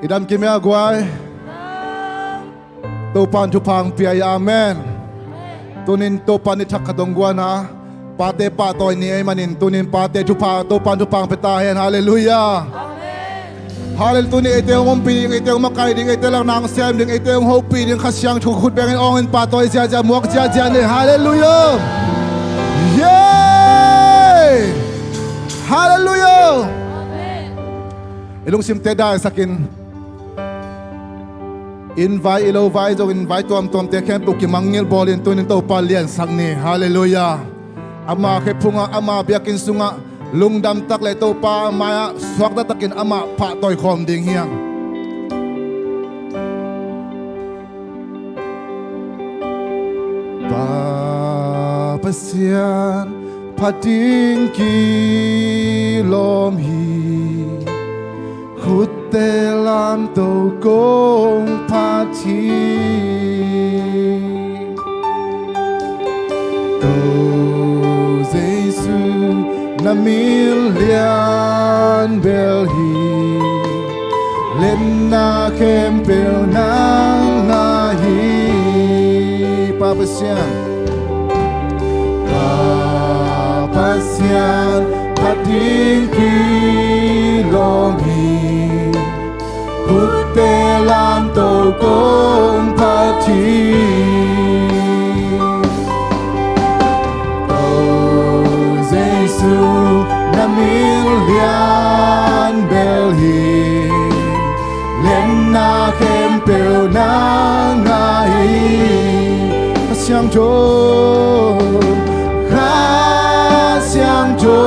idam kimia guai topan chupang piai amen tunin topan ichak kadongguan ha pate pa toy ni ay manin tunin pate chupa topan chupang petahen hallelujah hallelujah tunin ite yung pining ite yung makay ding ite lang nang sem ding ite yung hope ding kasyang chukut bengin ongin patoy siya muak siya ni hallelujah yay hallelujah ilong sim teda sakin invite ilo vai jo invite tom te ken tu ki mangil bolin tunin to palian sangni hallelujah ama ke punga ama biakin sunga lungdam tak le to pa maya swak takin ama pa toy khom ding hiang pa pasian pating ki lom hi khut te lam to gong pa thi to Giêsu na mil lian bel hi lên na kem pel nang na hi pa pasian pating ki lom hi khut te lam to gong pa thi na mil lian bel hi lên na kem pel na ngai xiang cho kha xiang cho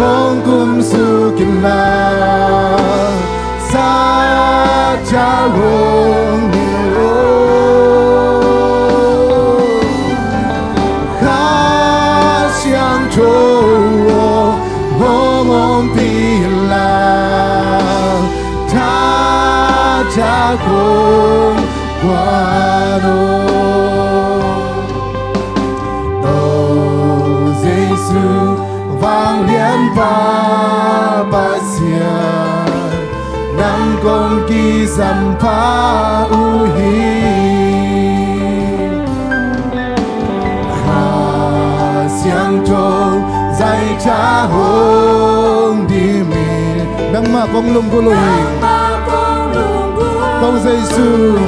hong kum su kim la sa cha hong cha cùng qua ô Giêsu vang liên ba ba xian nam công kỳ dầm pa u hi kha xiang trâu dạy cha hong đi mi nang ma kong lung ku lui Tô Giêsu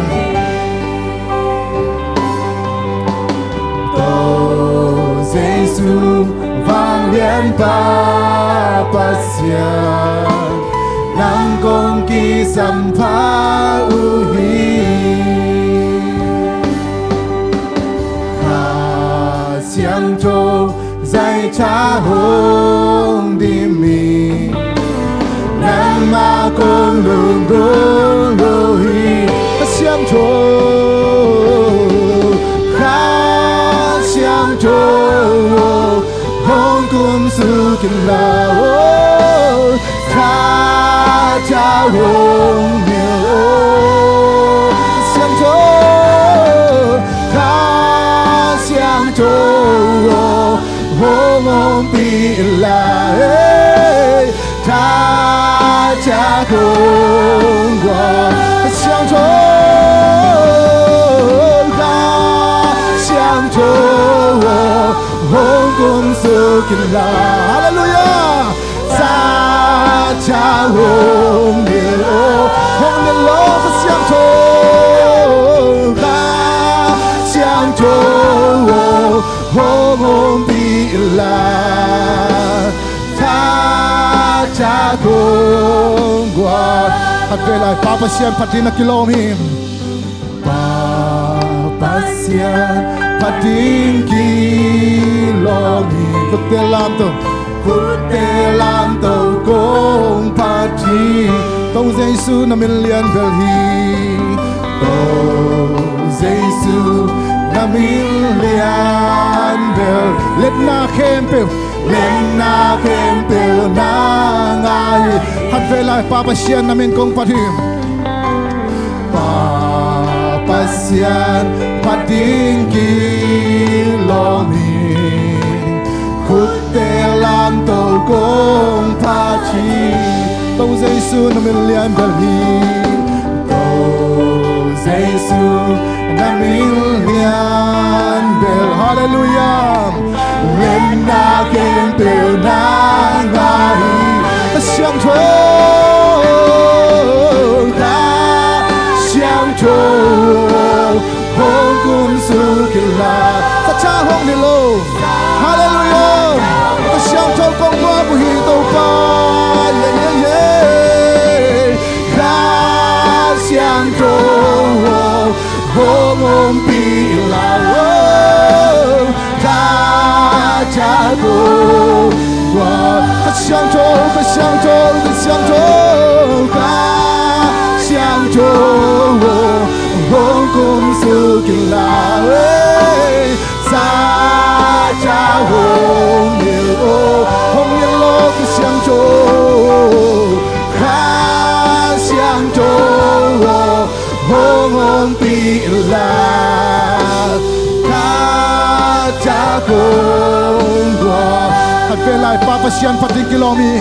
Tô Giêsu vang liên ba ba xian nam công kỳ dầm pa u hi kha xiang trâu dạy cha hong đi mi nam ma công lung rung hi xiang trâu kha xiang trâu hong kum su kim la kha cha hong miêu xiang trâu kha xiang trâu hong hong pi la cha cùng qua xiang trâu ga xiang trâu hong kum su kim la hallelujah sa cha hong miêu hong miêu lo xiang trâu ga xiang trâu hong hong pi la cha cùng qua hạt về lại Papa Sian Patina Kilomim Papa Sian Patin Kilomim Khut te lam to gong pa thi Tô Giêsu na mil lian bel hi Tô Giêsu na mil lian bel let na khem pel lên na kem pel na ngai hạt về lại Papa Sian namin kong patim Papa Sian pating kilomi khut te lam to kong pa chi Tô Giêsu na million belhi Giêsu na million bel hallelujah lên na khen bel na ngai xiang cho ga xiang cho hong kun su kila ta cha hong ni lo hallelujah ta xiang cho kong wa bu hi to pa yeah ga xiang cho hong pi la ta cha go wa ta xiang cho ga xiang cho ga xiang cho hong kun su kila sa cha hong yêu lo cái xiang cho ga xiang cho hong pi la ta cha hong wa hạt về lại Papa Sian Pating Kilomi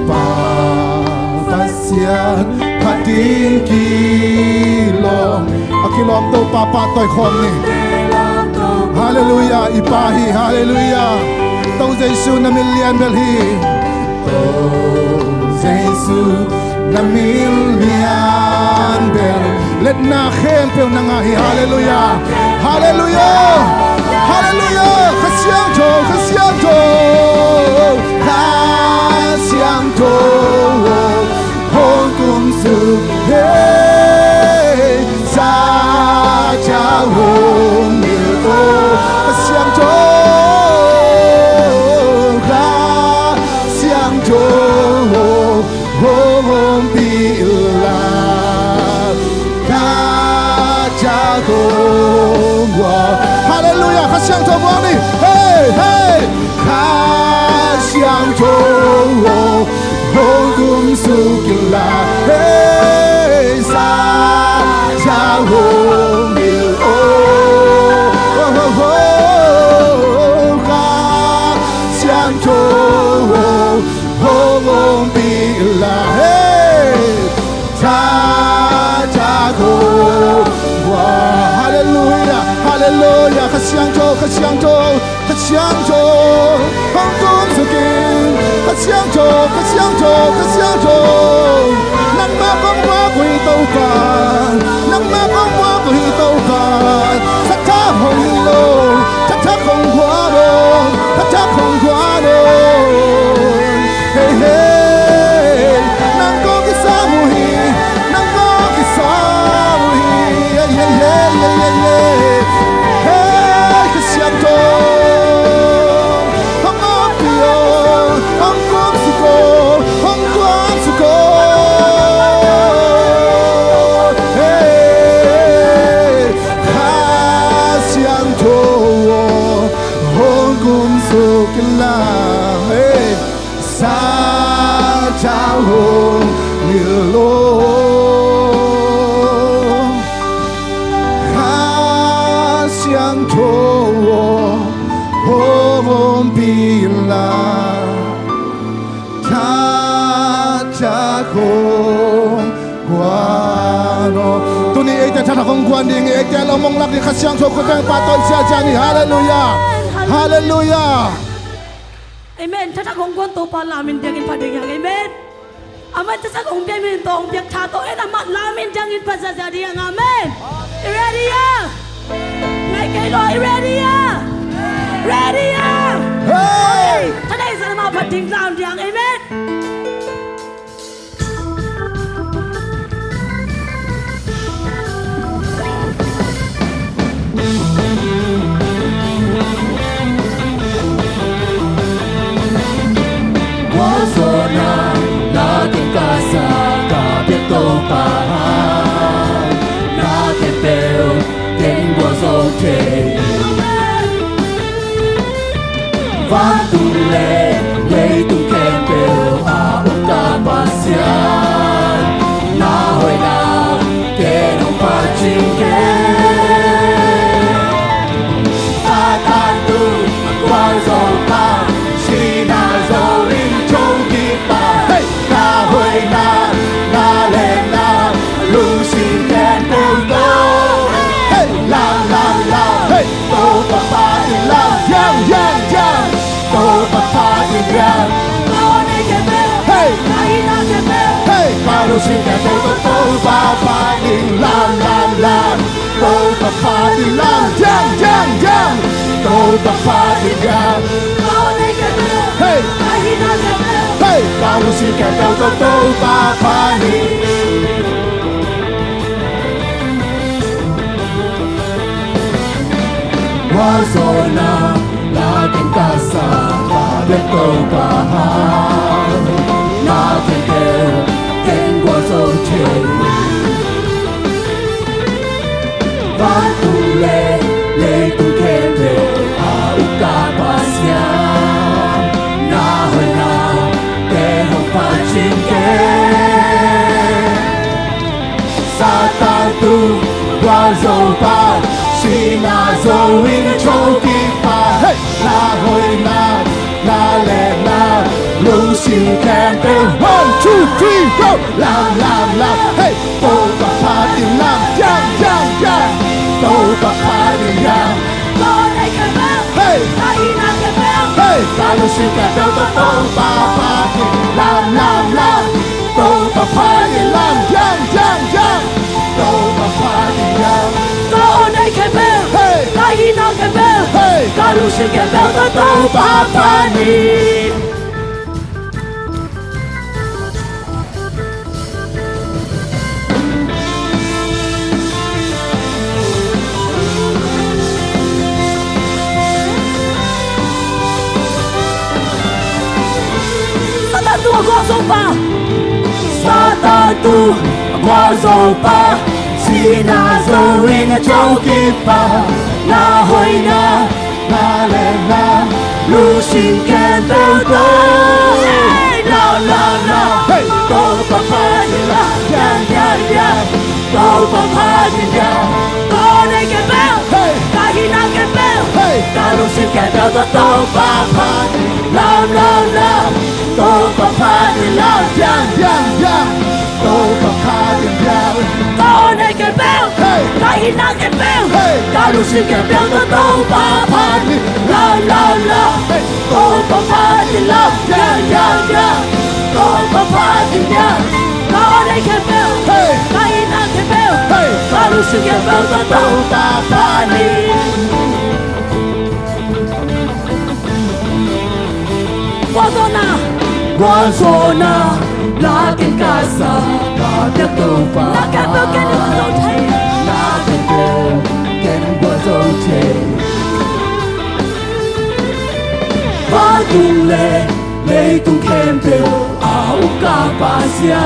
Papa Sian Pating Kilom Akilom to Papa toy khom ni Hallelujah ipahi Hallelujah Tâu Giêsu na million belhi Tâu Giêsu na million bel let na khen pel na ngahi Hallelujah Hallelujah Hallelujah khasiang cho khasiang cho hong kun su hey sa cha hong yêu khasiang cho hong bi la ta cha hong wa Hallelujah khasiang cho wa ni hey hey khasiang cho hong kun su kila hey sa cha hong yêu khasiang cho hong bi la hey cha cha hong wa Hallelujah Hallelujah khasiang cho hong kun su kin khasiang cho nang ma kong wa quy tâu pa nang ma kong wa quy tâu pa sa cha hong lo cha hong wa lo cha hong wa lo hey hey nang ko ki sa mu hi yeah hey khasiang cho hong pio hong kun su ko hong tuan su ko hey khasiang cho hong kun su kila hey sa cha hong yêu lo khasiang cho hong bi la ta cha hong wa no tu ni ai ta cha hong quan ding ai ta lo mong lak ni khasiang cho ko tang pa toi sia cha ni hallelujah hallelujah Amen. Cha hong quan to pa la min ding in pa ding yang amen. Amen cha hong bian min tong biak cha to en amat la min ding in pa sa sa ding amen. Ready ya? Ngai kai lo ready ya? Ready ya? hey Today is ma pa ding lam ding amen. Zona la ken casa ka biết tô pa la ken bel ken was okay van tu le tung ken lu xin kẻ tô ba ba đi làm tô ba ba đi làm giang tô ba ba đi giang hey hey ta lu xin kẻ tô ba ba đi qua rồi na la tiếng ca sa và biết tô ba ha na tiếng kêu tiếng qua rồi trời và tu lê tu khen về a uka pasya na hơi na kẻ học phá chim kẻ sa ta tu qua rồi ba si na rồi in châu kỳ pa na hơi na lệ na lu xin khen về 1, 2, 3 go làm hey tô ba pa đi làm giang tô ba pa đi giang hey hey ta lu xin khen về tô ba pa đi làm tô ba pa đi làm giang tô ba pa đi giang hey ta lu xin khen về tô ba pa đi Satatu qua dầu pa si na dầu in châu kỳ pa na hơi na lệ na lu xin khen tao tô la tô pa pa đi la giang tô pa pa đi giang tô này cái bell ta hi na cái bell ta lu xin khen tao tô pa pa làm tô pa pa đi la giang tô pa pa đi giang tô này cái bell ta hi na cái bell ta lu xin khen tao tô pa pa đi la tô pa pa đi la giang tô pa pa đi giang tô này cái bell ta hi na cái bell ta lu xin khen tao tô pa pa đi Guazona la tiếng ca sa và biết tô pa la ca bơ ken lo thai la tiếng kêu ken guazo che và tung lê tung khen bêu a uka pasya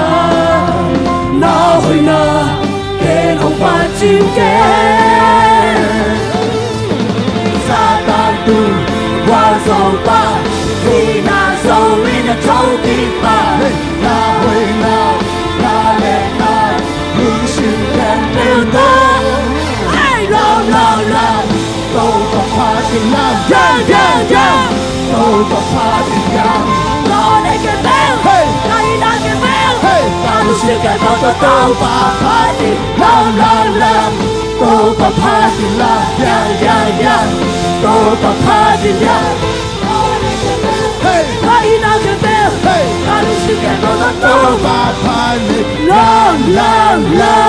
na hơi na ken hong pa chim ken sa tan tu guazo pa vì na dấu in châu kỳ pa na hơi na lệ na lu xin khen đều tô ai lo tô pa pa đi làm giang tô pa pa đi giang tô này cái bell đây là cái bell ta lu xin khen tô pa pa đi làm tô pa pa đi làm giang tô pa pa đi giang Hey, now the bell. Hey, I don't see that on the top of my long. Amen.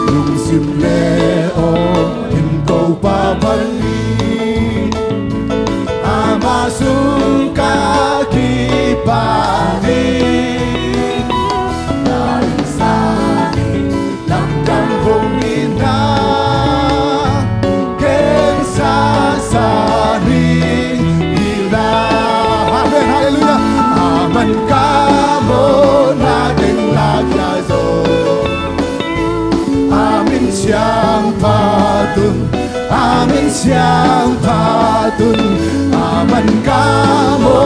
Lung sim leo. Papani amasuka kipani naisani langkang humina kensasani ila amen hallelujah aman kamo natin lagyazo amin siyang patun amin siyang patun aman kamo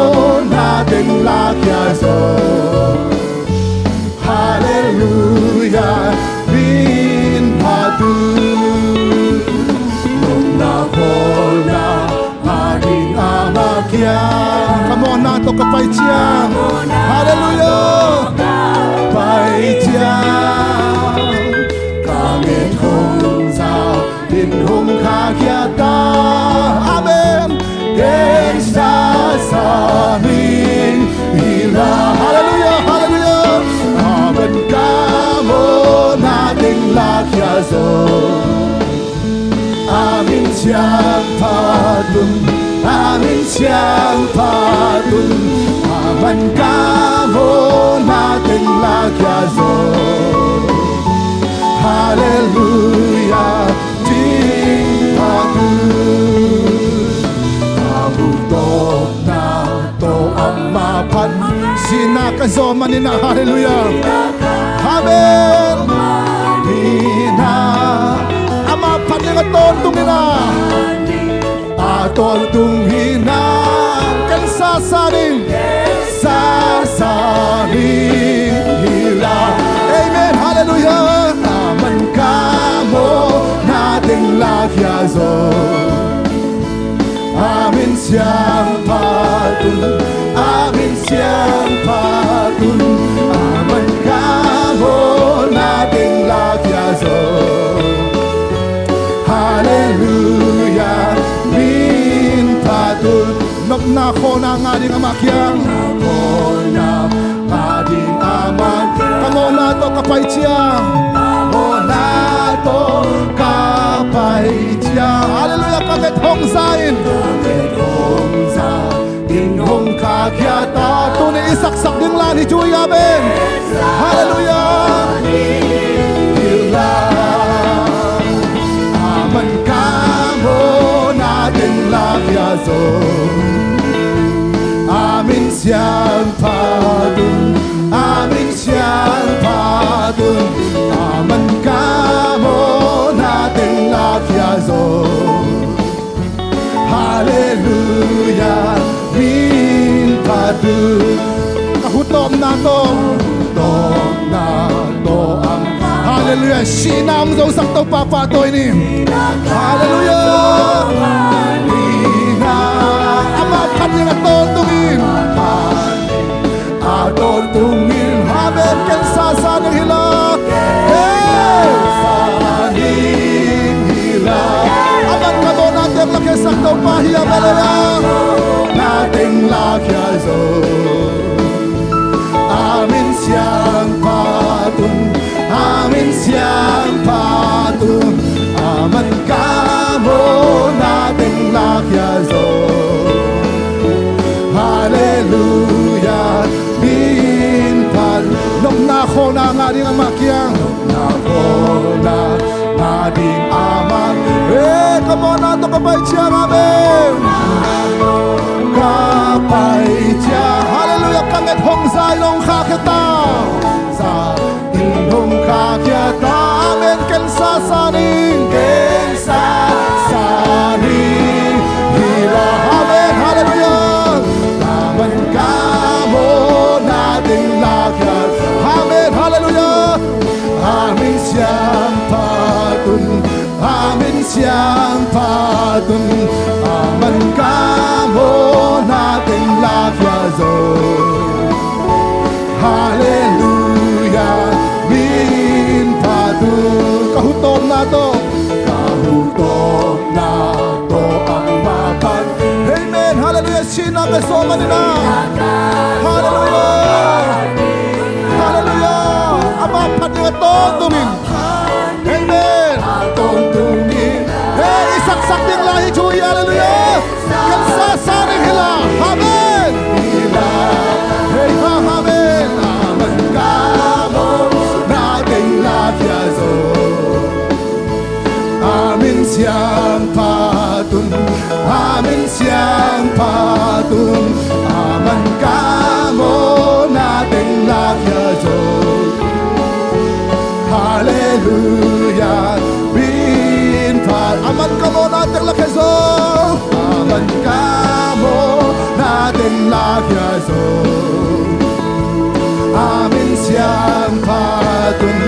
natin lakyaso hallelujah bin patun nung nakola aking amakya kapay siyang. Hallelujah. Kapay siyang. Kamit hong sa din hong kagyata. Amen. Kesa sa aming hila. Hallelujah. Hallelujah. Amen kamo nating lakyaso. Amin siyang patun, amin siyang patun, aman kamo nating lakyaso. Hallelujah, ding patun. Kabutok na to ang mapan, sinakazoman nina. Hallelujah. Amen. Nina. Mapan nga tontong ina atontong ina kan sasaning hila. Amen, hallelujah. Aman kamo nating lakyaso. Amin siyang patun, amin siyang patun, aman kamo nating lakyaso. Hallelujah, min patun. Nok na ko na nga ding amakyang. Ako na nga ding aman. Kamo na to kapay siyang. Kamo na to kapay siyang. Hallelujah, kakit hong sain. Kakit hong sain hong kagyata. Tunay isaksak ding lani Chuy. Amen. Hallelujah. Aman kamo nating lakyaso. Amin siyang patun, amin siyang patun, aman kamo nating lakyaso. Hallelujah, min patun. Kahutom na to, kahutom na to ang hallelujah. Sinam sa usap to papatoy ni. Hallelujah. Nina. Amapan niya nga tontungin. Atontungin. Amen. Kensasa ng hila. Saning hila. Aman ka mo natin lakisak to pahiya malala. Nating lakyaso. Amin siyang patun, amin siyang patun, aman kamo nating lakyaso. Hallelujah, min patun. Nung nako na nga ding amakyang, nung nako na nga ding aman. Kamo na to kapay siyang. Amen. Kapay siyang. Hallelujah, kangit hong sa ilong kakita. Sa ilong kakita. Amen, kensasaning. Kensasaning. Hila. Amen, hallelujah. Taman kamo nating lakyat. Amen, hallelujah. Amin siyang patun, amin siyang patun, aman kamo nating lakyaso. Hallelujah, min patun. Kahutom na to, kahutom na to ang mapan. Amen, hallelujah. Sinakasoman nila. Hallelujah, hallelujah. Ang mapan niya tontumin. Amen, tontumin. Hey, isaksak ding lahi Chuy. Hallelujah. Kansasaring hila. Amen. Hila. Hey, amen. Aman kamo nating lakyaso. Amin siyang patun, amin siyang patun, aman kamo nating lakyaso. Hallelujah, bin pat. Aman kamo nating lakyaso. Aman kamo nating lakyaso. Amin siyang patun,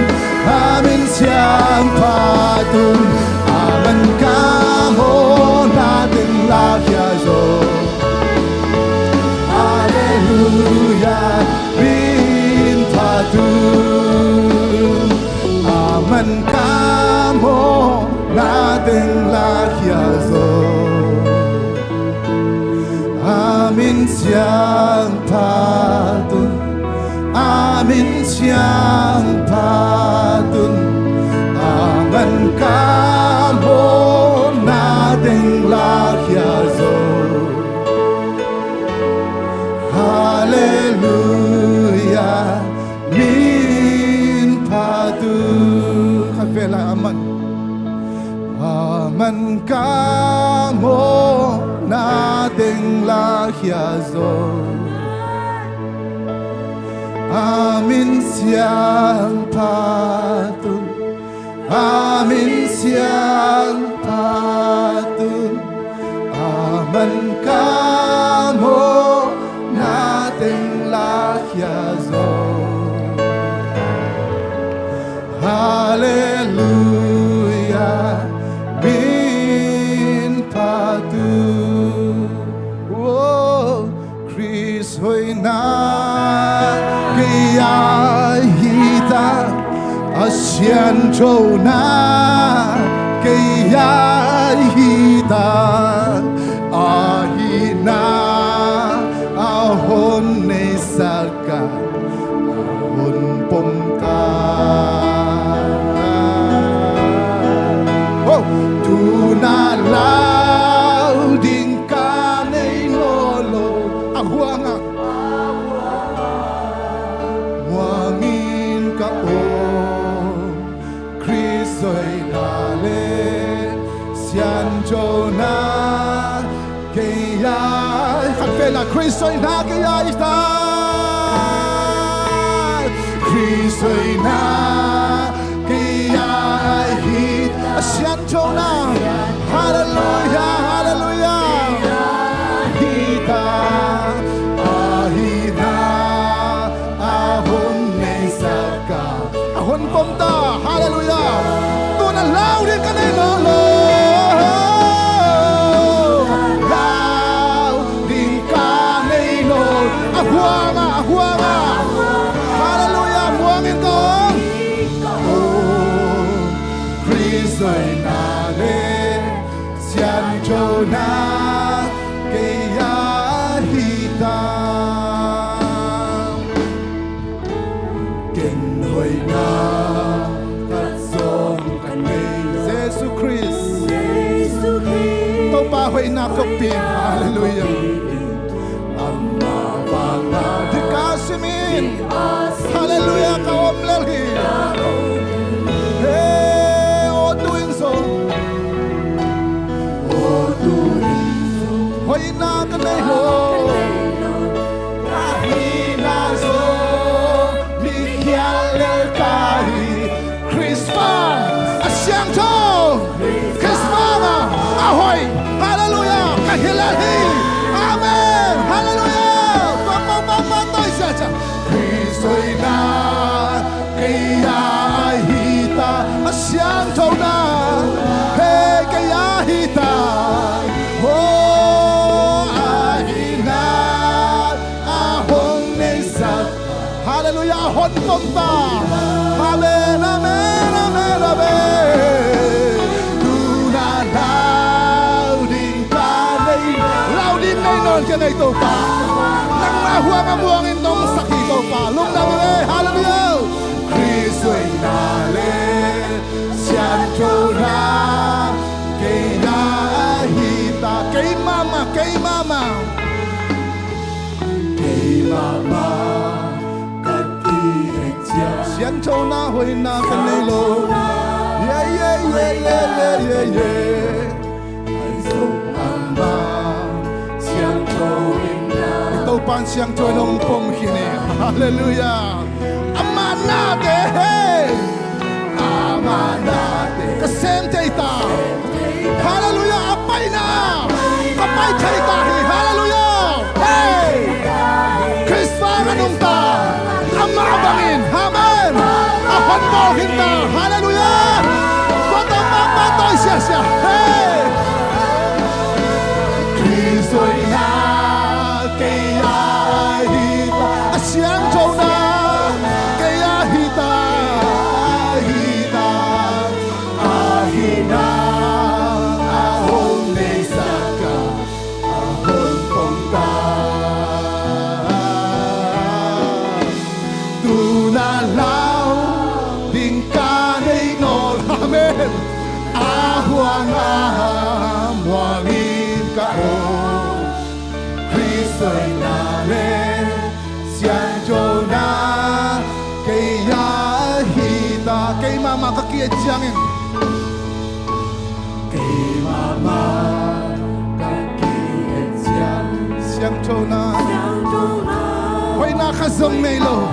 amin siyang patun, aman kamo nating lakyaso. Hallelujah. siyang patun, amin siyang patun, aman kamo nating lakyazo. Hallelujah, min patun. Kafela aman. Aman kamo nating lakyazo. Amin siyang patun, amin siyang patun, aman kamo nating lakyazo. Hallelujah, min patun. Oh, Chris hoy na kaya hita asyan cho na kaya hita ahina ahon ne saka ahon pomka. Oh, tu na lao ding ka nei lolo ahuanga muangin ka o Kristo'y dalen siyan Jonah kaya Hakfela Kristo'y na kaya istan Kristo'y na kaya hit siyan Jonah. Hallelujah, hallelujah. Hita ahina ahon nesaka ahon pomta. Hallelujah. Tunalaw din ka na lolo. Law din ka na lolo. Ahuanga, ahuanga. Hallelujah, buangin ko. Oh, Kristo'y nale siyan Jonah kaya hita. Kenhoy na katsong kanay Jesu Christ. Ito pa ho'y nakapin. Hallelujah. Amma baka di kasimin. Hallelujah, kaomlali. Hey, o doing so. O doing so. Ho'y nakanay ho. Kahina so. Christmas, asyang to, Christmas, ahoy, hallelujah, kahilahi, amen, hallelujah, pamamamatoy siya, Kristo'y na, kaya hita, asyang to na, hey, kaya hita, oh, ahina, ahong nesak, hallelujah, ahon tonta, amen, amen, amen, amen. Tuna lauding kanay, lauding na inon ka na ito pa. Nang nahuwang ang buwangin tong sakito pa. Lung namin hallelujah. Kristo'y nale, siyan Jonah, kay nahita, kay mama, kay mama. Kay mama. Siyan Jonah ho'y nakanilo. Yeah, yeah, yeah, yeah, yeah, yeah, yeah. Ay sumamba Siyan Jonah. Ito pa ang Siyan Jonah pong hini. Hallelujah. Ama natin. Ama natin. Kasente ita. Hallelujah. Apay na. Apay tayo tahi. Hallelujah. Hey. Kristo anong ta. Ama abangin. Amen. Ahon mo hinta. Hallelujah. Kotong mapatoy siya. Hey. Kristo'y na kaya hita. Asyang Jonah kaya hita. Hita. Ahina. Ahon nesaka. Ahon pongka. Muangin kao Kristo'y namin Siyang Jonah Kaya hita Kay mama kakiyat siyangin Kay mama kakiyat siyang Jonah Hoy nakazong nilo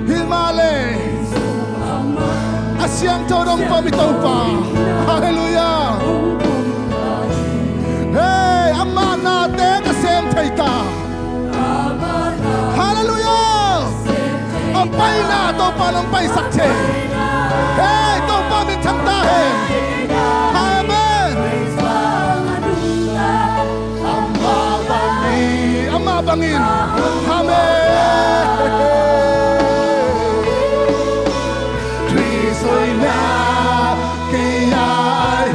Himale Asyang Jonah pamitaw pa Hallelujah Hey, ama natin kasem taita. Hallelujah. Ampay na to palampay sakche. Hey, to pamintang tahin. Amen. Ama bangin. Amen. Kristo'y na kaya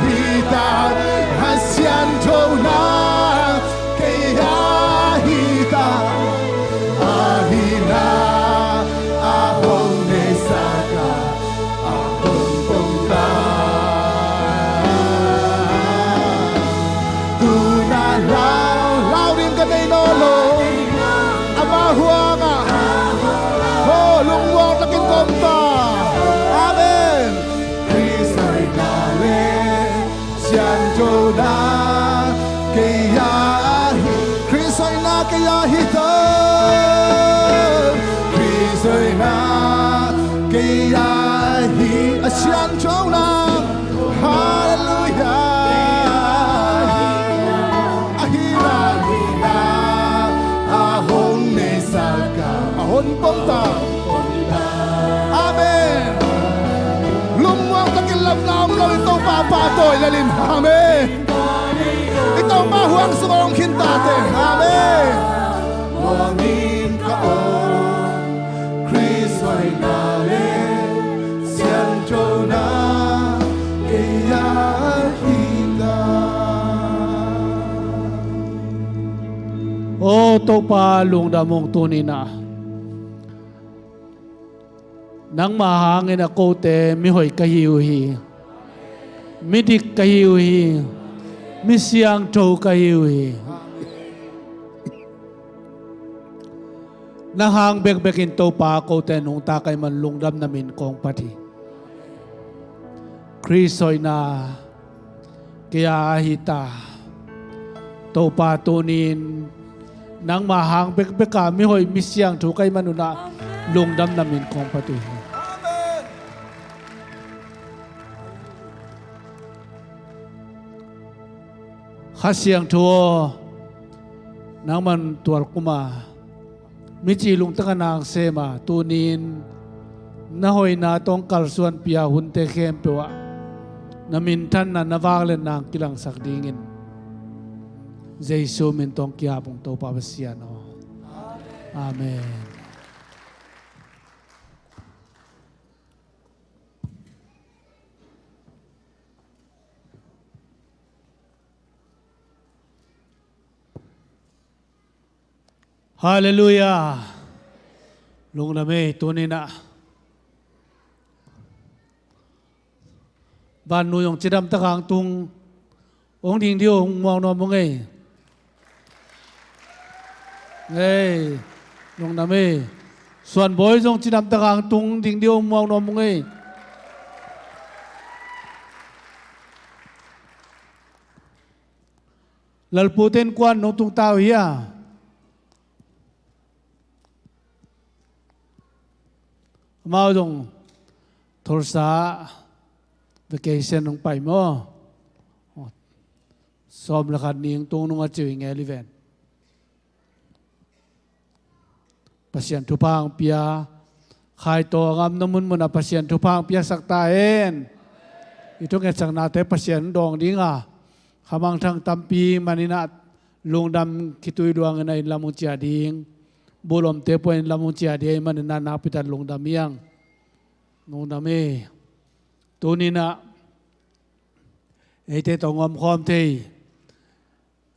hitan Hasyan Jonah kaya hitan Ahina ahong nesaka ahong punta Tunalaw laurin ka na inolo Amahuanga Oh, lungwang laking kompa Amen Kristo'y namin Siyang Jonah kaya Kristo'y na kaya hitan Kristo'y na kaya hitan Siyang Jonah Hallelujah Ahira hina ahong nesaka ahon ponta Amen Lumuang takilaw na amlaw itong papatoy lalim Amen Itong mahuang sumarong kintate Amen Muangin kaon Kristo'y namin Siyang Jonah kaya hitan O to palong damong tunin na Nang mahangin ako te mihoy kahiuhi Midik kahiuhi Misyang to kahiuhi Nahang bekbekin to pa ako te nung takay man lungdam namin kong pati Kristo'y na kaya hita To pa tunin Nang mahang bekbeka mihoy misyang to kay manuna lungdam namin kong pati Hasyang tuo nang man tuwal kuma michilong taka ng sema tunin nahoy na tong kalsuan pia hunte kempewa namintan na navaglen ng kilang sakdingin Jesu min tong kiapong to papasiano Amen Hallelujah. Lung nami tunay na. Banu yung chidam takang tung ong ding dio mau no mong Hey, lung nami. Suan boy yung chidam takang tung ding dio mau no mong Lalputin kwan nung tung tao hiya. Mau dong thorsa vacation nung pai mo som lakad ning tung nung achiwing eleven pasien tupang pia khai to ngam namun mo na pasien tupang pia saktaen ito ngetsang nate pasien dong dinga hamang thang tampi maninat lungdam kituy duang na lamong chiading bolom te poin lamong chiadi man na napitan lungdam yang nungdami tunina ete tongom khom te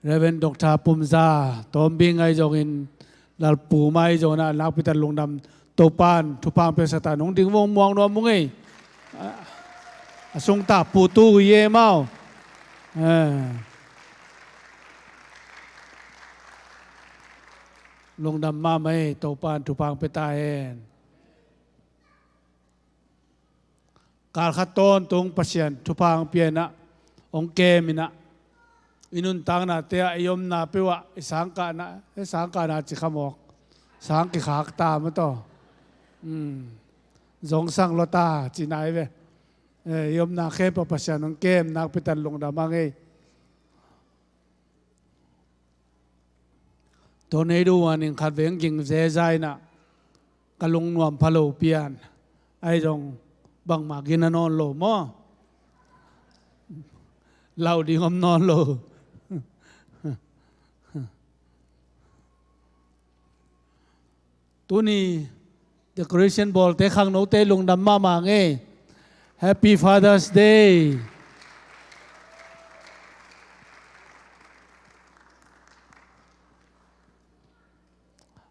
Reverend Dr. Pumza tombing ay jongin lalpu mai jona napitan lungdam topan tupang pesata nung ding wong muang no mong asung ta putu ye mau ลงดำมาไม่โตปานทุพังไปตายเองการขัดต้นตรงปัสยันทุพังเปียนะองเกมินะอินุนตังนาเตะยมนาเปวะสังกานะจิขมอกสังกิขากตามมาต่อจงสังลตาจีนายเวยมนาเข้ปปัสยันองเกมนักพิตันลงดำมาไงตัวนี้ดูวันนึงขัดเวงจิงเจใจนะกะลุงนวมพะโลเปียนไอ้จงบังมากินนอนโลมอเราดีงอมนอนโลตัวนี้ The Christian Ball เตะขังโนเตะลงดำมาไง Happy Father's Day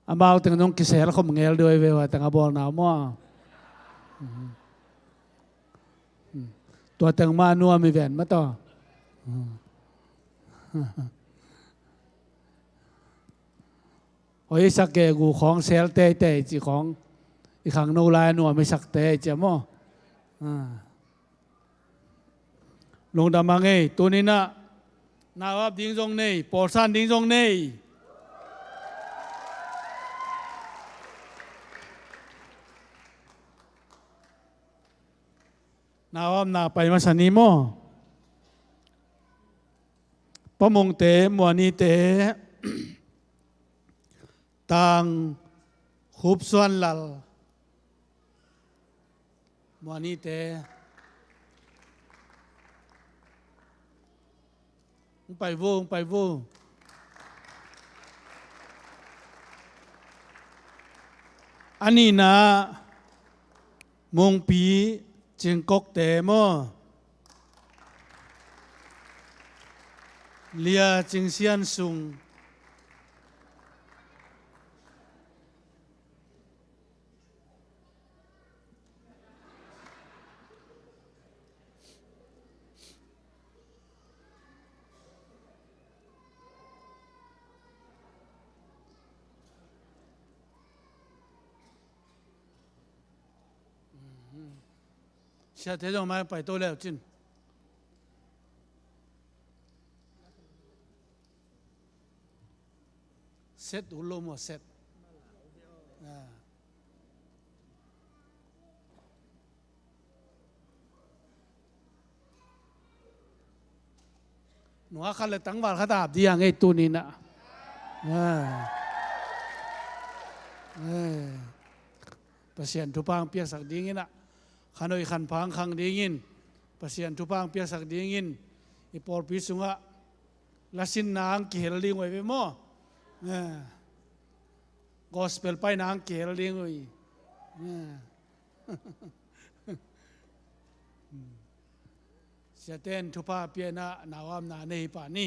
อาบ่าวแต่งน้องกิเสรเขาเงลด้วยเวว่าแต่งบอลหนาวมั่วตัวแต่งมานัวมีแหวนมาต่อโอ้ยสักแกกูของเซลเตะจีของอีกครั้งโนลายนัวไม่สักเตะเจ้ามั่วลงดำมาไงตัวนี้นะนาวับดิ้งจงนี่ปอสันดิ้งจงนี่นาวับนาไปมาสันนิโมปะมงเตมัวนีเตต่างขุบส่วนลัลมัวนีเตไปวูอันนี้นะมงปีจึงกกเตมอเลียจึงเสียนสุงเชื่อเท่าไหร่ไปตัวแล้วจินเสร็จอุลโมเสร็จหนูขันเลยตั้งวันขดาบดีอย่างไอ้ตัวนี้นะเปอร์เซ็นต์ทุพังเปียสักดีงี้นะขันโดยขันพังขังดีงินเปอร์เซ็นต์ทุพังเปียสักดีงินอีปอร์พิสุงะลาสินนางเกลลิงไว้ไปมั่วกอสเปลไปนางเกลลิงไว้เสียเต้นทุพาเปียนะนาวามนาเนปานี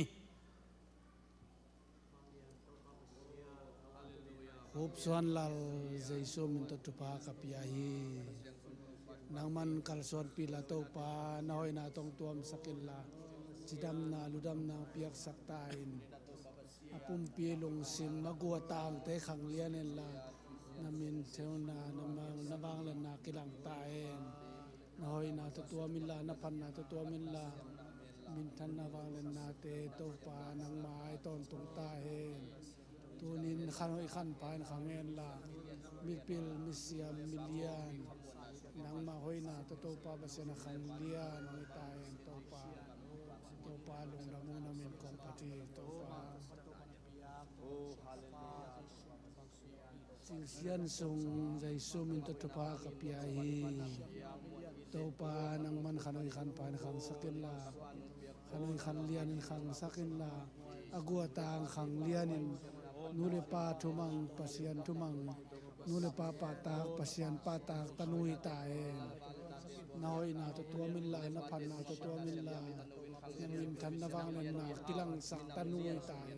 ขุบส่วนลัลใจสุมินตทุพากับยาฮีนางมันกัลส่วนปีละโตปาน้อยนาตรงตัวมสกิลลาจิดำนาลุดำนาเปียกสักตายอปุ่มปีลงสิมมากัวตางเตะขังเลียนลานามินเทวนานำมังนบางเลนากิลังตายน้อยนาตัวมิลลานพันนาตัวมิลลามินทันนบางเลนาเตโตปานางไม้ต้นตรงตายตัวนินขันห้อยขันพายขังเงินลามิปิลมิเซียมมิเลียนนางมาห้อยนาตัวปาบเสนาขังเลียนไม่ตายตัวปาลงดามุนามินของปฏิตัวปาจิงเซียนทรงใจสุมินตทุพากับยาฮีตัวปานางมันขันห้อยขันพายขังสักินลาขันห้อยขันเลียนขังสักินลาอากัวตางขังเลียนินนูเลปาทุมังปัสยันทุมังนูเลปาปาตากปัสยันปาตากตนุยตายน้อยนาตัวมิลลานพันนาตัวมิลลานามินทันนวังนันนากิลังสักตนุยตาย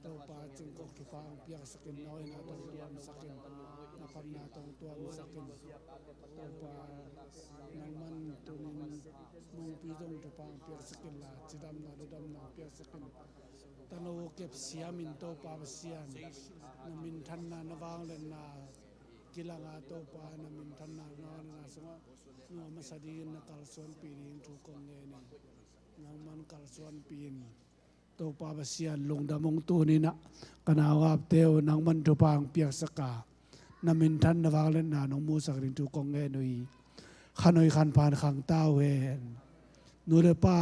ตัวปาจึงก็เก ทุพางเปียกสกินน้อยนาตงตัวมสกินนาคำนาตงตัวมสกินตัวปานางมันตุนินมุงปีดงทุพางเปียกสกินลาจิดำนาดำนาเปียกสกินตะโนเก็บเสียมินโตปาเสียนนามินทันนานวางเลนนากิลังอาโตปานามินทันนานวางนาสงะนัวมาสดีนนักลสวนปีนิงทุกคนเงนี่นางมันกลสวนปีนโตปาเสียนลงดำมงตูนี่นะกนาวาบเตวนางมันทุพางเปียกสกานามินทันนาวางเลนนานองมูสักรินทุกคนเงนุยขนอยขันผ่านขังต้าเวนนูเดปา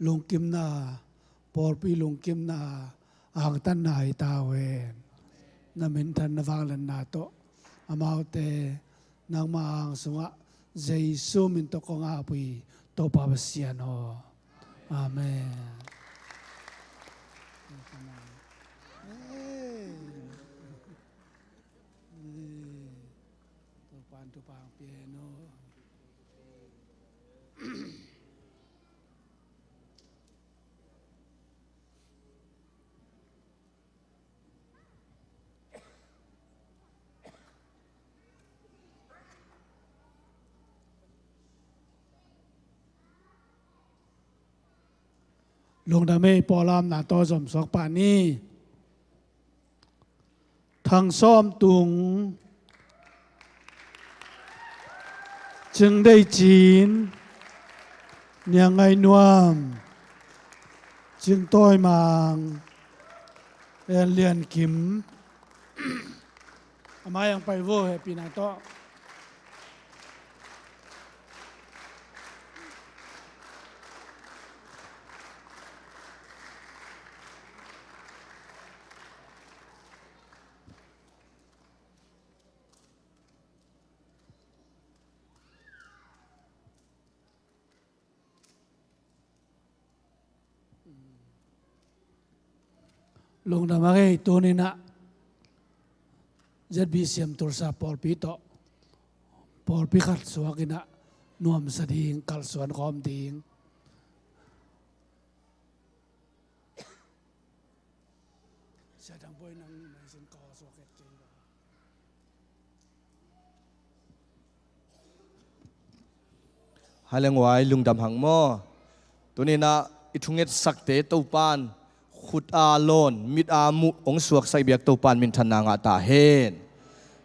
ลงกิมนาปอลปีลงกิมนาอ่างตันนายตาเวนนามินทันนวางลันนาโตอามาวเตนางมาอ่างสงะเจซูมินโตกงอาปุยโตปาบเสียโนอาเมนโตปานโตปางเปียโนลงดาเมปอลามนาตอสมสอกปานีทางซ้อมตุงจึงได้จีนยังไงนวมจึงต้อยมางเรียนขิมอามายังไปโว้ให้ปีนาโตลงดามาเกตัวนี้นะจะบีเสียมตัวซาปอลปีโตปอลปีขัดสวกินะนวมสดิงกัลสวนคอมดิงเสียดังบอยนังในสินกอสวกเกตจีฮัลโหลไว้ลุงดำหังหม้อตัวนี้นะอิทุงเงตสักเตตูปานขุดอาโลนมิดอามุองสวกใส่เบียกตูปานมินทนางาตาเฮน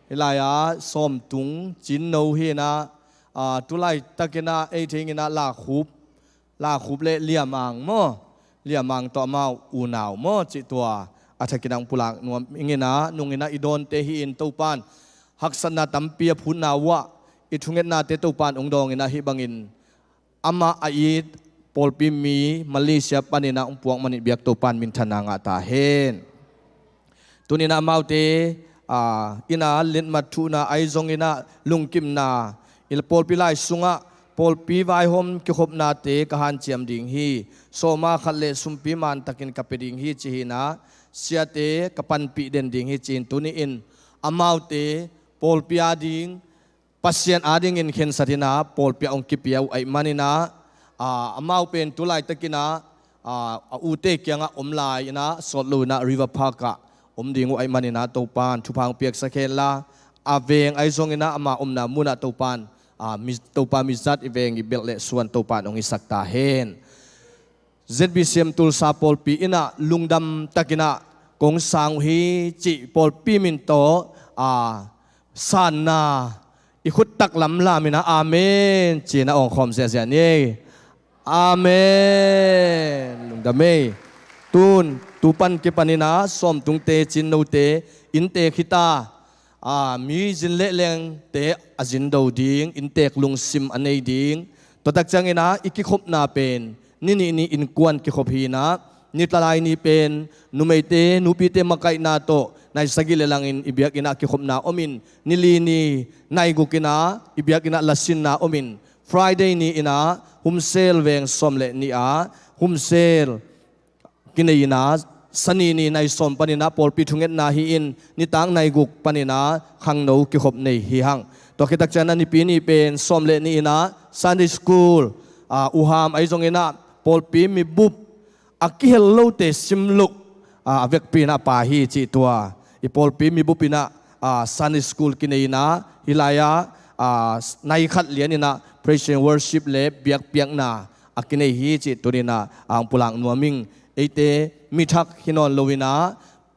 เฮลายาส้มตุงจินโนเฮนะตุไลตะกินะเอทิงินะลาคูบเลเลียมังหม้อเลียมังต่อมาอูนาวหม้อจิตัวอาทกินังปุลังนวมอิงินะนุงินะอิดอนเตหิอินตูปานหักษณะตัมเปียพุนาวะอิทุงเงตนาเตตูปานองดองอินะฮิบังอินอามาอีดปอลปิมีมาเลเซียปานินาอุปวงมันเบียกตัวปันมินทนางาตาเฮนตัวนี้นามาเตอินาเล่นมาทูนาไอซงอินาลุงกิมนาอิลปอลปิไลสุงะปอลปีไวโฮมกิขบนาเตกหันเจียมดิ่งฮีโซมาขัดเลสุมปีมันตะกินกับเปดิ่งฮีจีนะเสียเตกับปันปีเด่นดิ่งฮีจีนตัวนี้อินอามาเตปอลปีอาดิ่งปัสเซียนอาดิ่งอินเข็นสัตินาปอลปีองกิปีเอาไอมานินาอามาเป็นตุไลตะกินะอูเตกียงอมลายนะสดลูนะริเวอร์พาร์กอมดิ่งไอมันนะตูปานทุพังเปียกสะเคลาอาเวงไอซงนะอามาอมนามุนะตูปานมิตูปานมิจัดอีเวงอีเบลเลส่วนตูปานองอิสักตาเฮนเซบีเซียมตุลซาปอลปีอินะลุงดำตะกินะกงสังฮีจิปอลปีมินโตซานาอิขุดตักลำลามินะอาเมนจีนะองคอมเสียนี่อาเมนลุงดาเมตูปันเกปันินาสมตุงเตจินโนเตอินเตขิตามีจินเละเลงเตอจินโดดิงอินเตกลุงซิมอันเนดิงตัวตักจังเงนะอิกิขบนาเป็นนี่อินกวนกิขบฮีนะนี่ตลายนี่เป็นนุเมเตนุปีเตมะไกนาโตในสกิเลลังอินอิเบียกินะกิขบนาอมินนิลีนีในกุกินะอิเบียกินะลาสินนาอมินFriday ni ina humsel veng somle ni a humsel kinayina sani ni nai som panina pol pithunget na hi in ni tang nai guk panina khangno ki khop nei hi hang to khitak chana ni pi ni pen somle ni ina Sunday school uham ai jong ina pol pi mi bup aki hello te simluk เวกปีนะป่าฮีจีตัวอีปอลปีมีบุปินะซันสคูลกินเองนะฮิลายาในขัดเลียนนี่นะ praise and worship เล็บเบียกเบียกนะกินเอฮีจีตัวนี้นะปุลังนัวมิงเอเตมีทักฮินอนโลวินะ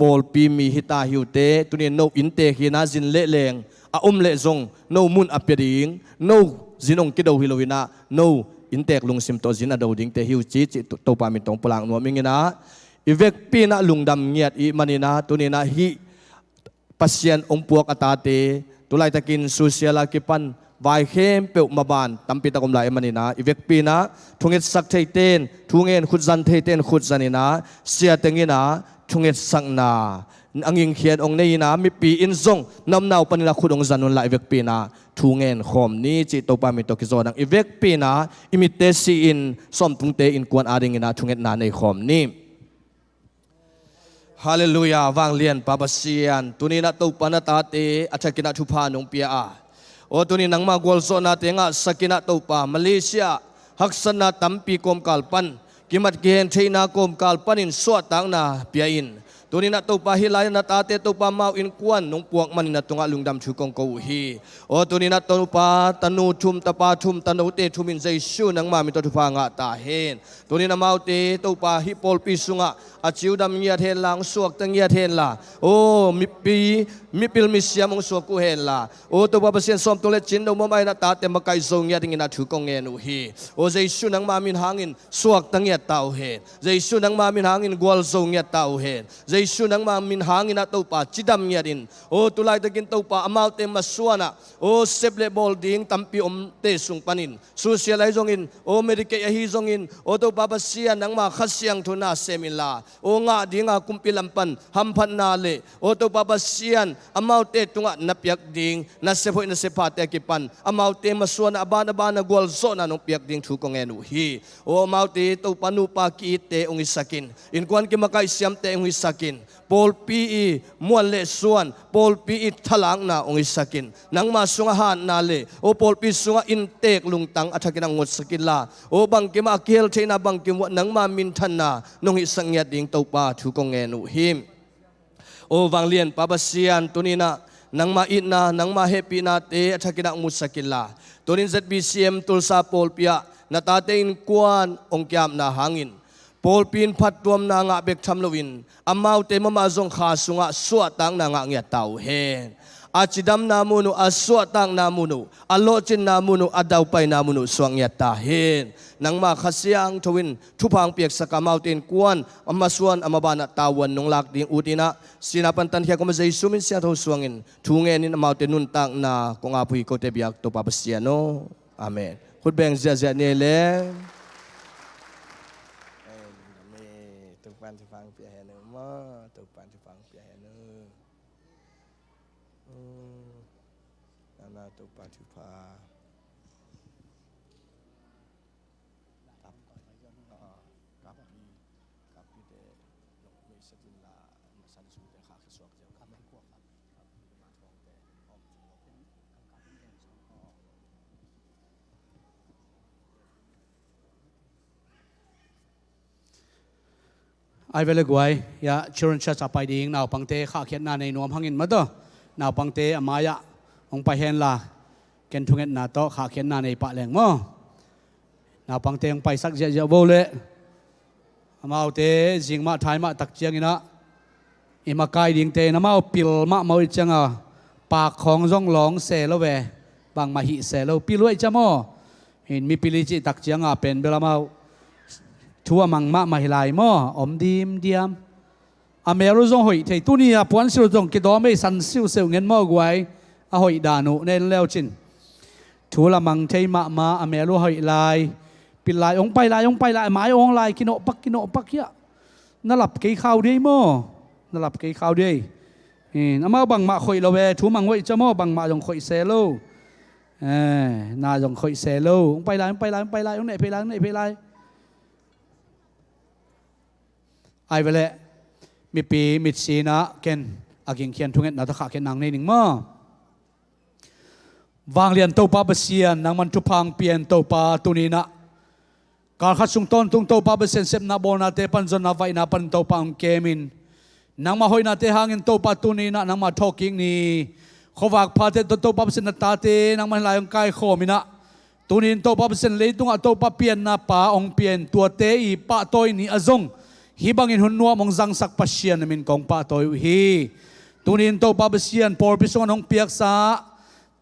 ปอลปีมีฮิตาฮิวเตตัวนี้โนอินเตฮินาจินเละเลงเละจงโนมุนอเปียดิงโนจินองกิดเอาฮิโลวินะโนอินเตกลุงซิมโตจินอดาวดิงเตฮิวจีจิตัวปามิตรงปุลังนัวมิงนะอีเวกปีนะลุงดำเงียดอีมันนี่นะตัวนี้นะฮิปัสยันองปวกอตาเตตุไลตะกินสุเสียลากิปันวายเข้มเปิวมาบานตั้มปีตะกมลายมันนี่นะอีเวกปีนะทุงเอ็ดสักเทเตนทุงเอ็นขุดจันเทเตนขุดจันนี่นะเสียเตงินะทุงเอ็ดสักนาอังยิงเขียนองนี้นะมีปีอินซงนำนาวปนิลาขุดองจันนุนละอีเวกปีนะทุงเอ็นขอมนี้จิตตปามิตกิโซดังอีเวกปีนะอิมิเตซีอินสมทุงเตอินกวนอาดิงนะทุงเอ็ดนาในขอมนี้ฮาเลลูยาวางเลียนปาบเซียนตุนีนัตุปนัตาเตอัจฉกินัทุพานงเปียอาโอตุนีนังมากวลโซนาเตงะสกินัตุปามาเลเซียฮักษณะตัมปีกมกาลปันกิมัดเกนเทนากมกาลปันินสวดตังนาเปียอินตุนีนัตุปาฮิลายนัตาเตตุปามาอินกวนนงปวกมันนัตุงะลุงดำชูกงกูฮีโอตุนีนัตุปาตนูทุมตปาทุมตนูเตทุมินใจชูนังมามิตทุพางะตาเฮนตุนีนามาเตตุปาฮิปอลปิสุงะอาจิวดำเงียเทนลังสวกตังเงียเทนละโอ้มิปิลมิเซียมงสวกกูเห็นละโอ้ตัวบาปเสียนสมตัวเล็กจินดูมาไม่นาตาเต็มมาไกซงเงียติงินาถือกงเงินอุฮีโอ้ใจชูนังมามินหางินสวกตังเงียเตาเห็นใจชูนังมามินหางินกวลซงเงียเตาเห็นใจชูนังมามินหางินนาตัวปาจิดำเงียดินโอ้ตุไลตะกินตัวปาอมาเต็มมาสวนะโอ้เซฟเลบอลดิ้งตัมปีเตสุงปานินสูเสียไลจงอินโอ้เมริกาฮีจงอินโอ้ตัวบาปเสียนังมาขัดเสียงทุนาเซมิลาโอ้งาดิงาคุมพิลัมปันฮัมพันนาเลโอตัวปาปเซียนอามาวเตตุงะนับยักดิงนัสเซฟอยนัสเซฟาเตกิปันอามาวเตมาส่วนอบานกวลโซนานงเปียกดิงถูกงเงินฮีโออามาวเตตัวปานุปากีเตองอิสักินอินกวนกิมากายเสียมเตองอิสักินปอลปีมวนเลส่วนปอลปีทลังนาองอิสักินนังมาสุงหานนาเลโอปอลปีสุงอินเตกลุงตังอัฐกินังงดสกินลาโอบังกิมาเกลเทนาบังกิมวนังมามินทันนานงอิสังเงียดิงตัวปาถูกงเงินฮิมโอวังเลียนปาบเซียนตัวนี้นะนังมาอินนะนังมาเฮปีนาเตอัฐกินังมุสกินลาตัวนี้ ZBCM ตุลซาปอลปียนาตาเตอินกวนองค์ยามนาหางินปอลปีนพัดรวมนางะเบกทำลวินอามาวเตมมาจงขาสุงะสวดตังนางะเงียเตาเฮนอาจิดัมนามุนุอาสวดตังนามุนุอโลจินนามุนุอดาวไปนามุนุสวงเงียตาเฮนนังมาขสยังทวินทุพังเปียกสกามาวเตนกวนอามาสวนอามาบานะตาวันนงลักดิงอุตินะสินาปันตันเฮียก็มาใจสุมินเสียทสวงอินทุงเงินินอามาวเตนุนตังนากงอาภุยโกเตบิยักตัวปาปเสียโนอาเมนขุดแบ่งเสียเนเลตุปันทุพังเปียเฮนมาตุปันทุพังเปียเฮนนาตุปันทุพาไอเวลกวยยาชวนชัดไปดิ่งนาวปังเตข้าเขียนนาในนวมหังอินมาตัวนาวปังเตอมายะองไปเห็นละเกนทุงเงินนาโตข้าเขียนนาในปะแหลงมั้งนาวปังเตองไปสักเจ้าโบเล่มาเอาเตจิงมาไทยมาตักเจียงอินะอิมาไกดิ่งเตนะมาเอาปิลมาเอาจังอ่ะปากของร่องหลงเสลเวบางมาหิเสลปิลวยจ้ามั้งเห็นมีปิลิจิตักเจียงอ่ะเป็นเวลามาทัวมังมาหิลายมั่อมดีมเดียมอเมรุจงหอยที่ตุนีอ่ะพวนสิวจงกิดอไม่สันสิวเซลเงินมั่อไว้อ่ะหอยดานุเนนแล้วจินทัวละมังที่มาอเมรุหอยลายปิลายองไปลายหมายองลายกินโอปักเยอะนั่นหลับกี่ข้าวดีมั่อนั่นหลับกี่ข้าวดีน้ำมาบังมาหอยละเวทัวมังไว้จะมั่อบังมาจงหอยเซโลน่าจงหอยเซโลองไปลายองไหนไปลายไอเวลมีปีมิดซีนะเกนอากิงเขียนทุงเงินนาตะขาเกนนางในหนึ่งมั้งวางเรียนตัวปาเบเซียนนางมันทุพังเปลี่ยนตัวปาตุนีนะการขัดสุงต้นตุงตัวปาเบเซียนเซปนาโบนาเตปันจนนาไวนาปันตัวปาองเกมิน nang mahoy na te hangin to pa tunay na nang ma talking ni khowak phate to pa sin na tate nang manlayong kai khomina tunin to pa sin leitung ato pa pian na pa ong pian tua te i pa toy ni azong hibangin hunwa mong zangsak pasyan namin kong pa toy hi tunin to pa sian por pisong anong piak sa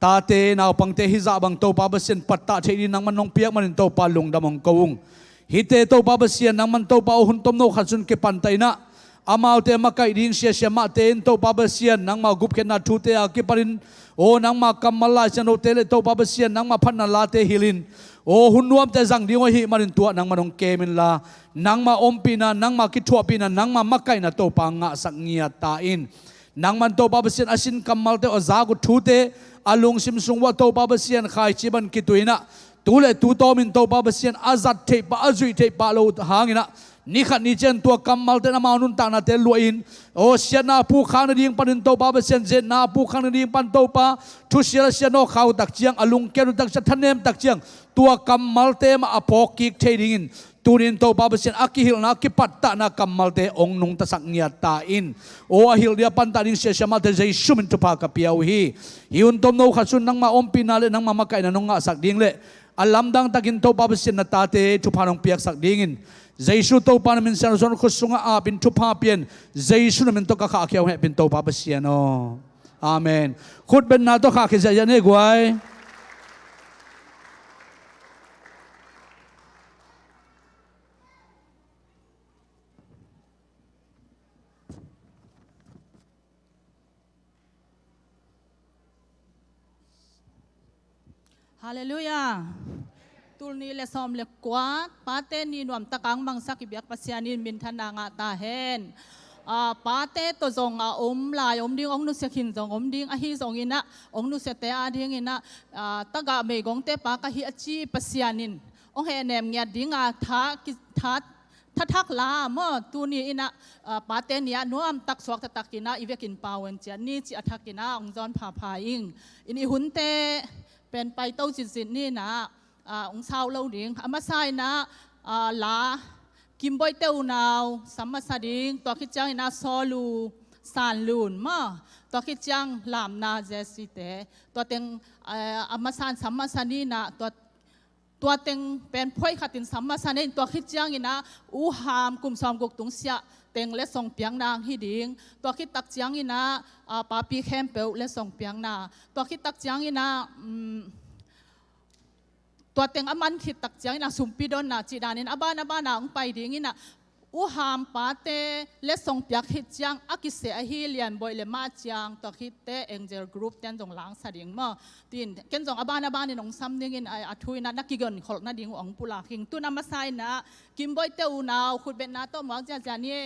tate na pang te hizabang to pa sian patta te nang manong piak manin to pa lungdamong kawung hite to pa sian nang man to pa huntom no khatsun ke pantay na amaw te makai ding siya maten to pa sian nang magup ken na tute akiparin o nang makamala siya no tele to pa sian nang mapanalate hilin o hunuam te zang dingo hi marin tua nang manong kemin la nang ma ompina nang makithua pina nang makai na to pa nga sangia tain nang man to pa sian asin kamal te ozagu thute alung simsung wa to pa sian khai chiban kituina tule tu to min to pa sian azat te pa azui te pa lo hangina ni khat ni chen tua kamal te na maunun ta na te luin o sian na pu khang na ding panin to pa sian zen na pu khang na ding pan to pa thu sian sian no khau tak chiang alung ken tak sa thanem tak chiang tua kamal te ma apokik te dingin tunin to pa sian akihil na kipatta na kamal te ong nung tasak niya tain o ahil dia panta ding siya mal te jay shumin to pa kapiaw hi hiun tom no khasun nang ma ompi na le nang mamakai na nung nga sak ding le alam dang takin to pa sian na tate tu panong piak sak dingin Jaisu to pa namin siya son kusunga apin tu pa pian Jaisu namin to kakakyaw he pin to pa sian no amen khut ben na to kakizaya ne guay Hallelujah. Tulni le som le kwat pate ni nuam takang mangsa kibyak pasyanin min thana nga ta hen pate to zong lai ding ong nu se khin zong ding a hi zong ina ong nu se te a ding ina taga me gong te pa ka hi achi pasyanin ong he nem nya ding a tha thak la mo tu ni ina pate nia nuam tak swak ta takina ivekin pawen cha ni chi athakina ong zon pha pha ing ini hunteเป็นไปเต้าจิตนี่นะองชาวเราดิงอามาไซนะลากิมบอยเต้านาวสัมมาสดิงตัวคิดจังนะซอลูสานลูนมาตัวคิดจังลามนาเจสิเตตัวเต็งอามาสานสัมมาสนีนะตัวเต็งเป็นพ่อยขัดตินสัมมาสนีตัวคิดจังนะอูหามกุมซอมกุกตุงเสียเต็งและส่งเปียงนางฮิดิงตัวคิดตักจังอินะปาปีแคมเปลและส่งเปียงนาตัวคิดตักจังอินะตัวเต็งอามันคิดตักจังอินะสุมปีดอนนาจีดานินอาบ้านนาองไปดิงอินะอูหามปาเตและส่งเปียกฮิดจังอากิเสอฮิเลียนบอยเลมาจังตัวคิดเตเอ็งเจอร์กรุ๊ปเต็นจงล้างสดิงมาตินเกันจงอาบ้านนี่น้องซ้ำดิ่งอินอาทุยนะนักกิจกรรมขอนักดิ่งองปุลาคิงตุนอามาไซนะกิมบอยเตอูนาวขุดเป็นนาโตหมอกจานี่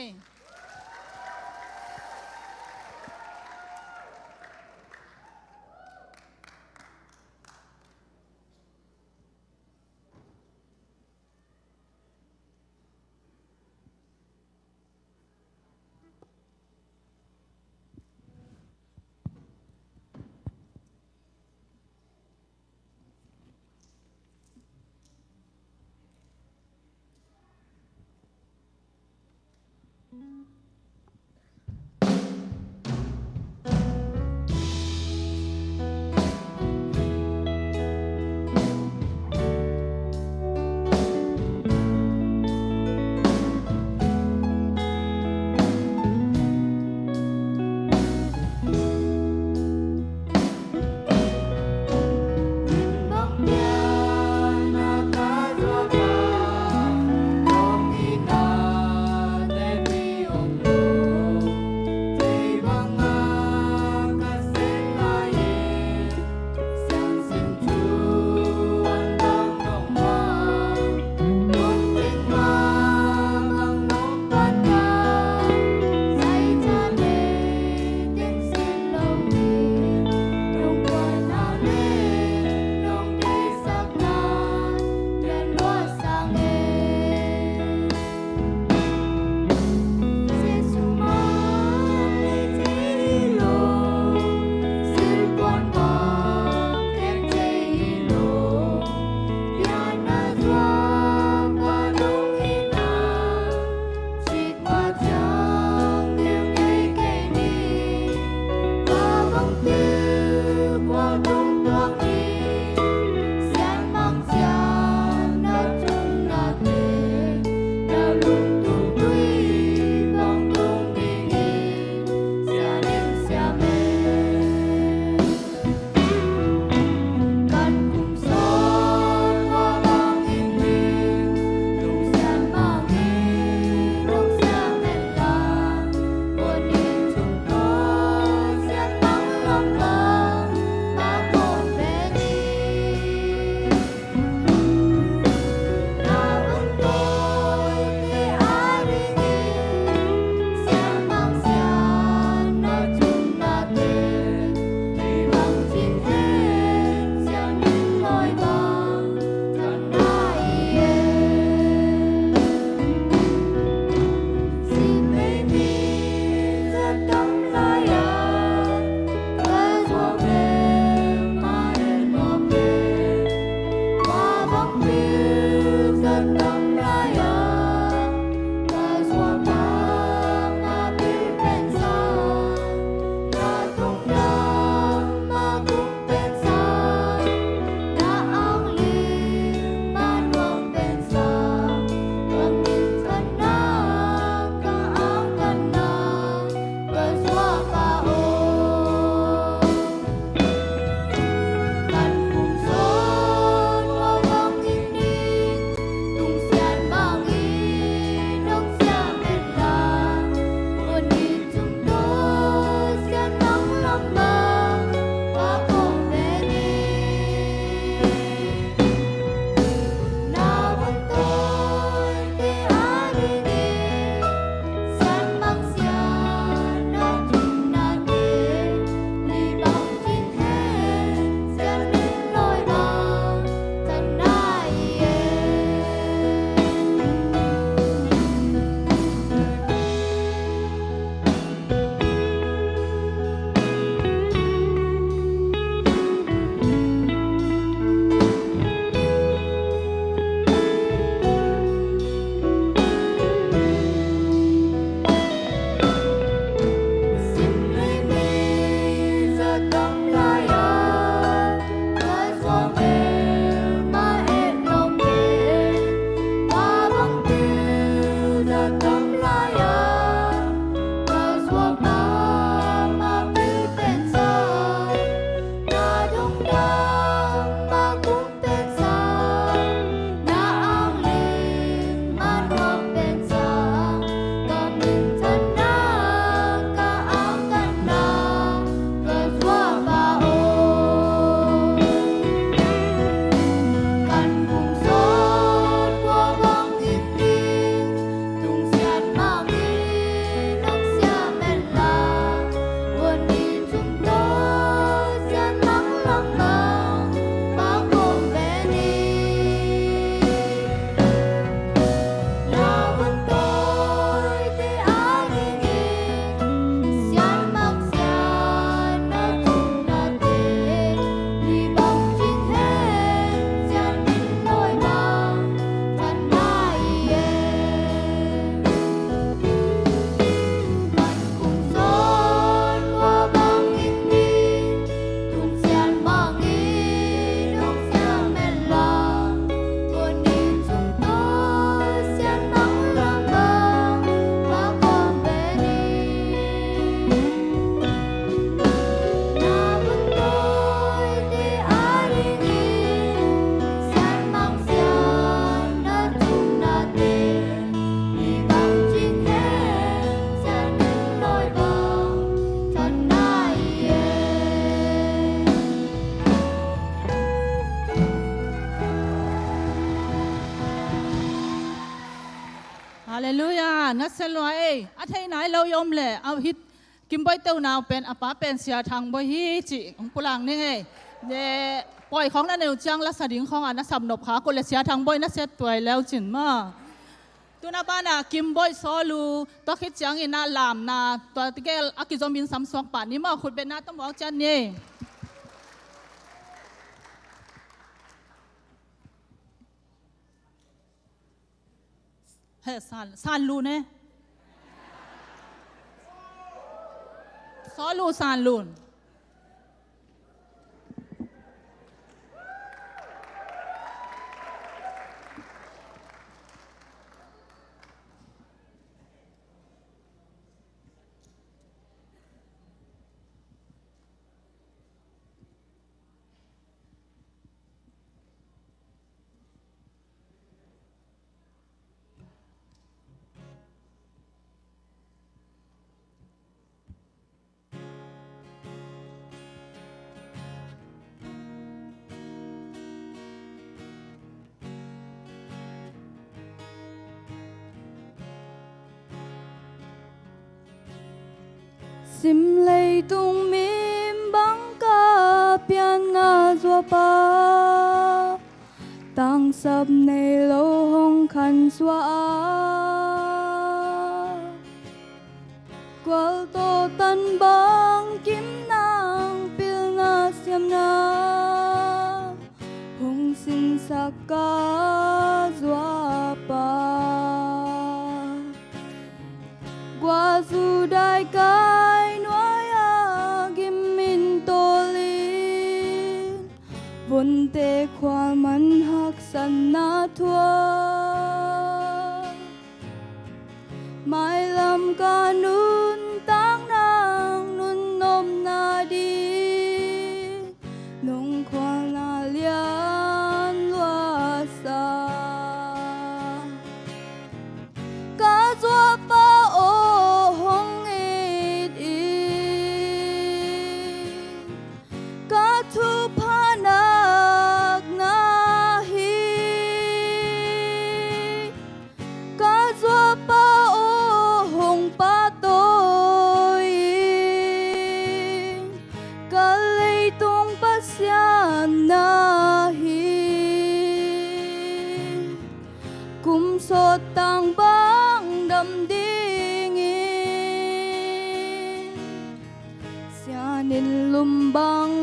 านงัดเซลล์อัฐินายเรายอมเล่เอาฮิตกิมบอยเต้านาวเป็นอป้าเป็นเสียทางบอยฮิจิของปุลังนี่ไงเย่ปล่อยของนั่นเอวจังและสดิ่งของอันนั้นสำนบขาคนเลยเสียทางบอยนั่นเสียตัวแล้วจินมาตัวนับบ้านอะกิมบอยโซลูตัวคิดจังอินาลามนาตัวที่แกอากิจอมินซัมซองป่านนี้มาขุดเป็นนาต้องบอกจันนี่เฮ้ซานลูเนี่ยซอลูซานลูนSim lei tung mim bang ca pian na zua pa tang sab nei lo hong khan zua qual to tan bang kim nang pil na siam na hong sin sakka zua pa qua du dai kai nuai a gim min to lin vun te khoa man hak san na thua mai lam ka nun tang nang nun nom na đi nong khoa na lian lua sa ka zua pa so tang bang đầm đi nghìn xa nên lùm băng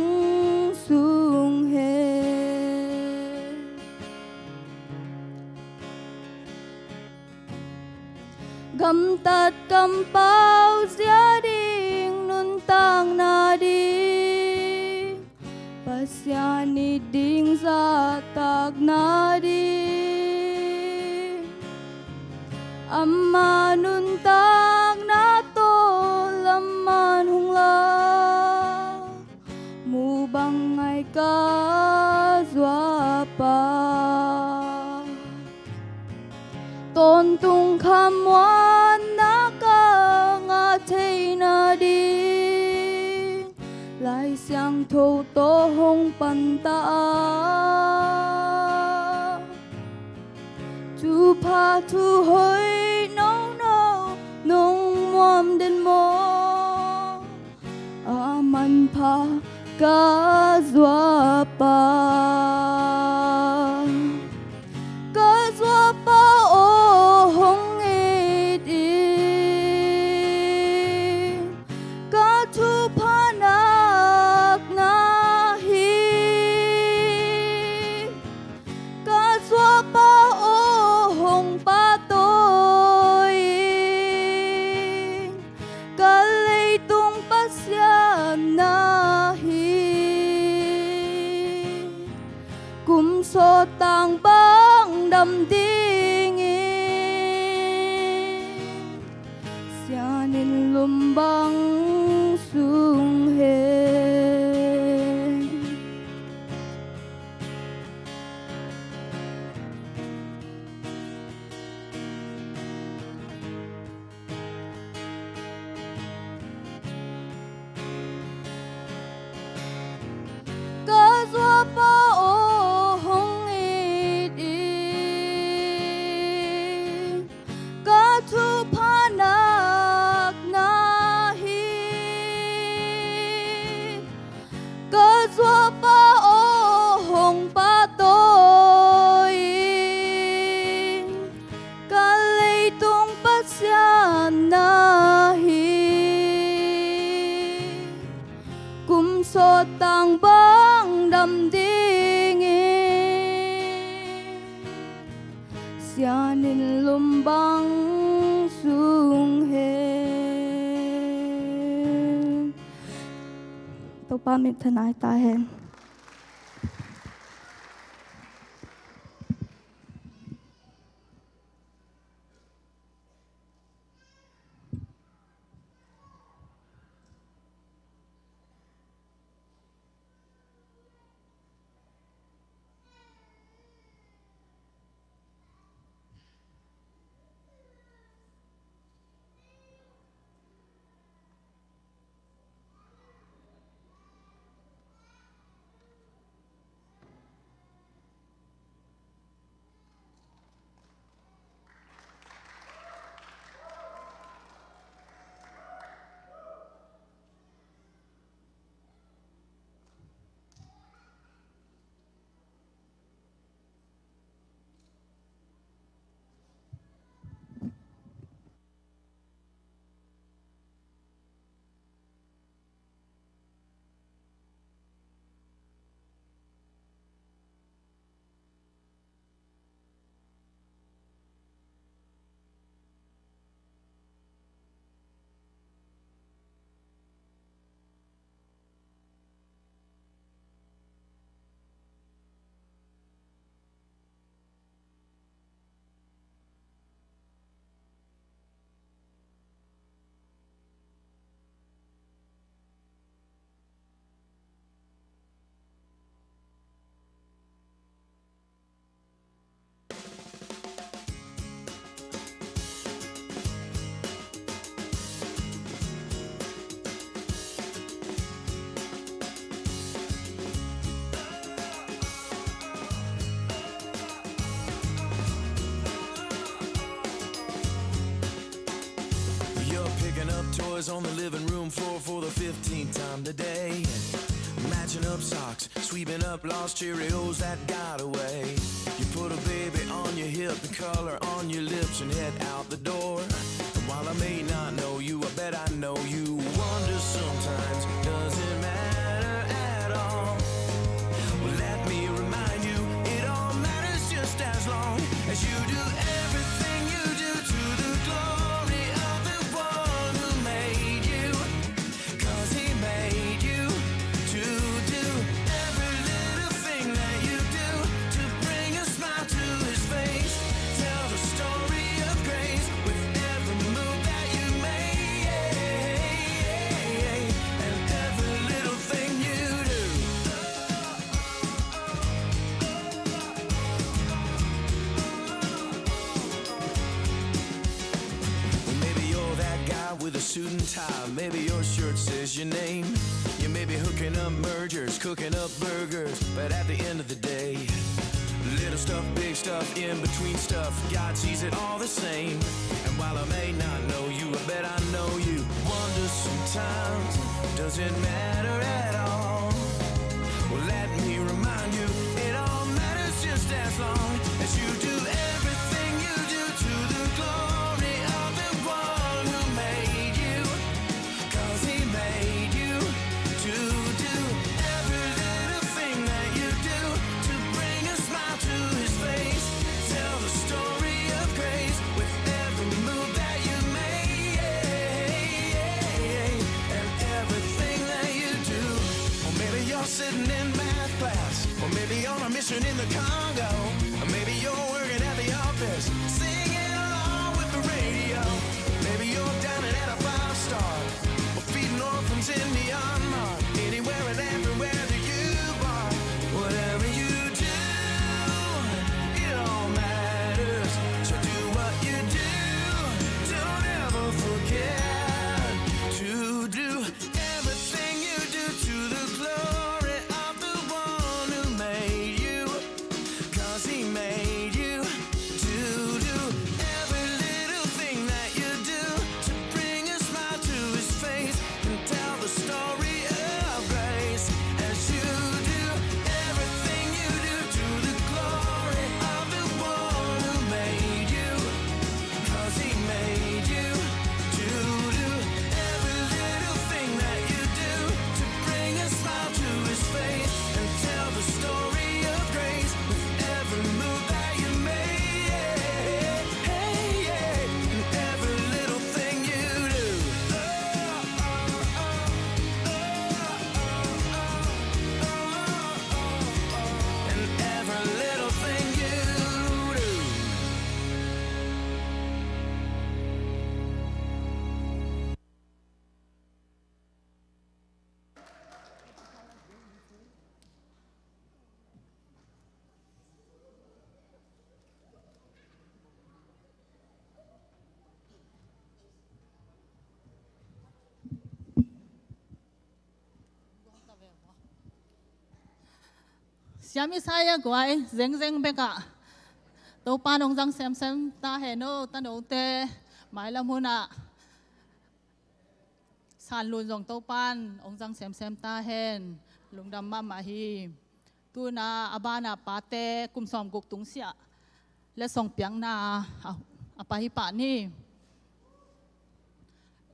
xuống hết gầm tạt cầm bao gia đình nun tang na đi và xa ni đinh ra tạc na đi amma nun tang na to laman hung la mu bang ngai ka zua pa ton tung kham wan na ka nga thei na đi lai xiang thâu to hong pan ta tu pa tu hoi nong muam den mo aman pa ka zua pa o hong e di ka tu pa nak na hi ka zua pa o hong pa to na hi kum so tang bang đầm đi nghìn xa nên lùm băng xuống hết ka zua pa o hong e di ka tu pa tang bang đam ding sianin lumbang sung hen tô pa mit thanai ta hen Toys on the living room floor for the 15th time today. Matching up socks, sweeping up lost Cheerios that got away. You put a baby on your hip and color on your lips and head out the door. And while I may not know you, I bet I know you. Wonder sometimes, does it matter at all? Well, let me remind you, it all matters just as long as you do everything you do to the glory of the one who made you. 'Cause he made you to do every little thing that you do to bring a smile to his face. Tell the story of grace with every move that you make and every little thing you do. Well, maybe you're that guy with a suit and tie. Maybe your shirt says your name. You may be hooking up mergers, cooking up burgers, but at the end of the day, little stuff, big stuff, in between stuff, God sees it all the same. And while I may not know you, I bet I know you. Wonder sometimes, does it matter at all? Well, let me remind you, it all matters just as long as you do everything you do to the glory of the one who made you. 'Cause he made you to do every little thing that you do to bring a smile to his face. Tell the story of grace with every move that you make and everything that you do. Or maybe you're sitting in math class, or maybe on a mission in the Congo, or maybe you're working at the office, singing along with the radio. Maybe you're dining at a 5-star, or feeding orphans in Myanmar. Anywhere and everywhere that you are, whatever you do, it all matters. So do what you do, don't ever forget to do everything you do to the glory of the one who made you. 'Cause he made you to do every little thing that you เสียมิสายกวยเซ็งเซ็งเบกะตัวปานองจังแซมแซมตาเฮโนตันโอเตหมายละมุนะสารลุนจงตัวปานองจังแซมแซมตาเฮนลุงดำมามาฮีตูนาอาบานาปาเตกุมซอมกุกตุงเสียและส่งเปียงนาอาปาฮิปะนี่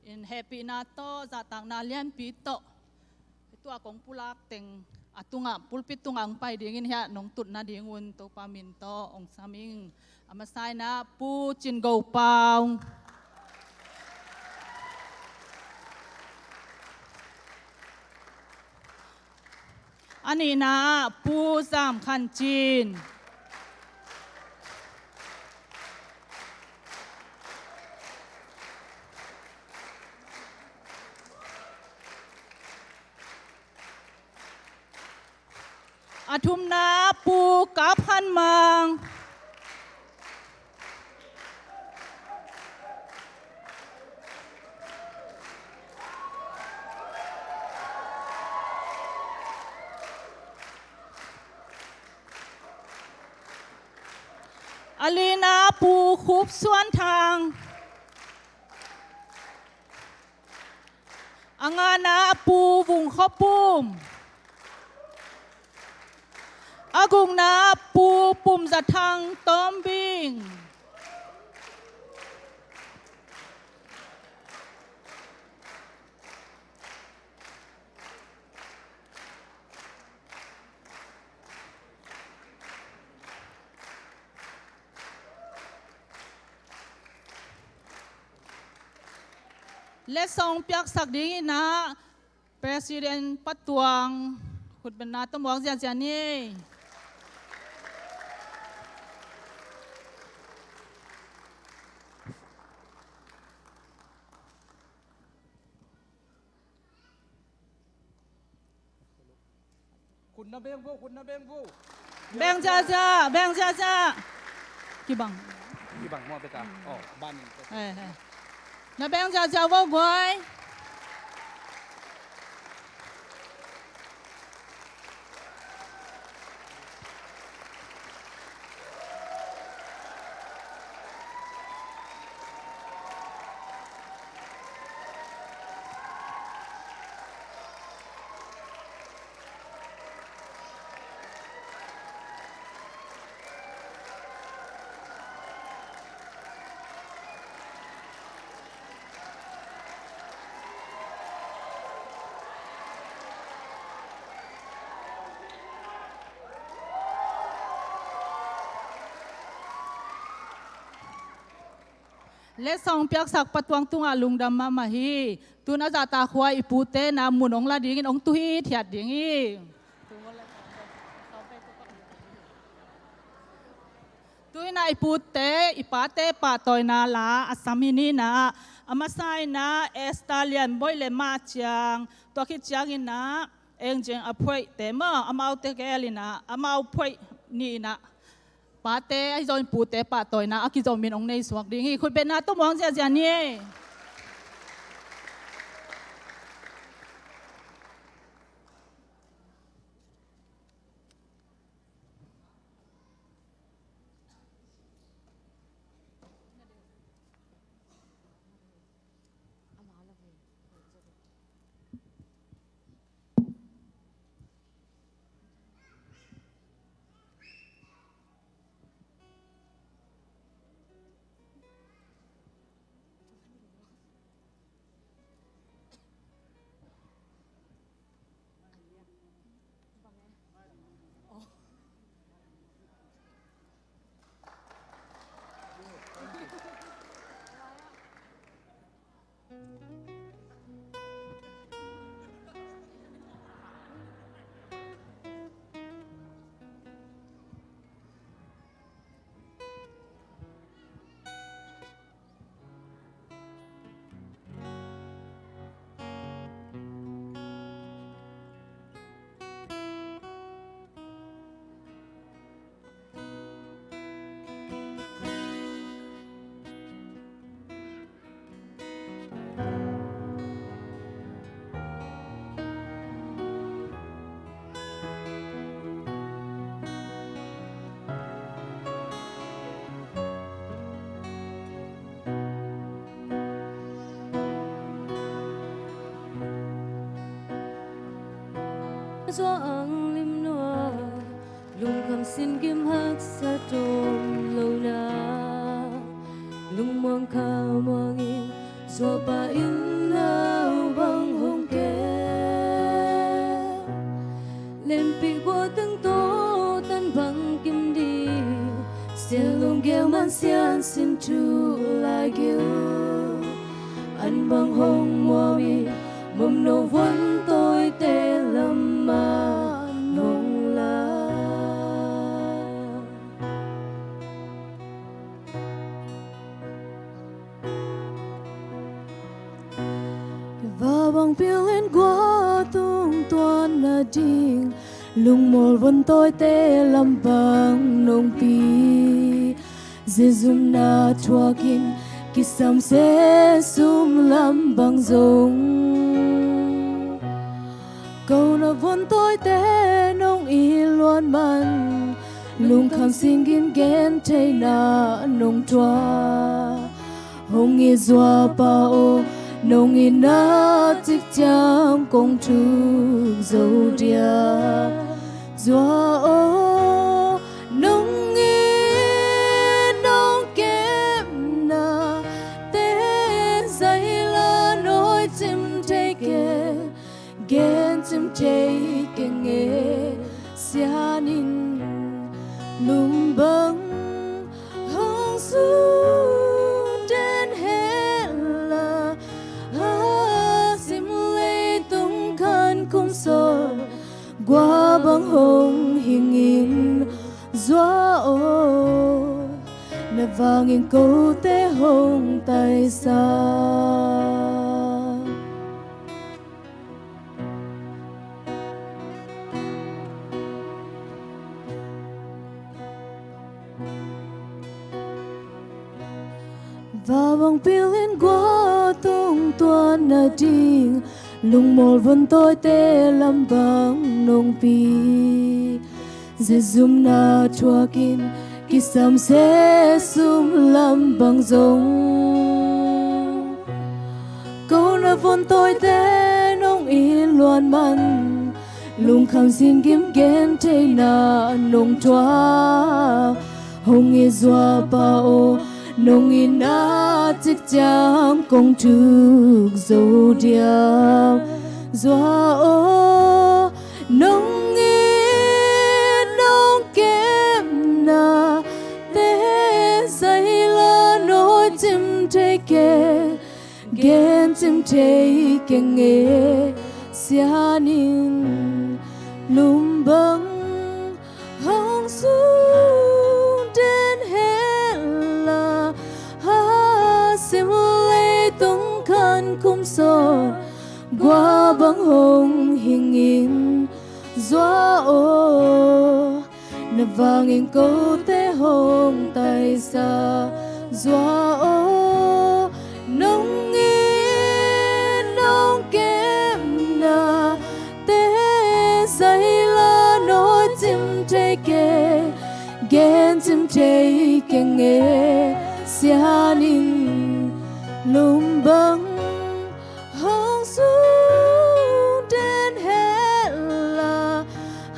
อินเฮปีนาโตจะต่างนาเลียนปีโตตัวกงปุลักเต็งatunga pulpit tungang pai dingin ya nong tut na dingun to paminto ong saming amasay na pu chin go pau ani na pu sam khan chinอาทุมนาปูกับพันมังอลีนาปูคุบส่วนทางอังานาปูวุงข้อปุ้มอากุงนาปูปุ่มจะทางต้มบิงและทรงเปียกสักดีนะ Presiden ปัตตวงขุดเป็นนาต้มหวังเสียนี่คุณนะเบงฟูคุณนะเบงฟู แบงจ้าจ้าแบงจ้าจ้ากี่บัง กี่บังมอไปตาอ๋อบ้าน นะแบงจ้าจ้าว่าไว้และสองเปียกสักปะตวงตุงอาลุงดำมาฮีตุนอาจาตาควายอีปูเตนามุนองลาดิงินองตุฮีเถียดดิงิตุยนาอีปูเตอีปาเตปาตอยนาลาอัสามินีนาอามาไซนาเอสตาเลียนบอยเลมาเจียงตัวคิดเจียงินนาเองเจงอภัยแต่เมื่ออามาเอาเตเกลินาอามาเอาภัยนี่นะปาเตไอจอนปูเตปาตอยนะอากิจอมินองในสวกดิงีคุณเป็นนาตุ้มหวังเจียนี่ gió ang lim noa lung kham xin kim hắc sa trôm lâu na lung mong kha mong in gió ba in hao băng hồng kê lên pi qua từng tố tan băng kim đi xin lung kêu man xian xin chu lại kêu anh băng hồng mùa mi mầm nổ vẫn tôi tê lâm mà nông la và bằng phiêu lên qua tung toàn là điên lung mồ vẫn tôi tê lâm bằng nông pi dê zoom na chua kin kisam se sum lam bằng dùng câu nó vốn tôi té nông y luôn man lung kham xin gin gen thay na nông choa hong y zoa bao nông y na tik cham công chu dâu dia zoa o nông y nông kem na té dây la nỗi chim thay kề gen chim chay ke nghe sianin lum bang hong su den hela ha sim lê tung khan kum so qua bang hong hình in gió ô na vang in câu té hong tay xa và bằng phiêu lên qua tung toàn là điên lung một vẫn tôi tê lâm bằng nông pi dê zoom na chua kin kisam se sum lâm bằng giống câu nói vẫn tôi tê nông y loan man lung kham xin kim gen thay na nông choa hong y zoa bao nông in na tik cham công chuk dâu dia doa o nông in nông kem na te say la nỗi chim thay kề gen chim thay ke nghe sianin lum bang hong su kum so qua băng hồng hình in gió ô na vang in câu té hồng tay xa gió ô nông in nông kem na té say la nỗi chim thay kề gen chim thay ke nghe sianin lum bang hong su den hela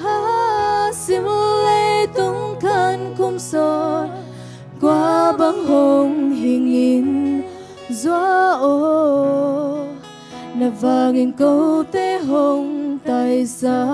ha sim lê tung khan kum so qua băng hồng hình in gió ô na vang in câu té hồng tay xa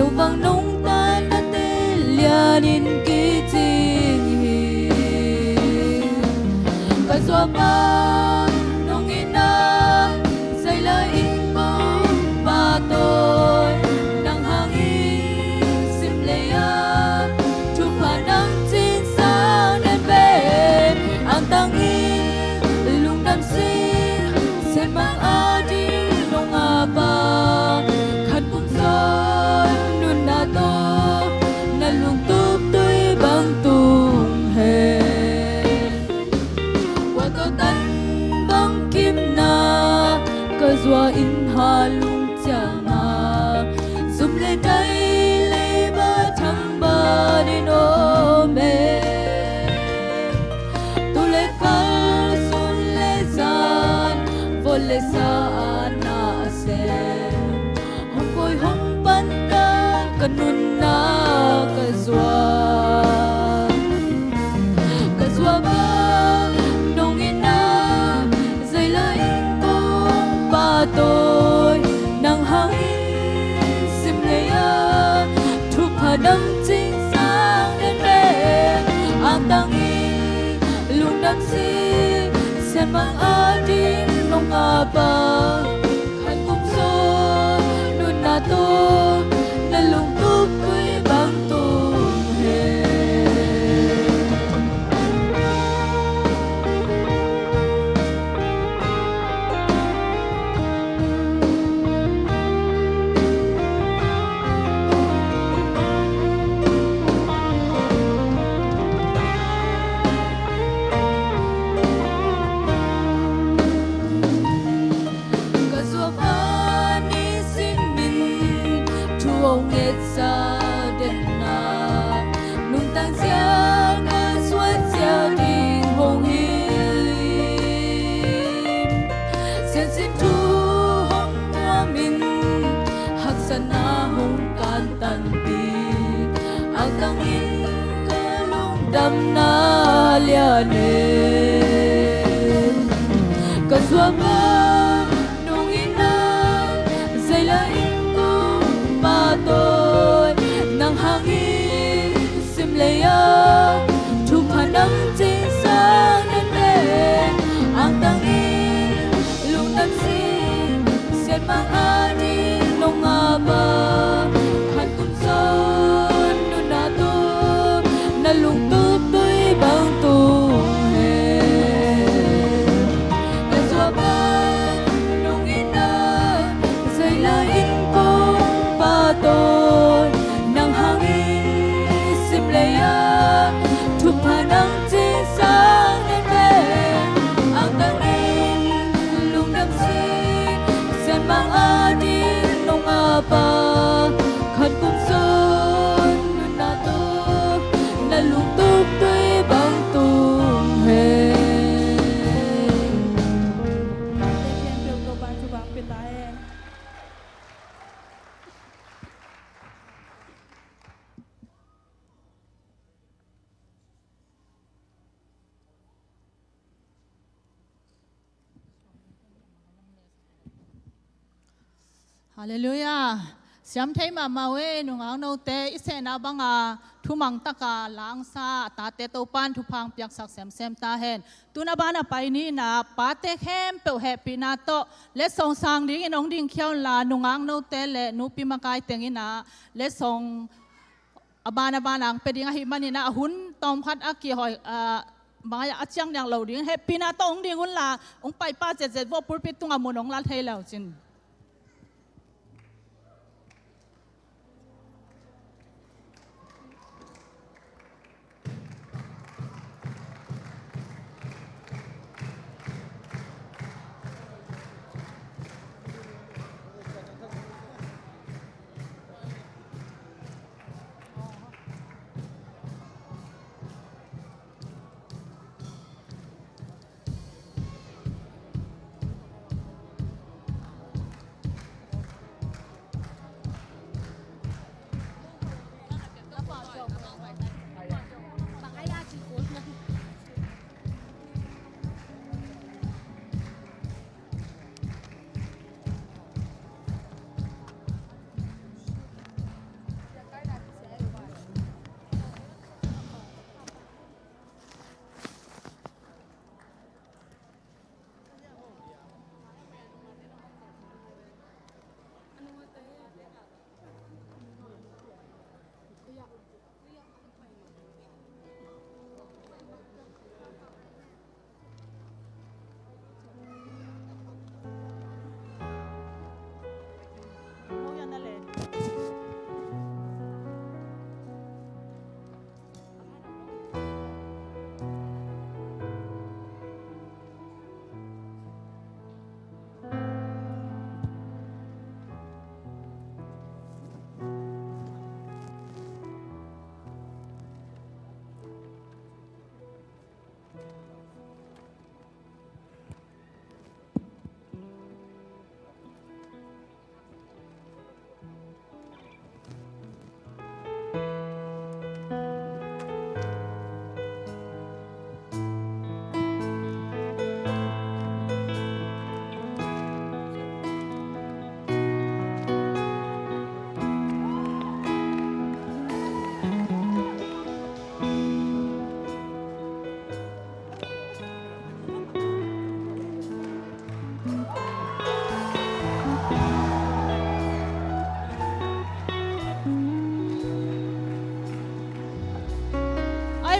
nụ vang nung ta na te lia nin ki ting hi ka zua ba nong ina say la in ko ba tôi nang hang in sim le ya tu pa nang tin sang đến về ang tang in lung đam xin sẽ mang a đi nong a ba khát cũng rồi nun na to na lung tup tui bang tung he qua to tan bang kim na cơ zua in ha lung chang a zum le dai le ba thang ba đi no me tu le kal sun le zan vô le sa na se hong koi hong pan ta kanun na ka zua ba nong ina dây la in ko ba tôi nang hang sim le ya thu pa dam chính sang đến về ang tang in lung đam si sen mang a đi nong a ba khát cũng rồi nun na to na lung tup tui bang tung he ka zua ba ni sim min thu ông nghe sa đến na nung tang sia ka suan sia ding hong hi sen sin thu hong hoa min hak san na hong kan tan pi ang tang in ka lung dam na lia ne ka zua ba nong ina dây la in ko ba tôi nang hang in sim le ya thu pa nam chính sang đến về ang tang in lung nam xin sen mang a đi nong a ba khát cũng son nun na to na lung tup tui bang tung he ka zua ba nong ina dây la in ko ba tôi nang hang in sim le ya thu pa nang chính sang đến về ang tang in lung đam xin sen mang a đi nong a ba khát cũng son nun na to na lung tup tui bang tung he Hallelujah. Siam thấy mà we nung ang no te ise na banga thu mang taka lang sa ta te to pan thu phang piak sak sem sem ta hen tu na bana pai ni na pa te khem pe happy na to le song sang ding in ong ding khiao la nung ang no te le nu pi makai teng ina le song abana banang pe ding a hi manina hun tom khat a ki hoi mga achang yang lo ding happy na to ong ding hun la ong pai pa jet jet vo pulpit tunga monong la thei lo chin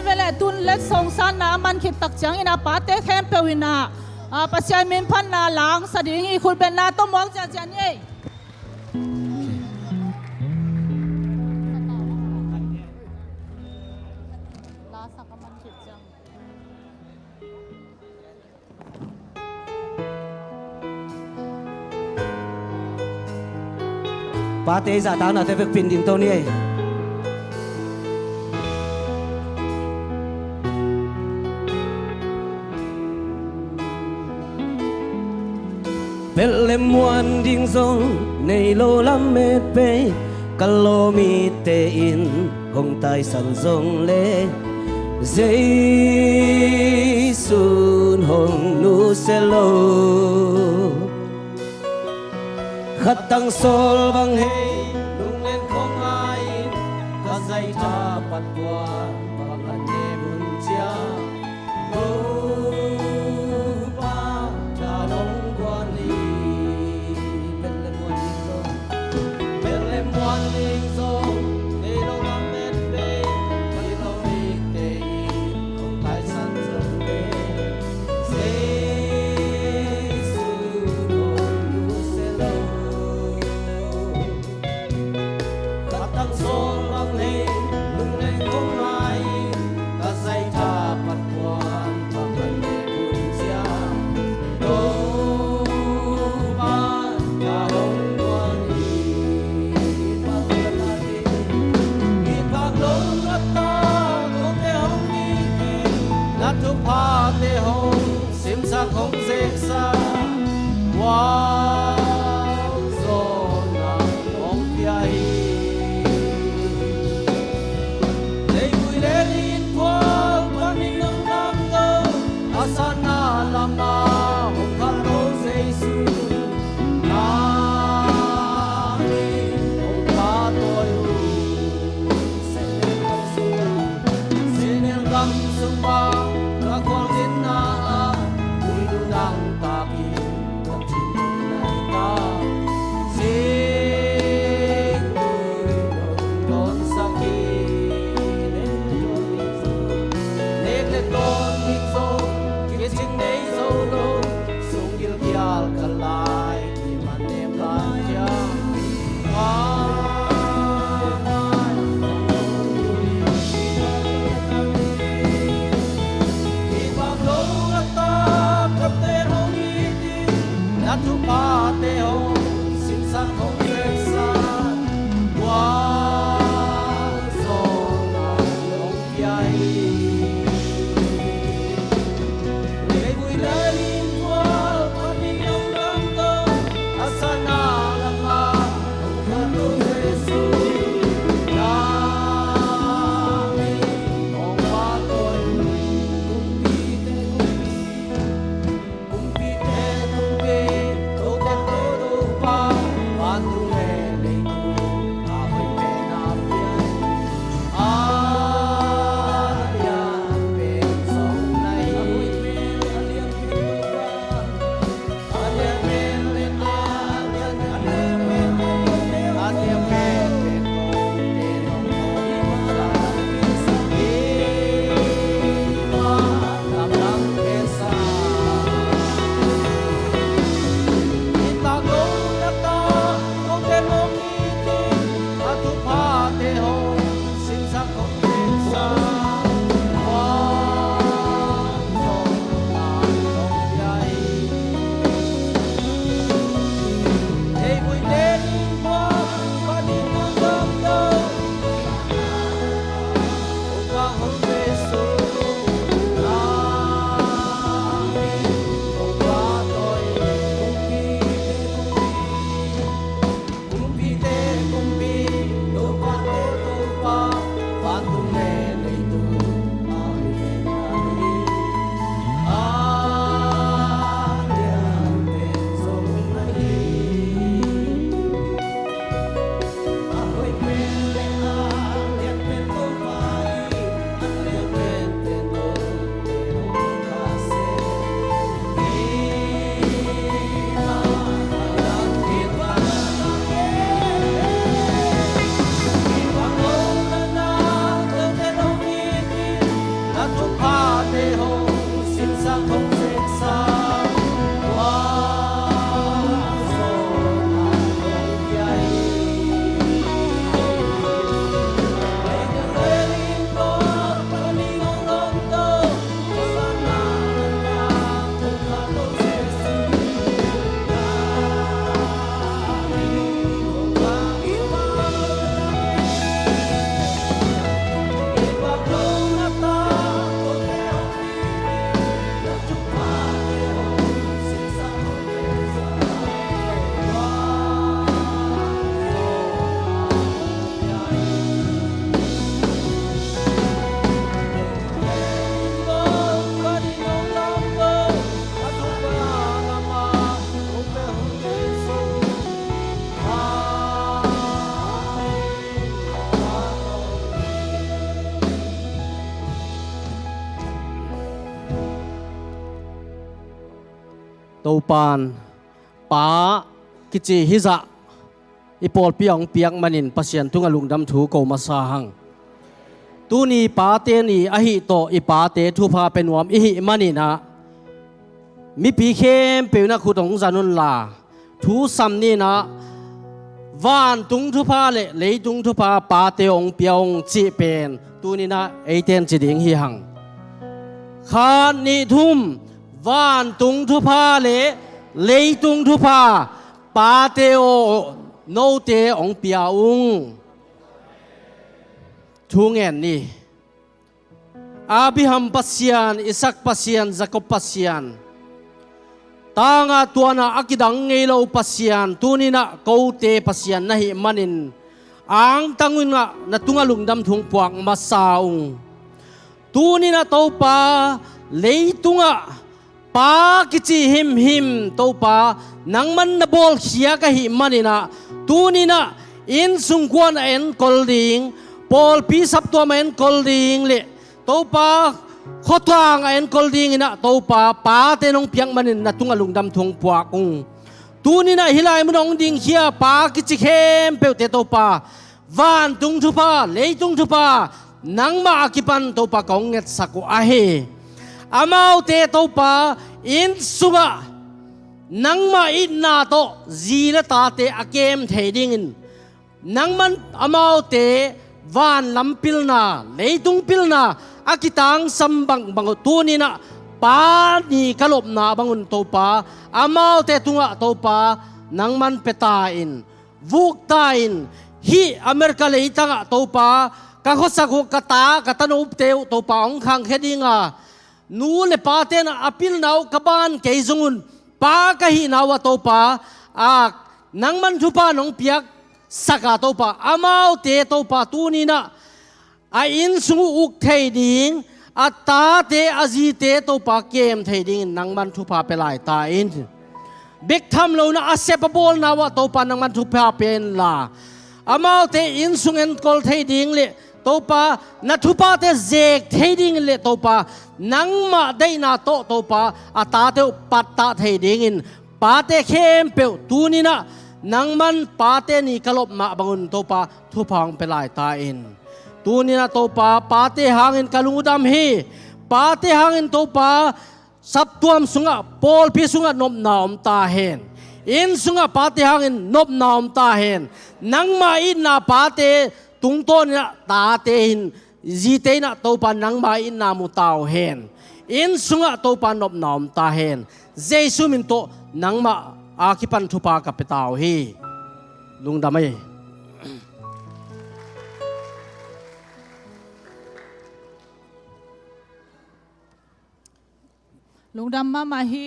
về lại tuôn lết sông san na man khít tắc chẳng ina pa te khem pe wina pasian min phan na lang sa ding I khul ben na to mong cha cha ni la sa ka man khít chang ba tế giả tao nào thế việc pin đình tôi nè Belle muan ding zong nei lo lam met pe kalo mi te in hong tai san zong le dây sun hong nu se lo khát tăng sol bang hey lung lên không ai cả dây cha bắt quan bằng anh em mun chia go ba cha long quan đi belle muan ding zong để đâu làm mệt về đi đâu đi để không phải sẵn sàng về dây sun hong nu se lo tăng sol bang lên lung lên không ai cả dây cha bắt quan bằng anh em mun chia go ba cha long quan đi pha te hong sim sa không dễ xa wow zo na ong piai lei vui le in qua quan in nong nam go asana lama hong kha lo jesu na ni hong kha toi se ne gam sung ba con tin na vui du đang ta ki con tin này ta xin con sa ki nên le con đi zo ki ching nei zo lo sung gil kial kalai ki man nem kan ja tu pa te hong sim sa không dễ xa qua zo na long piai le vui le lin qua con đi ông lam to asana lama không kha tu Giêsu na mi ông ba tôi cùng đi te cùng đi te cùng đi ตัวปานป้ากิจิฮิจะอีปอลเปียงเปียกมันินปัสยันตุงลุงดำถูโกมาสาหังตูนีป้าเตนีอหิโตอีป้าเตทุพาเป็นวมอิหิมันินะมีปีเข้มเปียวนักขุดของจานุนลาทูซัมนี่นะวานตุงทุพาเลยตุงทุพาป้าเตองเปียงจีเป็นตูนี่นะไอเตนจีดิงฮิหังขานนิทุมวานตุงทุพาเลยตุงทุพาป้าเตโอโนเตองเปียงทุงเงินนี่อาบิฮัมปัสยันอิสักปัสยันจักรปัสยันตางาตัวน่ะอากิดังเงลาปัสยันตูนี่น่ะกูเตปัสยันนะฮิมันินอังตังวิน่ะน่ะตุงลุงดำทุงปวกมาสาวตูนี่น่ะตัวป้าเลยตุงะป้ากิจิหิมตัวป้านังมันน่ะบอลเขียกะฮิมันินะตูนี่น่ะอินสุงกวนเอ็นกอลดิงปอลปีสับตัวมันกอลดิงเลยตัวป้าขอทางเอ็นกอลดิงนะตัวป้าเตนองเพียงมันนะตุงลุงดำทงปวกตูนี่นะฮิลายมันองดิงเขียป้ากิจิเข้มเปลวเตตัวป้าวานตุงทุป้าเลยตุงทุป้านังมาอากิปันตัวป้ากองเง็ดสักอาเฮอามาเตตัวป้าอินสุกะนังมาอินนาโตจีละตาเตอาเกมเทดิงนังมันอามาเตวานลำพิลนาเลยตุงพิลนาอากิตังสัมบังบังตูนี่นะป้านี่กลบนาบังุนตัวป้าอามาเตตุงะตัวป้านังมันเปตาอินวุกตาอินฮีอเมริกาเลยตังะตัวป้ากะขสักกะตากะตันอุปเตวตัวป้าองคังเฮดิงะนูเลป้าเตนะอพิลนาวกบานเกยจงุนป้ากะฮีนาวตัวป้านังมันทุป้าน้องเปียกสักตัวป้าอามาเตตัวป้าตูนี่นะอินสุงอุกเทดิงอัตตาเตอจีเตตัวป้าเกมเทดิงนังมันทุป้าเป็นลายตาอินเบกทำเรานะอาเซปบอลนาวตัวป้านังมันทุป้าเป็นลาอามาเตอินสุงเอ็นกอลเทดิงเลยตัวป้านัทุป้าเตเจกเทดิงเลยตัวป้านังมาได้นาโตตัวป้าอัตตาเตปัตตาเทดิงป้าเตเข้มเปลวตูนี่นะนังมันป้าเตนี่กลบมาบังุนตัวป้าทุพังเป็นลายตาอินตูนี่นะตัวป้าเตหางอินกลุงดำฮีป้าเตหางอินตัวป้าสับตัวมสุงะปอลพิสุงะนบนามตาเห็นอินสุงะป้าเตหางอินนบนามตาเห็นนังมาอินนาป้าเตตุงโตนี่นะตาเตหินจีเตนะตัวป้านังมาอินนามุตาวเห็นอินสุงะตัวป้านบนามตาเห็นเจสุมินโตนังมาอาคิปันทุปากับเปตาวฮีลุงดำไม่ลุงดำมาฮี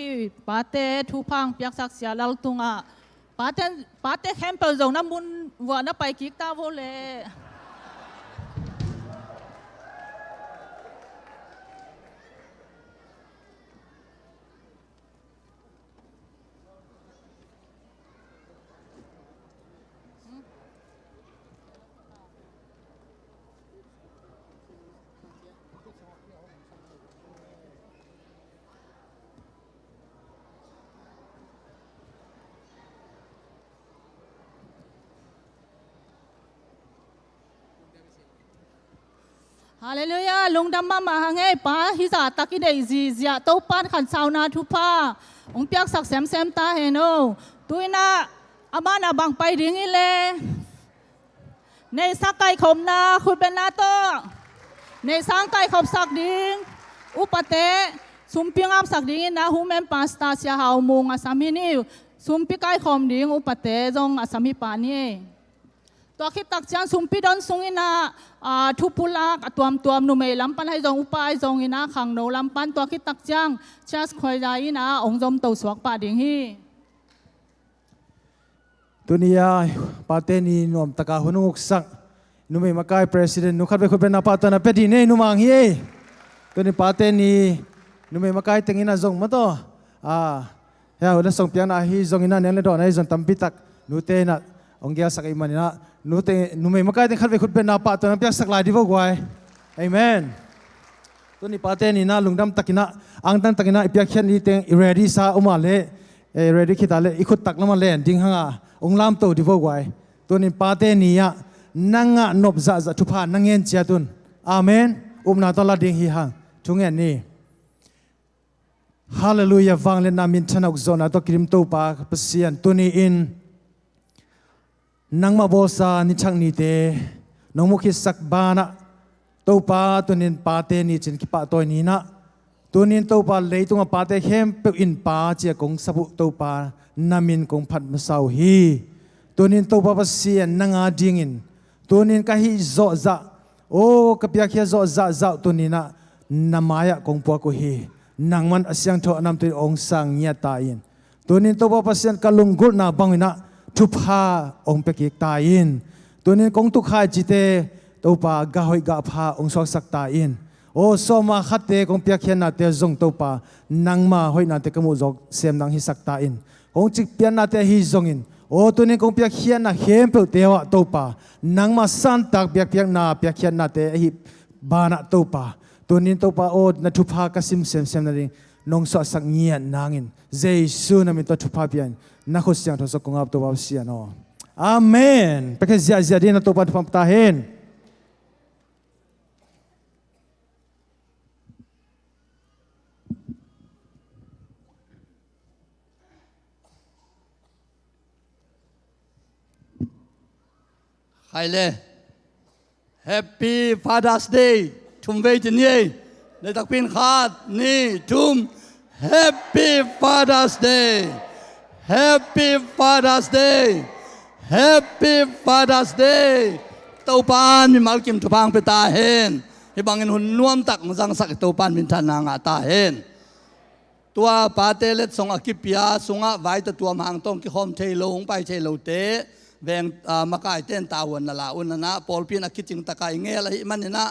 ปาเตทุพังเปียกสักเสียลาตุงะปาเตแคมเปลจงน้ำมุนวัวน้าไปกิกตาโวเลฮาเลลูยาลุงดำมาหังเอ้ป้าฮิซาตะกิเดจีเจียตัวป้านขันสาวนาทุพาองเปียกสักแซมตาเฮโนตุยนาอามานาบังไปดิ่งอีเลในสักไก่ขมนาคุณเป็นนาโตในสังไก่ขมสักดิ่งอุปเตสุมเปียงอับสักดิ่งนะฮูเมนปาสตาเสียหาวมุงอาสามินิสุมปีไก่ขมดิ่งอุปเตจงอาสามิปานีตัวคิดตักจังสุมปีดอนสุงอินาทุพุลักตัวนุ่มเอลำปันให้จงอุปายจงอินาขังโนลำปันตัวคิดตักจังชัสคอยใจอินาองจมตัวสวกป่าดิ่งฮีตัวนี้ปาเตนีนวมตะกาหุนุกสักนุ่มเอมาไกประธานนุขัดไปคุยเป็นนาปาตนาเป็ดดีเนนุมังฮีตัวนี้ปาเตนีนุ่มเอมาไกเต็งอินาจงมาโตเฮ้ยวันนี้ส่งเพียงนาฮีจงอินาเนี่ยเลยดอนให้จงตั้มพิตักนุเตนะองเกียสักอิมันนะนุ่มเอมาไกเต็งขัดไปคุยเป็นนาปาตนาเปียกสักลายดีพวกไว้เอเมนตัวนี้ปาเตนีนะลุงดำตักินะอังตันตักินะเปียกเขียนนี่เต็งอิเรดีซาอุมาเล ready kita le ikut tak nama len ding hanga ong lam to divo gwai tunin pate niya nanga nop za za thupa nangen chia tun amen umna to la ding hi hang thungen ni hallelujah wang le na min thanok zona to krim to pa pasian tuni in nangma bosa ni chang ni te nongmukhi sak bana to pa tunin pate ni chin ki pa toy ni na tunin to pa leitunga pate hem pe in pa chia kong sabu to pa namin kong phat masau hi tunin to pa pasian nanga dingin tunin ka hi zo za o kapya khia zo za za tunina namaya kong po ko hi nangman asyang tho nam tu ong sang nya ta in tunin to pa pasian kalunggul na bangina thupha ong pe ki ta in tunin kong tu khai jite to pa ga hoi ga pha ong sok sak ta in o so ma khate kong pya khian na te zong to pa nangma hoi na te kamu jok sem nang hi sak ta in kong chik pian na te hi zong in o tunin kong pya khian na hem pe tewa to pa nangma san tak pya na pya khian na te hi bana to pa tunin to pa o na thupha ka sim sem sem na ring nong so sak ngian nangin jesu na min to thupha pian na khos yang tho so kong ap to ba sia no amen peke zia zia din na to pa thupha ta hen Hai le Happy Father's Day ทุมเวจินเย่ในตักพินขาดนี่ทุม Happy Father's Day Happy Father's Day Happy Father's Day เต้าปานมีมาลกิมทุพังไปตาเห็นให้บางเงินหุ่นน่วมตักมาสังสักเต้าปานมินทานางาตาเห็นตัวปาเตเล็ดส่งอกิปยาส่งอไว้ตัวมังต้องกิคอมเทโลงไปเทโลเตแบงมากายเต้นตาวันนั่นละอุนนะปอลปีนักคิดจึงตะกายเงี้ยอะไรมันนี่นะ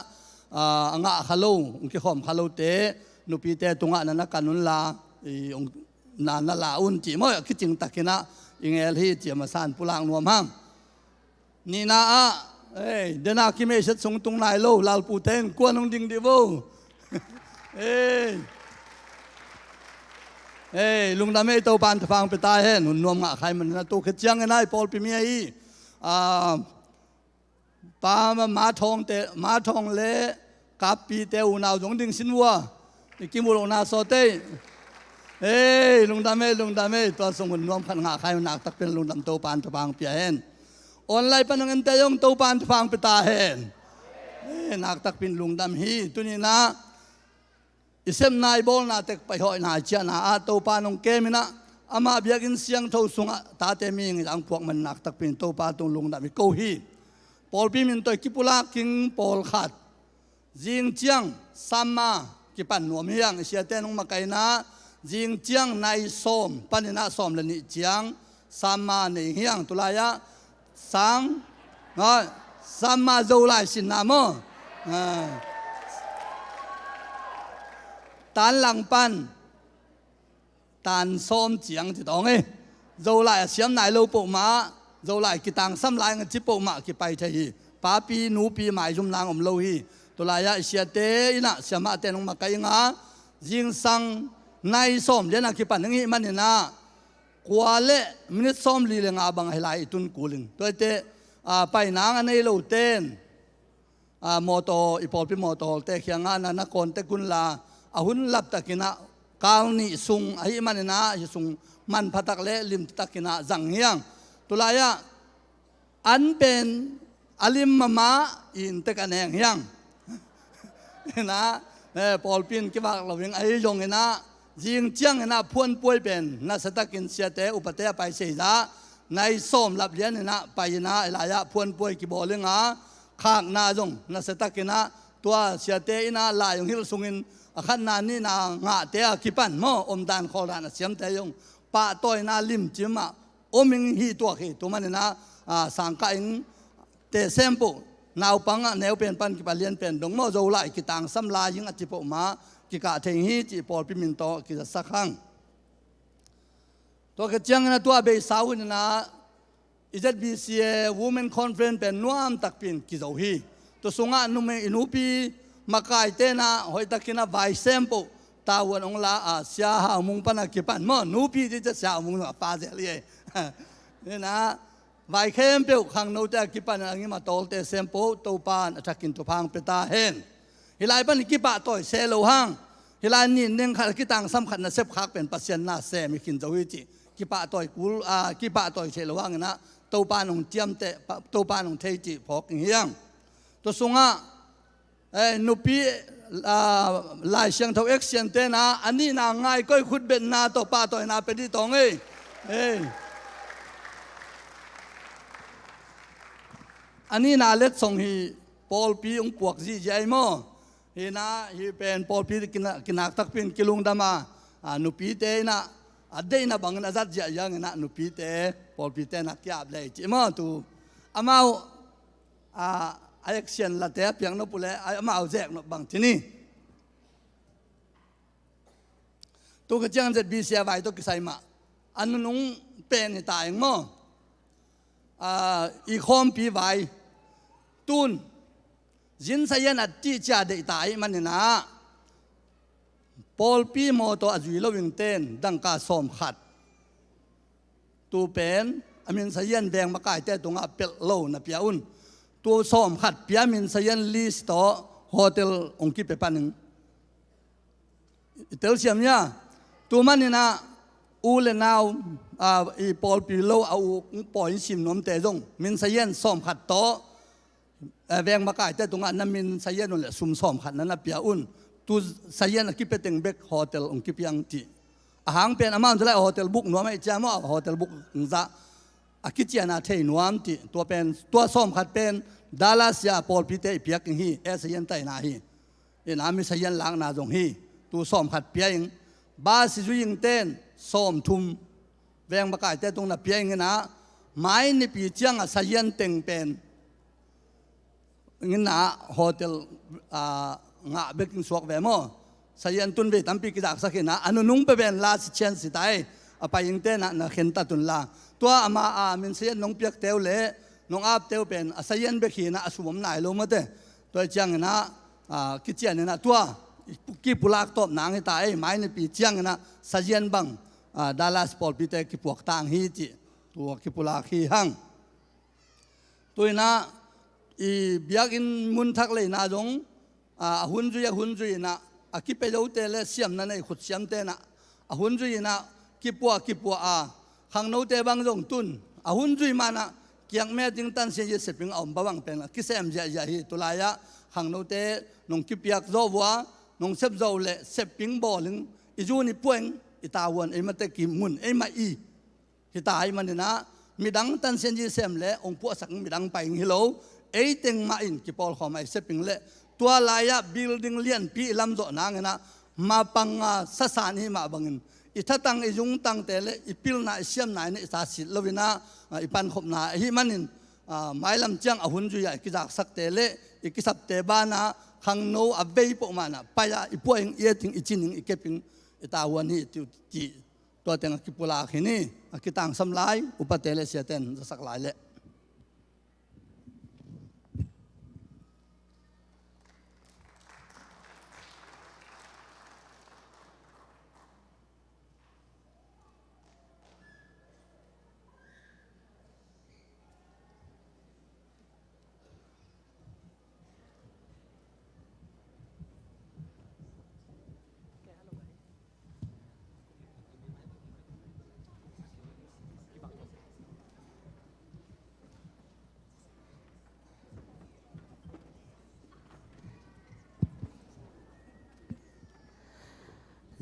งะฮัลโหลองค์ขอมฮัลโหลเตนุปีเตตุงะนั่นนะกันนุนลาองนั่นละอุนจีมั่วคิดจึงตะกินะอิงเอลฮีจีมาสานปุลังนวมห้ามนี่นะเดนักคิเมชัดส่งตรงนายโลลาลปูเตนกวนองดิงดิโวลุงดำไม่โตปานฟังไปตายเห็นหุ่นนวมงะใครมันนะตัวขจียงไงนายปอลปีเมียอีปามาทองเตมาทองเละกับปีเตอุณาวจงดึงสินวัวกิมูลนาโซเต้ลุงดำไม่ตัวส่งหุ่นนวมขันงะใครมันหนักตักเป็นลุงดำโตปานฟังเปียเห็นออนไลน์ปนังเงินเตยงโตปานฟังไปตายเห็นหนักตักเป็นลุงดำฮีตัวนี้นะอิเซมนายบอลนาเต็กไปหอยนาเชียนาอาโตปานงเกมินะอามาเบียกินเสียงเท่าสุงตาเตมีงอังพวกมันหนักตักเป็นโตปาตรงลุงดำมีโกฮีปอลพิมินตัวกิปุลาคิงปอลขัดจิงเจียงซัมมากิปันหนัวมียังเสียเตนงมาไกนะจิงเจียงนายส้มปันนาส้มละนิเจียงซัมมาในเฮียงตุลายะสังซัมมาโจไลสินนามตานหลังปันตานส้มเจียงที่ตองโจไลเสียมนายโลปุมาโจไลกิตังซ้ำลายเงินจิปุมากิไปเทีป้าปีนูปีหมายจุมนางอมโลฮีตุลายะเสียเตอินะเสียมาเตนงมาไกงายิงสังนายส้มเดนักกิปันนึงมันเห็นนะกว่าเละมินิส้มลีเลงอาบังไฮไลตุนกูลิงตัวเตไปนางอันนี้โลเตนมอโตอีปอลพิมอโตเตเขียงานนักคนเตกุนลาอาหุนลับตะกินะกาวนิสุงไอ้มันนะสุงมันพัตักเละลิมตะกินะจังเฮียงตุลายะอันเป็นอลิมมาอินเตกันเองเฮียงนะปอลพินกิบากเราเองไอ้ยงนะยิงเจียงนะพวนป่วยเป็นนัสตะกินเสียเตอุปเตะไปเสียจ้าในส้มรับเลี้ยนนะไปนะไอ้ลายะพวนป่วยกิบอลเรื่องข้างนาจงนัสตะกินะตัวเสียเตอินะลายของที่เราสุงินขันนานี่นางะเตะกิปันมออมดานคอรานเสียมเตยงปะต้อยนาลิมจิมะอมิงฮีตัวขี้ตัวมันนะสังกัยเตะเซมปุนาวปังแนวเป็นปันกิปเลียนเป็นดงมอโจไลกิตังซ้ำลายยิงอจิปมากิกะเทงฮีจิปอลพิมินโตกิจะสักครั้งตัวกระเจียงนะตัวเบสาวนี่นะEZBCA Women Conference เป็นนวมตักปินกิจฮีตัวสุงะนุ่มอินุปีมากายเตนะหอยตะกินะไวเซมปุ ตาวันองลาเสียหามุงปนักกิปันมั่วนูปีที่จะเสียหามุงป้าเสียเลยนี่นะไวเข้มเปียวขังโนเตกิปันอันนี้มาโตเตเซมโปโตปานจะกินตัวพังเปตาเฮนฮิลายปันกิปะต่อยเซโลหังฮิลายนี่เน่งขัดกิตังสำคัญนะเซฟคักเป็นปัสยันนาเซมิกินจวิจิกิปะต่อยกุลกิปะต่อยเซโลหังนะโตปานองเจียมเตโตปานองเทจิพอกเฮียงตัวสุงะนุปีลายเชียงเท่าเอ็กเซียนเตนะอันนี้นางง่ายก็ขุดเบ็ดนาโตปาต่อยนาเป็นที่ตองอันนี้นาเล็ดส่งฮีปอลปีองปวกจีใจมั่วฮีนาฮีเป็นปอลปีกินนักตักเป็นกิลุงดามานุปีเตนะเดนะบังนะจัดเจียยังนะนุปีเตปอลปีเตนักยาบเลยจิมั่วตูอามาไอเอ็กเซียนละเตะเพียงนบุเล่อามาเอาแจกนบังที่นี่ตัวกระเจียงจะบีเสียไว้ตัวกิไซมาอันนู้นเป็นตายมั่วอีคอมปีไว้ตุนจินสยันอัดที่จะได้ตายมันเนี่ยนะปอลปีโมโตอจุยลวิงเต้นดังกาสอมขัดตูเป็นอเมนสยันแบงมากายแต่ตรงอัปเปิลโลนะเปียอุนตัวสอมขัดเปียมินสยันลิสต์ต่อโฮเทลองค์กิเปปันหนึ่งเตลเซียมเนี่ยตัวมันเนี่ยนะอูเลนาวอีปอลปีโลเอาปล่อยชิมน้ำเตจงมินสยันสอมขัดต่อแบงมากายแต่ตรงนั้นมินสยันนั่นแหละซุ่มสอมขัดนั่นนะเปียอุนตัวสยันกิเปติงเบกโฮเทลองค์กิเปียงตีอาหารเป็นอามันจะได้โฮเทลบุกนัวไม่จ้ามั่วโฮเทลบุกจะอากิจยานาเทนวมตีตัวเป็นตัวสอมขัดเป็นดาลาสยาปอลปีเตเปียกฮีสยันไตนาฮีนามิสยันล้างนาจงฮีตัวสอมขัดเปียงบาสิจุยิงเต้นสอมทุมแวงมากายแต่ตรงนั้นเปียงนะไม้ในปีเจียงสยันเต็งเป็นงินนะโฮเทลงะเบกิงสวกแวมอสยันตุนเวตัมปีกิดักสักนะอันนุ่งเป็นลาสเชนสิตายไปยิงเต้นนะเข็นตัดตุนลาตัวอามามินสยันน้องเปียกเตวเล่น้องอาบเตวเป็นสยันเบกีนะสวมนายลงมาเต้ตัวเจียงนะกิจเจนนะตัวกีปุลักตบนางให้ตายไม้ในปีเจียงนะสยันบังดาลาสปอลปีเตกิปวกต่างฮีจิตัวกิปุลักฮีหังตัวนะอีเบียกินมุนทักเลยนะจงหุ่นจุยนะกิไปเล่าเตะเลเสียมนั่นไอ้ขุดเสียมเตะนะหุ่นจุยนะกิปัวขังโนเตบังจงตุนหุ่นจุยมานะเกียงแม่จึงตันเสียเสพงเอาบวังเป็นกิเซมเจียฮีตุลายะขังโนเตนงกิเปียกโจวัวนงเสพโจเลเสพปิงบอลึงอีจูนี่ป่วยอีตาวันไอ้มาเตกิมุนไอ้มาอีที่ตายมันเนี่ยนะมีดังตันเสียเสมเลองพวกสักมีดังไปฮิโลไอ้เต็งมาอินกิปอลขอมาเสพปิงเลตัวลายะบิลดิ้งเลียนปีลำโจนางนะมาปังสสานีมาบังเงินอีทัตังอีจุงตังเตเลอีพิลนาเสียมนายเนี่ยสาสิลวินาอีปันขบนาอีมันนินไม้ลำเจียงหุ่นจุยกิจากสักเตเลอีกิสับเตบานะขังโนอเบย์ปกมานะไปอะอีพวกเอติงอีจินิงอีเก็บปิงอีตาวันนี้จีตัวเต็งกิปุลาขีนี่กิตังสำลายอุปเตเลเสียเต็นจะสักหลายเล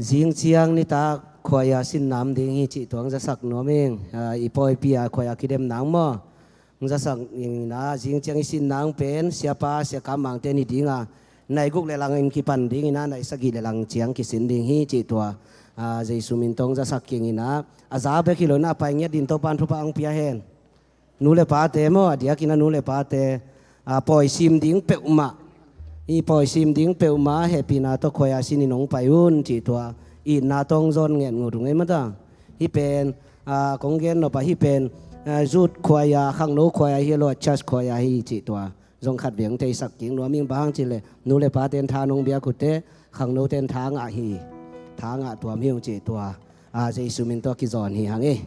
จิงเชียงนี่ตาขวายสินน้ำดิ่งฮิจิตัวจะสักนัวเมงอีปอยปียขวายคิดเดมนางมั่งจะสักอย่างนะจิงเชียงสินนางเป็นเสียป้าเสียกำมังเตนิดิ่งในกุกเลลังอินกิปันดิ่งนะในสกิเลลังเชียงกิสินดิ่งฮิจิตัวใจสุมินตงจะสักอย่างนะอาซาเบกิโลน่าไปเงี้ยดินโตปันทุปังเปียเฮนนูเลปาเตมั่เดียกินานูเลปาเตปอยซิมดิ่งเปอุมาอีปอยซิมดิ้งเปลมาเฮปีนาตคอยอาศินินงไปอุ่นจีตัวอีนาตงจนเงียนงูตรงไงมั้งต่างฮีเป็นกงเกนนปะฮีเป็นจุดคอยาขังโนคอยาฮีโลชัสคอยาฮีจีตัวจงขัดเบียงใจสักกิ่งนัวมิ่งบางจีเลยนูเลปาเตนทานงเบียกุเตขังโนเตนทางอาฮี tháng ngạ tua miêu chỉ tua dây su min tua ki giòn hi hàng ấy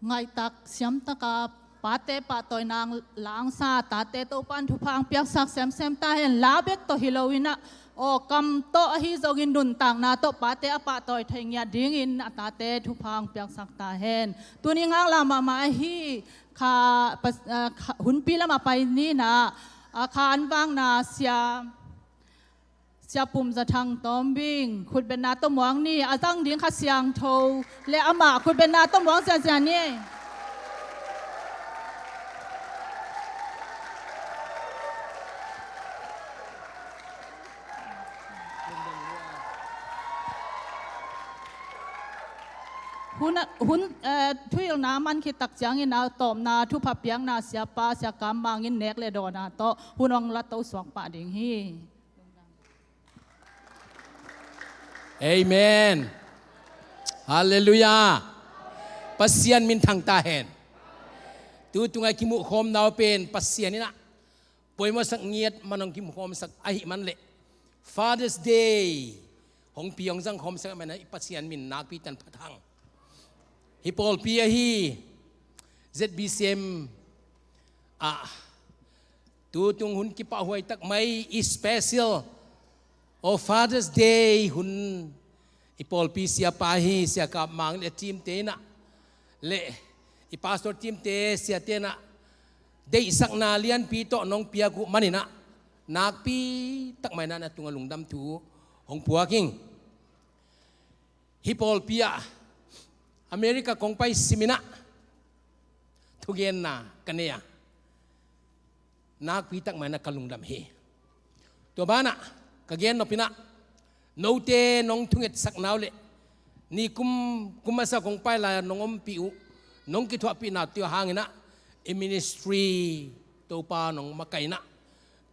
ไงตักเสียมตะกาปาเตปะตอยนางล้างซาตาเตโตปันทุพังเปียกสักเซมตาเห็นลาเบกโตฮิโลวินะโอกำโตฮิโซกินดุนต่างนาโตปาเตอปะตอยเทงยาดิ้งอินตาเตทุพังเปียกสักตาเห็นตัวนี้งางลามาฮีขาหุ่นปีละมาไปนี่นะคานบางนาเสียปุ่มจะทางตอมบิงคุณเป็นนาต้มหวังนี่อาจังดิ้งขัดเสียงโทและอามาคุณเป็นนาต้มหวังเสียนี่หุ่นทุยน้ำมันคิดตักจังอินนาตอมนาทุพับยังนาเสียป้าเสียกำบางอินเนกเลดอนาโตหุ่นองละโตสวงปะดิ่งฮีเอเมนฮาเลลูยาปัสเซียนมินทางตาเห็นตัวตุงไอคิมุคอมดาวเป็นปัสเซียนนี่นะป่วยมาสักเงียดมันองคิมุคอมสักไอมันเละ Father's Day ของพี่ของสังคมสักมันนะปัสเซียนมินนักพิจันพัทังฮิปอลปีฮี ZBCM ตัวตุงหุ่นกิปะหวยตักไม่ special o Father's Day หุ่นฮิปอลปีเสียปาฮีเสียกับมังเลทีมเตนะเลอีพาสตอร์ทีมเตเสียเตนะได้สักนาเลียนปีโตน้องเปียกุมันนี่นะนักปีตักไม่นะตุงลุงดำทูของผัวคิงฮิปอลปีอเมริกาคงไปซิมินะทุกเย็นนะกันเนี่ยนักพิทักษ์มันนักลุงดำเฮตัวบ้านะกเย็นนพินะโนเตน้องทุ่งเอ็ดสักนาวเลยนี่คุมมาสักคงไปละน้องอมปิวน้องกิทวปีนาตัวหางนะมินิสทรีตัวป้าน้องมาไก่นะ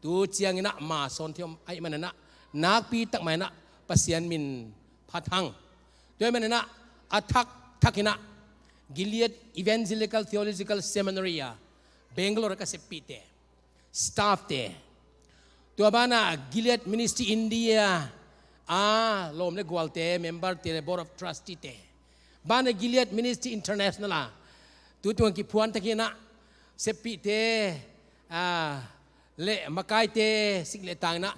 ตัวเจียงนะมาสอนเที่ยวไอ้มันนะนักพิทักษ์มันนะปัสยานมินพัทังด้วยมันนะอัทักนะ Gilead Evangelical Theological Seminary Bangalore ก็เสพปีเต staff เตตัวบ้านน่ะ Gilead Ministry India ลมเล็กกว่าเต member เต Board of Trustee เตบ้านน่ะ Gilead Ministry International ตัวกี่พวนตะกี้นะเสพปีเตเละมาไกเตสิ่งเละต่างนะ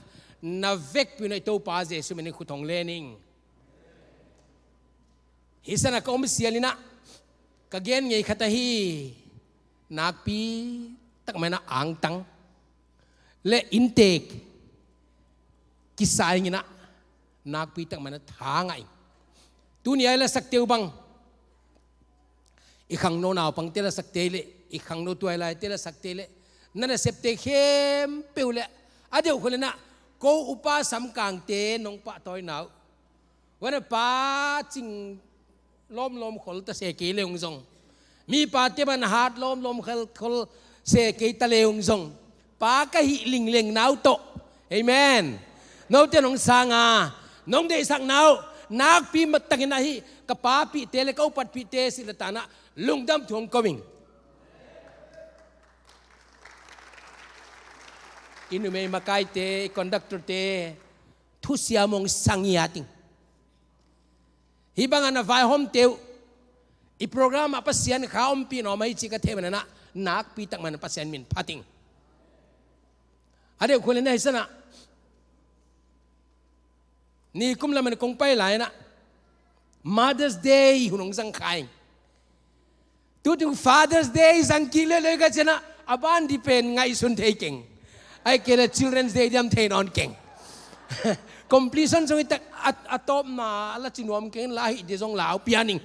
นาเวกปีในตัวป้าเจสุมันนี่ขุดทองเลนิงฮิสนะก็อมเสียลินะกะเกนไงขัตฮีนักปีตักไม่นะอ่างตังและอินเทกกิสายงี้นะนักปีตักไม่นะทางไงตัวนี้อะไรสักเตียวบังอีกครั้งโน่นเอาปังเตละสักเตเลอีกครั้งโน่ตัวอะไรเตละสักเตเลนั่นแหละเสพเตเข้มเปียวเลยเดี๋ยวคนละนะกูอุปสมกังเตนงปะตอยหนาววันนี้ป้าจริงล้มขลตะเสกีเลวงซงมีปาเตมันหาดล้มขลเสกีตะเลวงซงปากะหิลิงเลงนาวโตเอเมนนาวเตนงสางานงเดสักนาวนักปีมัตตังนาฮีกะปาปีเตเลกอุปัดปีเตสิลตานะลุงดำทวงกวิงอินุเมย์มาไกเตคอนดักเตอร์เตทุเสียมงสังยาติงhibangan na vai hom teu i program apa sian khaom pi no mai chi ka the na nak pi tak man pasian min phating ade khole na hisana ni kum la man kong pai lai na Mother's Day hunong sang khai tu Father's Day sang kile le ga chena aban dipen ngai sun thei keng ai kele Children's Day jam thei non keng completion so itak atop na ala chinuam ken lahi de jong lao pianing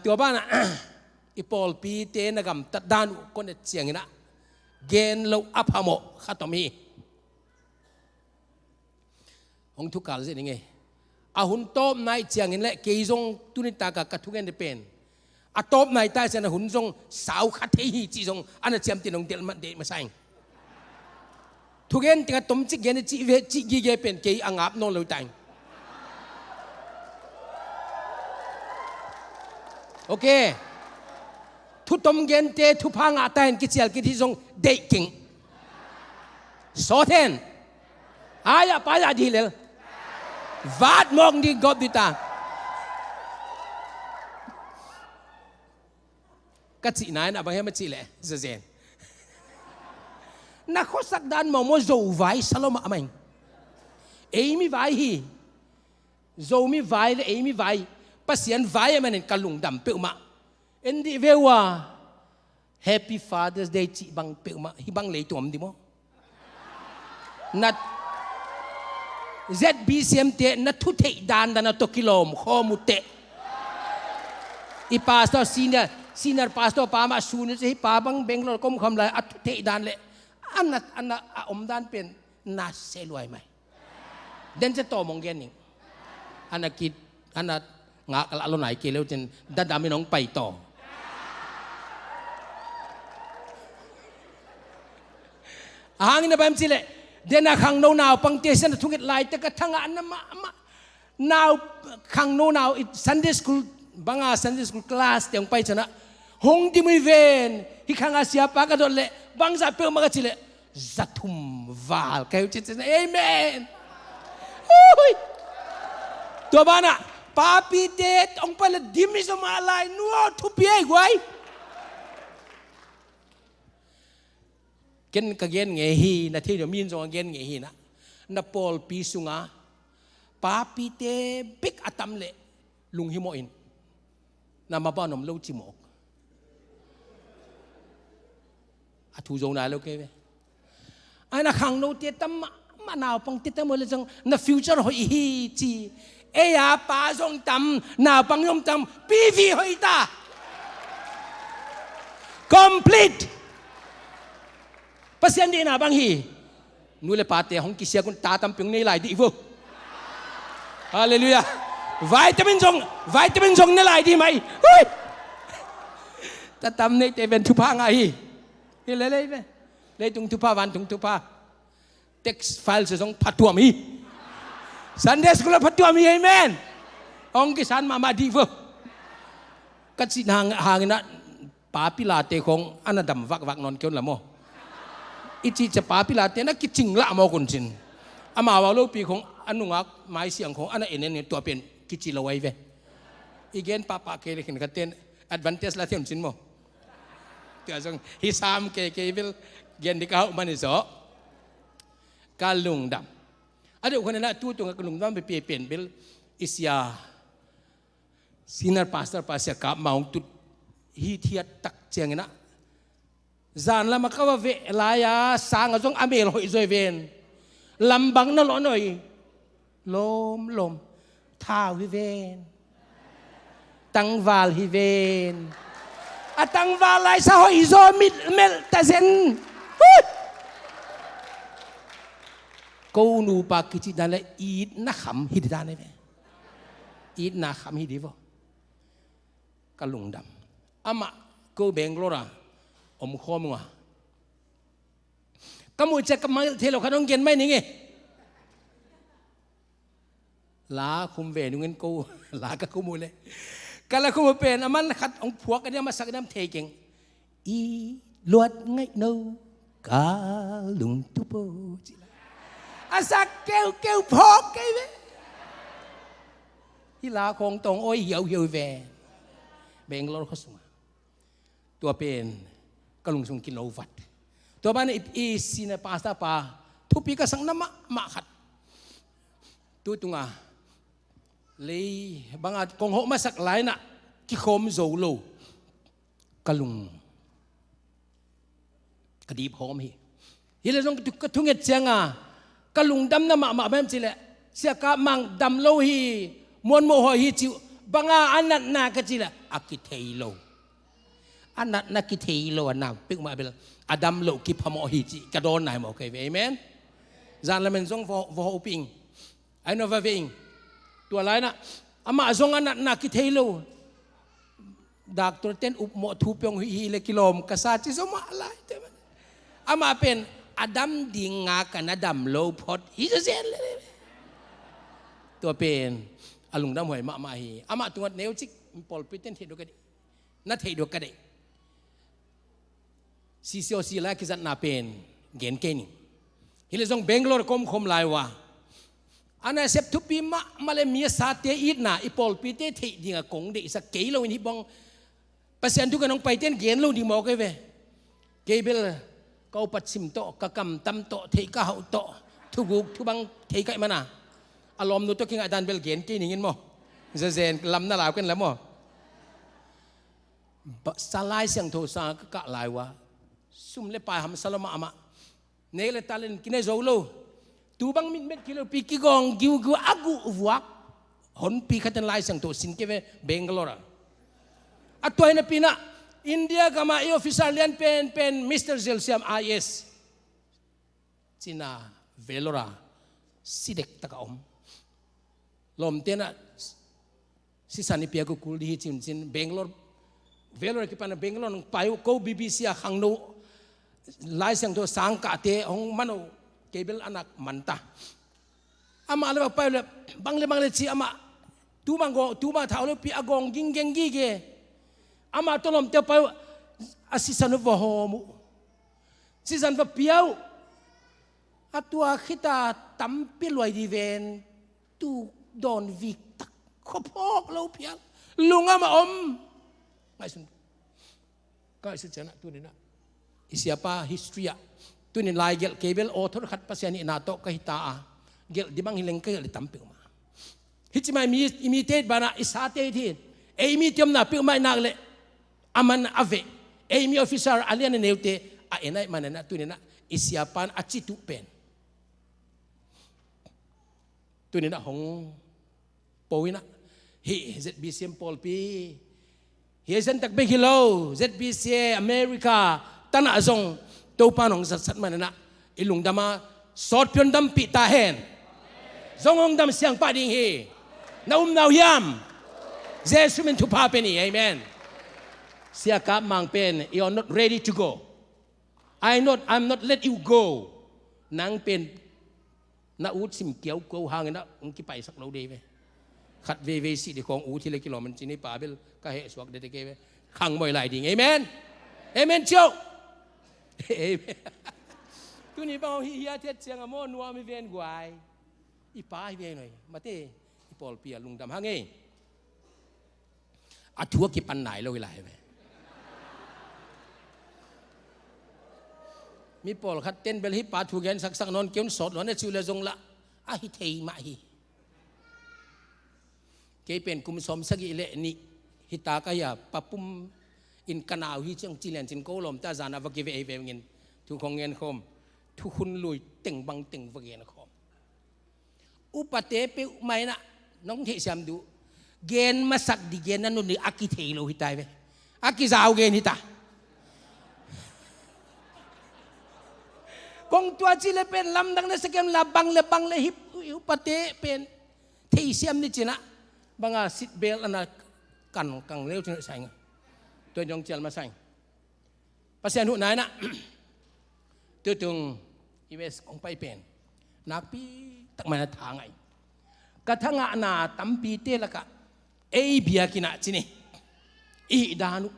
tua ba na ipol pi te na gam tat dan kon et chiang ina gen lo aphamo khatomi hong thu kal je ninge a hun top nai chiang in le ke jong tunita ka kathugen de pen a top nai ta se na hun jong sau khathei hi chi jong ana chiam ti nong tel man de ma saiทุกเย็นติดต้มจิกเย็นจิกเย็นเป็นเกยอ่างอาบนอนเลยแต่งโอเคทุต้มเย็นเตทุพังอาแต่งกิจเจลกิจที่ทรงเด็กกิ่งโซเทนอายะปายะดีเลยวาดมองดีกอบดีตา ก็จีนายนะบางทีมันจีแหละเสียนนักข้อสักด้านมองว่าโจไว้สโลมาไหมเอ้มีไว้ฮีโจมีไว้และเอ้มีไว้ภาษาไว้มันเป็นกลุงดำเปิลมาเอ็นดีเวว่า Happy Father's Day จีบังเปิลมาฮิบังเลยตัวมันดีมั้งนัด ZBCM เตะนัดทุเทดานนัดตกิโลมข้อมุเตะอีพาสตอร์ซีเนียร์พาสตอร์ปามาซูนี่สิพาบังเบงโลร์ก้มคำไรอัดทุเทดานเลยอันนั้นอมดานเป็นน่าเซลวยไหมเดนจะโตมองเงี้ยนี่อันนั้นคิดอันนั้นงะละลไหนเกลียวจนดันดาไม่น้องไปต่อหางนี่แบบนี้เลยเดนขังโนนาวปังเตชันทุกข์ไหลแต่กระทั่งอันนั้นมานาวขังโนนาว Sunday school บางSunday school class เดี๋ยวไปชนะหงดิมิเวนฮิขังอาเซียปากระโดดเลยบางสัปเปอร์มากระชิเลยจัตุมวาลแค่อุจิตนะเอเมนตัวบ้านะปาปีเดตองไปละดิมิสมาลายนัวทุบเย่ไว้เกินกะเกนเงฮีนะที่เดี๋ยวมีนส่งเกนเงฮีนะนับปอลปีสุงาปาปีเตบิกอัตัมเลลุงฮิโมอินนามาบ้านผมเล่าจิมอกอาทูโจนาโลเกเวไอ้นักขังโนเตตัมมานาวปังติดตัมเลยจังนับฟิวเจอร์หอยฮีจีเอียป้าจงตัมนาวปังยมตัมปีวีหอยตา complete ภาษาดีนะบางฮีนู่นเลยปาเตะของกิเซียกุนตาตัมปิงนี่ไหลดีฟูฮาเลลูยาวิตามินจงนี่ไหลดีไหมเฮ้ยแต่ตัมนี่เตเป็นทุพาไงนี่เลยไหมเลยตุงทุพาวันตุงทุพาเท็กซ์ไฟล์สงพัดตัวมีซันเดย์สกุลพัดตัวมีเอเมนองค์กิสันมาดีฟูกัดสินหางนะปาปิลาเตคงอันนั้นดำวักนอนเกี่ยวละโมอิจิจะปาปิลาเตนักกิจิงละโมกุนจินอามาว่าลูกปีของอันนุ่งอักไม้เสียงของอันนั้นเอ็นเนี่ยตัวเป็นกิจิละไว้เวอีเกนปาเกลิขินกันเต้นแอดวันเทสละเทียมจินโมตัวจงฮิซามเกวิลเกนดิกาอุมันอิโซกาลุงดำอันเดียวกันนั้นตัวกาลุงดำไปเปลี่ยนเบลอิสยาซีนาร์พาสเตอร์พาสเซียกับมาองตุฮีเทียตักเจียงนะจานละมาเข้าว่าเวลายาสางจงอเมริกาอิสราเอลลำบังนั่นหล่อหน่อยลมท้าวฮิเวนตังวาลฮิเวนอะตังวาลไลซาฮอิโซมิดเมลตาเซนกูนูปากิจิดาเลอีดนักขำฮิดดานเวอีดนักขำฮิดีวะกะลุงดำอามากูเบงโลระอมคอมัวกมูจะกำมังเทโลขนมเย็นไม่นี่ไงลาคุมเวนุเงินกูลากะคุมูเลยกะละคุมเป็นอามันขัดองผัวกันเนี่ยมาสักน้ำเทเก่งอีลวดไงโนกาลุงตุโปจิลาอาสักเกลพอกไงเว้ฮิลาคงตรงโอ้ยเหี่ยวเวเบงโลรขสุมาตัวเป็นกะลุงสงกินโลวัดตัวบ้านอีสินะปาสตาปาทุปีกสังน้ำมาขัดตัวตุงอ่ะเลยบางอาจกงหกมาสักหลายน่ะกิโคมโจโลกะลุงกะดีพร้อมฮีเลยต้องกระทุ่งเอ็ดเจียงอ่ะกะลุงดำน้ำมาแบบนี้แหละเสียกะมังดำโลฮีมวนโมโหฮีจิวบางอาอันนั้นน่ากะจิละอากิเทโลอันนั้นนักกิเทโลอันนั้นเป็นมาเป็นอดัมโลกิพมอฮิจิกระโดนไหนมาโอเคเอเมนจานละมันส่งฟอปิงไอ้นวาวิงตัวอะไรนะอามาส่งอันนั้นนักกิเทโลดักตัวเต้นอุปโมทูปยงฮีเลกิโลมกษัตริย์สมาอะไรเต็มอามาเป็นอดัมดิงากันอดัมโลพอดฮิจะเซนเลยตัวเป็นอลุงดำหวยมาฮีอามาตัวเนวจิกปอลพิเตนเทดูกันนัดเทดูกันซีซีโอซีแล้วกิจนาเป็นเกณฑ์เกณฑ์ฮิเลซงเบงโลร์คมลายวะอันนั้นเซปทุปีมาเลมีสาเตียอีดนะอีปอลปีเตเทดิงกงเดสักเกลวินิบัง pasien tu kan ong paiten gen lo di mo ke ve kebel kau patsim to kakam tam to thei ka hau to thu guk thu bang thei kai mana alom nu to king adan bel gen ki ningin mo zen lam na law kan la mo salai siang tho sa ka lai wa sum le pa ham salama ama ne le talen kine zo lo tu bang min met kilo pi ki gong giu gu agu wak hon pi khatan lai siang tho sin ke ve Bangalore atoy na pina India kama i officer lian pen Mr. Zelsiam IS China Velora sidek taka om lom tena si sani pia ko kul di chin Bangalore Velora ki pana Bangalore nang payu ko BBC a khangno lai sang to sang ka te ong mano kebel anak manta ama ala pa bangle chi ama tu ma thaulo pi agong ging geng gi ge ama tolom te pa asisan vo homu sisan va piau atua khita tampi loi di ven tu don vik tak khopok lo pial lunga ma om ngai sun chana tu ni na isiapa history tu ni lai gel kebel author khat pasiani na to ka hita a gel dimang hileng ka li tampi ma hichimai mi imitate bana isate thi e mi tiom na pi mai nak le aman ave emi officer alian neute a enai manana tunina isiapan achitu pen tunina hong powina hi ZBCM Polpi hi sen tak be hello ZBC America tana zong to panong sat manana ilung dama sot pion dam pi ta hen zongong dam siang pa ding hi naum naw yam jesu men tu pa peni amen siaka mang pen you're not ready to go I'm not let you go nang pen na ut sim kiau ko hangin na ung ki pai sak lo de ve khat ve si de kong u thi le kilo man chini pa bel ka he swak de ke ve khang moi lai ding amen amen chau amen tu ni bao hi ya tet chiang mo nuwa mi ven guai i pa hi ve noi mate i pol pia lung dam hange athua ki pan nai lo lai veมีปอลขัดเต้นเบลฮิปาถูกแกนสักนอนเกี่ยวสดหลอนเนี่ยชิวเลยจงละอาฮิเทยมาฮิเกยเป็นกุมสมสกิเลนี่ฮิตากายาปะปุ่มอินกันาวฮิเชียงจีเลนจินโกลมตาจานาวักเวเวเงินทุกของเงินคมทุกคนลุยเต่งบังเต่งวักเงินคมอุปเตเปไม่นะน้องเทชามดูเกนมาสักดีเกนนั่นนู่นนี่อากิเทยโลฮิตายเวอากิจาวเกนฮิตากงตัวจีเลเป็นลำดังนั้นสกัมลาบังเลฮิปอุปเตเป็นเทียมนี่จีนะบางอาสิทเบลอันนั้นกันกังเลี้ยวจีนใส่เงตัวจงเจลมาใส่ภาษาหนุนายนะตัวจงอีเวสของไปเป็นนักปีตักมันทางไงกระทั่งอาณาตั้มปีเตละกะเอเบียกินะจีนี่อีดานุ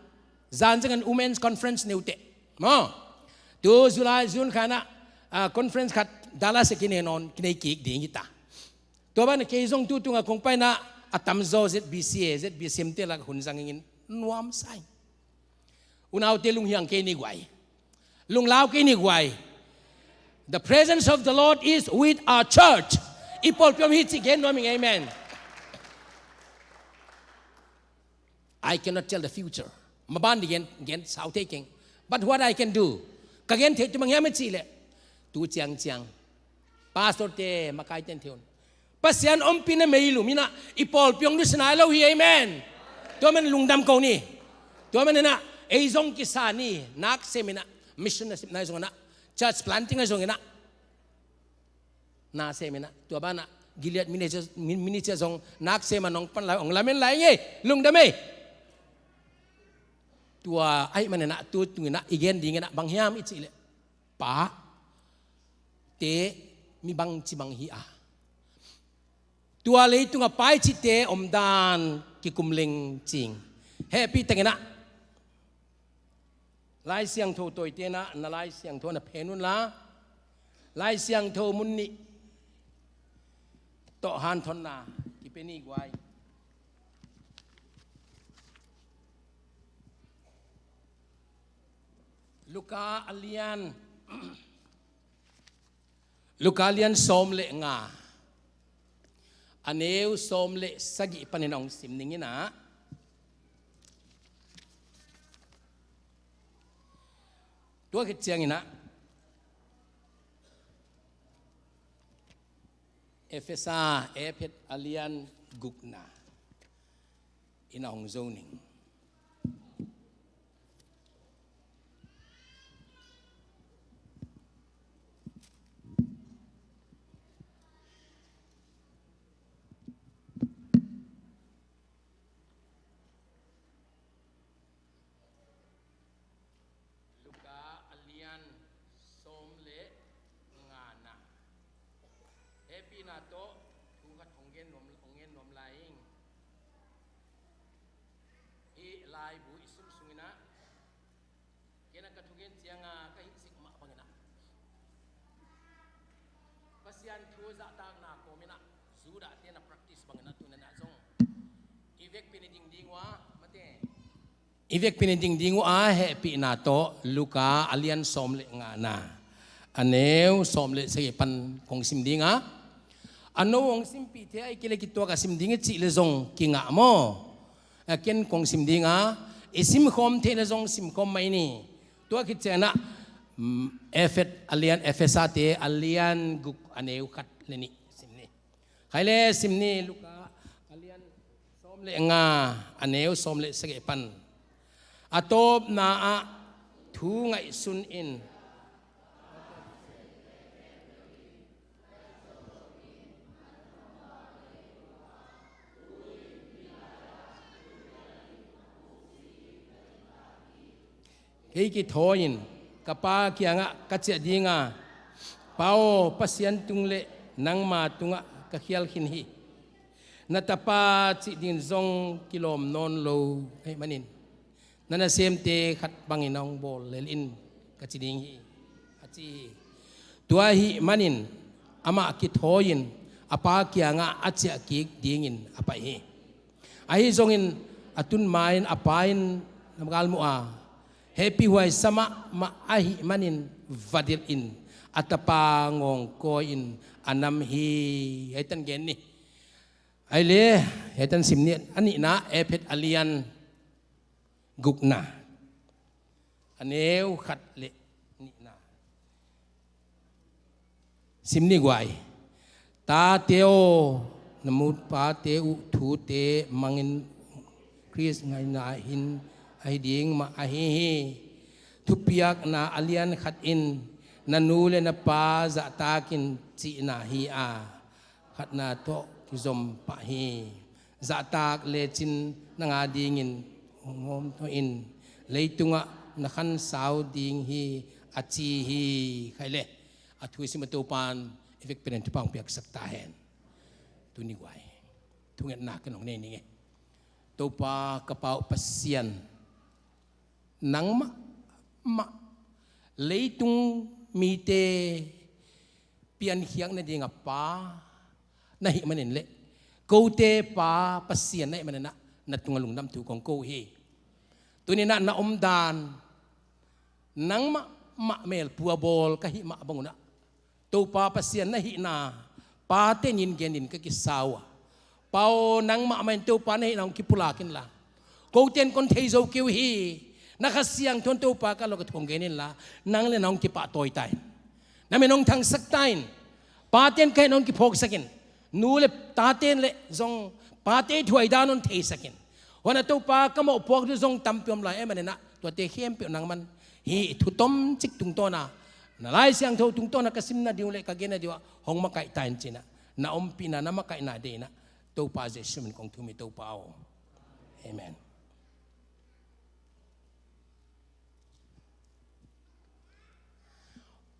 จานจังกันอุเมนส์คอนเฟรนซ์นิวเตมั้งตัวจุฬาจุนขณะคอนเฟรนซ์ขัดดัลลัสกินเอนอนกินไอกิกดิ่งกิตาตัวบ้านเคยส่งตัวงคงไปนะอัตมโซZBCMเตลักหุ่นสังงินนวมใส่อุณเอาเตลุงเฮียงเคนิกไวลุงลาวเคนิกไว The presence of the Lord is with our church อีพอลพิมพ์ฮิตสิเกนนวมิง Amen I cannot tell the future มาบ้านดิเกนสาวเทกิง but what I can doกางเกนเทจุมังยามจีเลยตูเจียงปาสโตเตมาไกเตนเทวนปัสยันอมปินไม่รู้มินะอีพอลพิองดุสนายเราฮีเอเมนตัวมันลุงดำเกานี่ตัวมันเนี่ยนะไอซงกิสานี่นักเซมินะมิชชั่นนะสิบนายซงนะจัดพลันติ้งนะซงนะนาเซมินะตัวบ้านนะกิเลสมินิเจซงนักเซมันองปันไหลองลาเมนไหลเงี้ยลุงดำเอ้ตัวไอ้มันเนี่ยนะตัวตัวนะอีเกนดีเงี้ยนะบางยามอิจิเลยป้าเตมีบางจีบางฮีอาตัวเลยตัวไปจิเตอมดานกิคุมเลงจริงเฮปี้แต่เงี้ยนะลายเสียงโทตัวเตนะน่าลายเสียงโทน่ะเพนุนละลายเสียงโทมุนนี่โตฮันทนนากิเป็นอีกไว้ ลูกาเลียนลูกาเลียนส้มเละงาอันเอวส้มเละสกิปันนองสิมนิงนะตัวคิดเจียงนะเอเฟซาเอเพตอาเลียนกุกนาอินองโซนิงอีเวกเป็นจริงจริงว่าเฮปีนาโตลูกาอเลียนสมเลงานาอันเนวสมเลเสกปันของสิมดิงอ่ะอันโนวงสิมปีเทไอกิเลกิตัวกับสิมดิงจิเลซงกิงอ่ะโมเก็นของสิมดิงอ่ะไอสิมคอมเทเลซงสิมคอมไม่นี่ตัวคิดเจนะเอฟเอตอเลียนเอฟเอซาเตอเลียนกุกอันเนวคัดเลนี่สิมนี่ใครเลสิมนี่ลูกาอเลียนสมเลงาอันเนวสมเลเสกปันอาตบนาอาทูไงสุนอินเฮ้ยกิทอยินกับป้าเกียงะกัจเจดีงะเป้าปัสยันตุงเลนังมาตุงะกะเขียลขินฮีนัตป้าจิดินซงกิโลมนอนโลให้มันินนั่นเสียมเตะขัดบังอินองบอลเลลินกัจจิดิงฮีอาจีตัวฮีมันินอามากิทอยินอาปาเกียงะอาเจกิกดิงินอาไปฮีอาฮีซงอินอาตุนมาอินอาปาอินนำกาลมัวเฮปีไวสมะมาอาฮีมันินวัดิลอินอัตปางงโกอินอันนำฮีให้ตันเกนนี่ไอเล่ให้ตันสิมเนี่ยอันนี้นะเอเพตอเลียนกุกนาอันเอวขัดเละนี่นะสิมนี่กวยตาเตียวนมุดปาเตอุทูเตมังอินคริสไงนาหินไอดิงมาไอฮีทุเปียกนาอเลียนขัดอินนันูเลนปาจะตากินจีนาฮีอาขัดนาโตกิซอมปะฮีจะตากเลจินนางาดิงินงอมตัวอินเลยตุงะนักขันสาวดิงฮีอาจีฮีใครเล่อาทุยสิมาตูปานเอฟเฟกเป็นทุปังเปียกสักตาเห็นตัวนี้ไว้ทุกอย่างหนักกันของนี่ไงตูปากระเป๋าปัสเซียนนังมะเลยตุงมีเตเปียนเขียงในเดียงป้าในหิมันเห็นเละกูเตป้าปัสเซียนในมันนะนัดตุงลุงน้ำถูกของกูเฮตัวนี้นะอมดานนังมะเมลปัวบอลกะหิมะบังนะตัวป้าปัสเซียนในหินาป้าเตนินเกนินกะกิสาวเปานังมะเมนตัวป้าในหินองกิปุลากินละกูเตนคนเทโซคิวฮีนักเสียงทนตัวปากเราก็ทงเกนินละนังเลน้องกิปะตัวตายนั่นเป็นน้องทางสักตายปาเต้นแค่น้องกิพกสักินนูเลตาเต้นเลจงปาเต้ถวยดานนเทสักินวันนั้นตัวปากก็มาพวกที่จงตำเปียมลายมันเนี่ยนะตัวเตะเข้มเปียนังมันฮีทุต้มจิกตุงตัวน่ะน่าไล่เสียงเท่าตุงตัวน่ะก็ซิมน่ะดิวเลกะเกน่ะดิวห้องมาไก่ตายจริงนะน่าอมปีน่ะน่ามาไก่น่ะเดนะตัวปาเจชิมันของทุมิตัวปาเอาเอเมน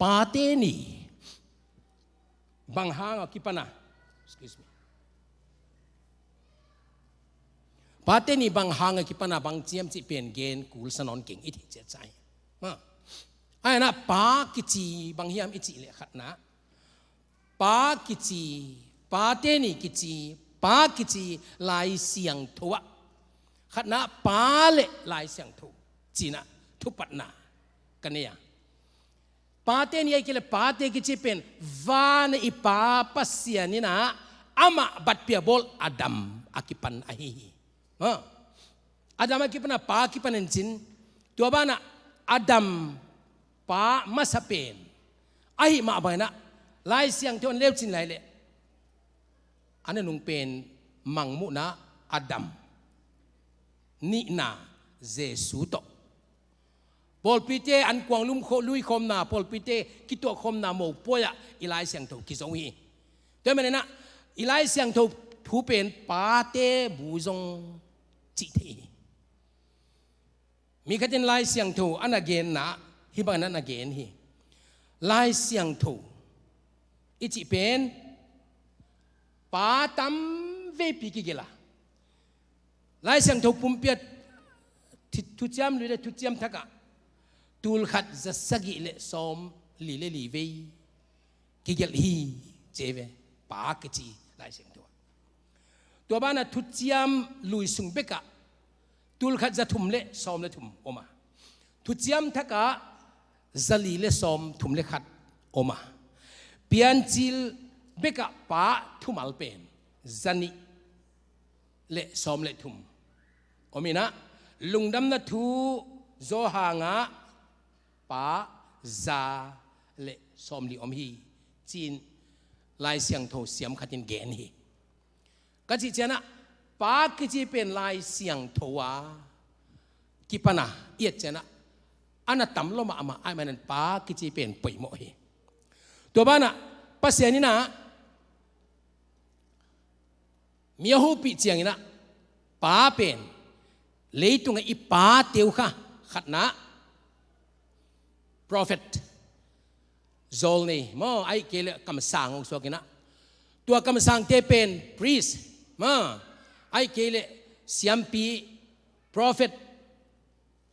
ปาเตนี่บางห้างกิปนะ excuse me ปาเตนี่บางห้างกิปนะบางเจียมจิเปลี่ยนเกณฑ์กูสนอนเก่งอิทธิเจใจไอ้นะปากิจีบางเฮียมอิจิเลยขัดนะปากิจีปาเตนี่กิจีปากิจีลายเสียงทัวขัดนะปาเลลายเสียงทัวจีนะทุปัตนา กันเนี่ยปาเตนี่ไอ้กิเลปาเตกิจิเป็นวานอีปาปัสเซียนี่นะอามาบัดเปียบอลอาดัมอากิปันอาฮีอาดัมอากิปันปาอากิปันจินตัวบ้านะอาดัมปามาสเปนอาฮีมาบ่อยนะไล่เสียงที่มันเลี้ยวจินไล่เลยอันนั้นนุ่งเป็นมังมุนะอาดัมนี่นาเยซูโตพอลปีเตอันกวางลุยคมนาพอลปีเตคิดตัวคมนาโมป่วยอีไลเสียงถูกกิจงฮีเดี๋ยวมันนะอีไลเสียงถูกผู้เป็นปาเตบูจงจิตทีมีขันไลเสียงถูกอันนั้นเกณฑ์นะฮิบังนั้นเกณฑ์ฮีไลเสียงถูกอีจิเป็นปาตัมเวปีกิเกล่าไลเสียงถูกปุ่มเปียทุจามหรือทุจามทักะตูลขัดจะสกิเลสอมลีเลลีเวกิเกลฮีเจเวปากจีไลเสียงตัวบ้านน่ะทุจามลุยสุงเบกะตูลขัดจะทุ่มเลสอมเลทุ่มออกมาทุจามทักะจะลีเลสอมทุ่มเลขัดออกมาเปียนจิลเบกะปาทุ่มอัลเป็นจันิเลสอมเลทุ่มอมินะลุงดำนัทูโซหางะปาซาเลสอมลีอมฮีจีนลายเสียงโทเสียมขัดินเกนฮีก็จีเจนะปากิจีเป็นลายเสียงโทวากิปนะเอียดเจนะอันนั้นตั้มลงมาอามาไอ้มันปากิจีเป็นป่วยหมอฮีตัวบ้านน่ะภาษานี่นะมีหูปีเจียงนี่นะปาเป็นเลยตรงไอ้ปาเตียวค่ะขัดนะ prophet โซลนี่มอไอ้เกลือกำสังของสวกินะตัวกำสังเตเป็น priest มอไอ้เกลือเสียมปี prophet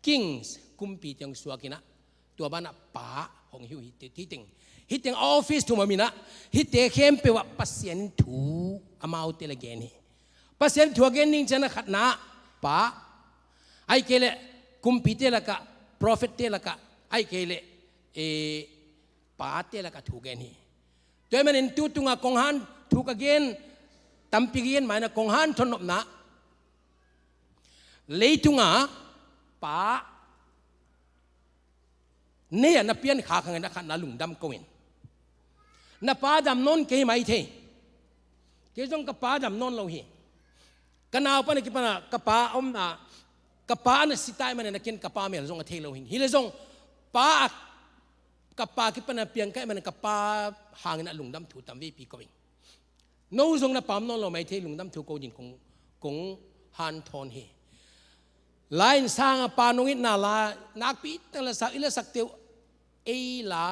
kings กุมปีเตียงสวกินะตัวบ้านน่ะปาของหิวฮิตติงออฟฟิศทุกมามีนะฮิตเตเข้มเปว่าปัสเซียนถูอามาอุเตลเกนี่ปัสเซียนถูเกนี่จะนะขัดนะปาไอ้เกลกุมพิเตละกะ prophet เตละกะไอ้เกลปาเตละกะถูกเกนี่โดยมันเห็นตัวตุงะกงฮันถูกเกนตั้มปีเกนหมายนะกงฮันทนนบนะเลยตุงะปาเนี่ยนับเพียนขาขังนะขันนาลุงดำกวินนับปาดำนนเกยไม่เทเกยจงกับปาดำนนเราเฮกันเอาปะนี่กิปนะกับปาอมนะกับปาอันสิตายมันนักเก็นกับปาเมลจงกับเทเราเฮฮิเลจงปากับปากิปนะเพียงแค่มันกับปาหางนะลุงดำถูตามวิปีกวินโน้จงนับปามนนเราไม่เทลุงดำถูกยินคงฮันทอนเฮลายสร้างปานงิตนาลานักปีตั้งละสักอิเลสักเตียวเอลา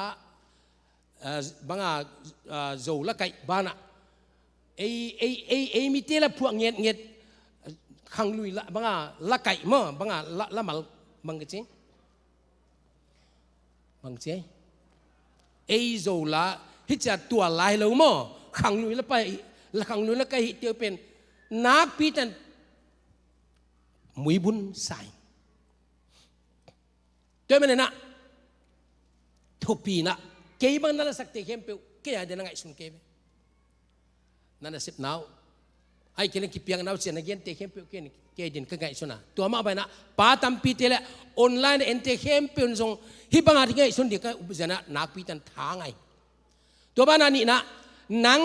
บางโจละไก่บ้านะมีเตละพวกเงียดขังลุยละบางละไก่มั้งบางละmalบางกะจิบางเจโจละฮิจัดตัวลายเรามั้งขังลุยละไปละขังลุยละไก่เตียวเป็นนักปีตันมวยบุญใส่โดยมันเนี่ยนะทุกปีนะเกี่ยบังนั่นละสักเตะเข้มเปล่าเกี่ยเดินไงสุนเกี่ยนั่นละสิบนาวไอ้เกี่ยนกิเปียงนาวเสียนเกี่ยนเตะเข้มเปล่าเกี่ยเดินก็ไงสุนนะตัวมาไปนะป้าตั้มปีเตะละออนไลน์เอ็นเตะเข้มเปล่าส่งฮิบังอะไรไงสุนเดียก็อุปจาระนักปีตันทางไงตัวบ้านนี่นะนัง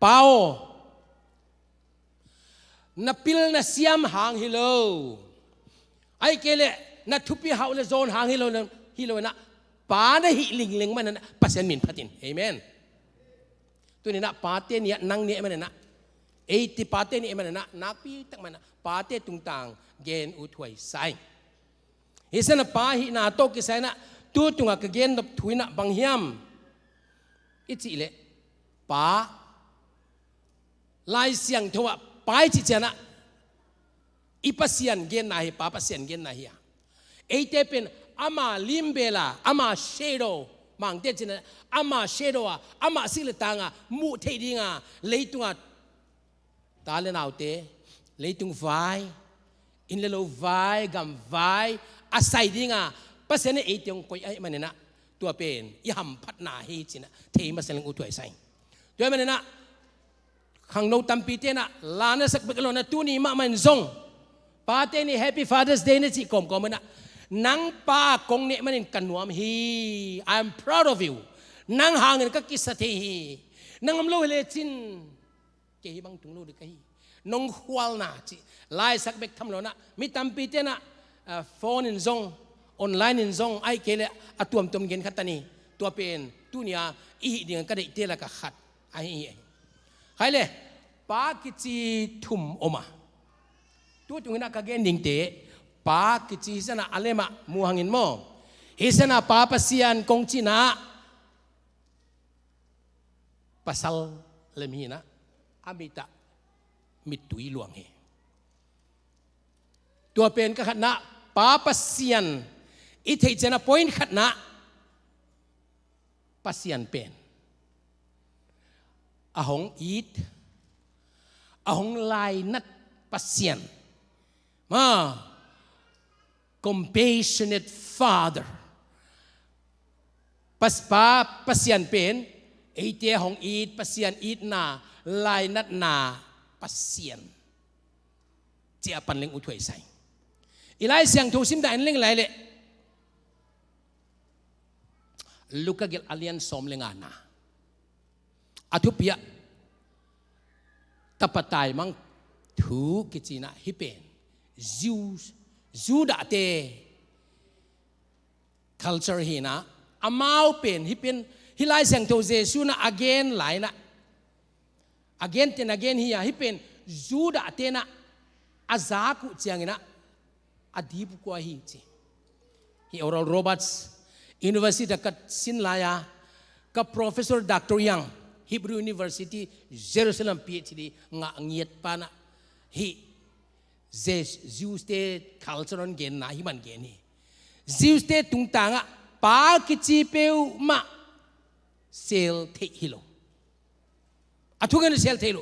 เป่านับพิลนัสยามหางฮิโลไอ้เกลนับทุบปีหาวเลโซนหางฮิโลนะป้าได้หิลิงมันนะปัสเซนมินพัดินเอเมนตัวนี้นะป้าเตนี่นังเนี่ยมันนะที่ป้าเตนี่มันนะนักปีตั้งมันนะป้าเตตุงต่างเกณฑ์อุทวยไซเฮสนะป้าหินาโตกิไซนะตัวตุงกับเกณฑ์ดับถุยนะบางเฮียมอิจิเลป้าลายเสียงทว่าไปจิเจนะอีปัสยันเกนนาฮีป้าปัสยันเกนนาฮีเอเตเป็นอามาลิมเบลาอามาเชโดมังเตจินะอามาเชโดอะอามาสิลตังอะมุเทดิงอะเลยตุงอะตาเลนเอาเตเลยตุงไฟอินเลโลไฟกัมไฟอาศัยดิงอะ ปัสเซนเอเตียงคอยไอ้มันเนี่ยนะตัวเป็นยำพัดนาฮีจินะเทมาเสลงอุถวยใส่ตัวมันเนี่ยนะขังโนตัมปีเตนะลานะสักเบกโลนะตัวนี้มามันซงป้าเตนี่ Happy Father's Day นี่สิกอมมันนะนังป้ากงเนี่ยมันกันนวมฮี I'm proud of you นังหางเงินก็กิสเทฮีนังอำโลเลจินเกี่ยบังตุงโลดิกะฮีนงขวาลนะจิไล่สักเบกทำโลนะมีตัมปีเตนะโฟนอินซงออนไลน์อินซงไอเกลอตัวมตมเงินขัดตานีตัวเป็นตัวนี้อีเดียงก็ได้เตละก็ขัดไอ้ใครเลยป้ากิจีทุ่มออกมาตัวจุงนักเกณฑ์ดิ่งเตะป้ากิจีสนะอะไรมามูหังอินโมเฮสนะป้าปัสยานกงจีนะpasal lemina amita mitui luang he tua pen ka khatna pa pasian i thei chena point khatna pasian pen ahong eat ahong lai nat pasian ma compassionate father paspa pasian penไอเตียของอีดปัสเซียนอีดนาลายนัดนาปัสเซียนเจ้าปันเล็งอุถวยใส่อีไลเสียงถูซิมได้เล็งไรเลยลูกเกลอเลียนสมเลงานาอาทุเปียตะปะตายมังถูกิจินะฮิเป็นจูดาเต culture ฮีนะอามาวเป็นฮิเป็นฮิไลเสียงโตเจสูนะ again หลายนะ again เตน again ฮีฮิเป็นจูดาเตนะอาซากุเจียงนะอดีบุกว่าฮีจีฮีออรัลโรบัตส์ University กัดสินลายากับ Professor Dr. Yang Hebrew University Jerusalem PhD งะเงียดปานะฮีเจจูสเตculture on เกนนะฮิมันเกนฮีจูสเตตุงตางะปากิจิเปวมาเซลเทฮิโลอะทุกันเซลเทฮิโล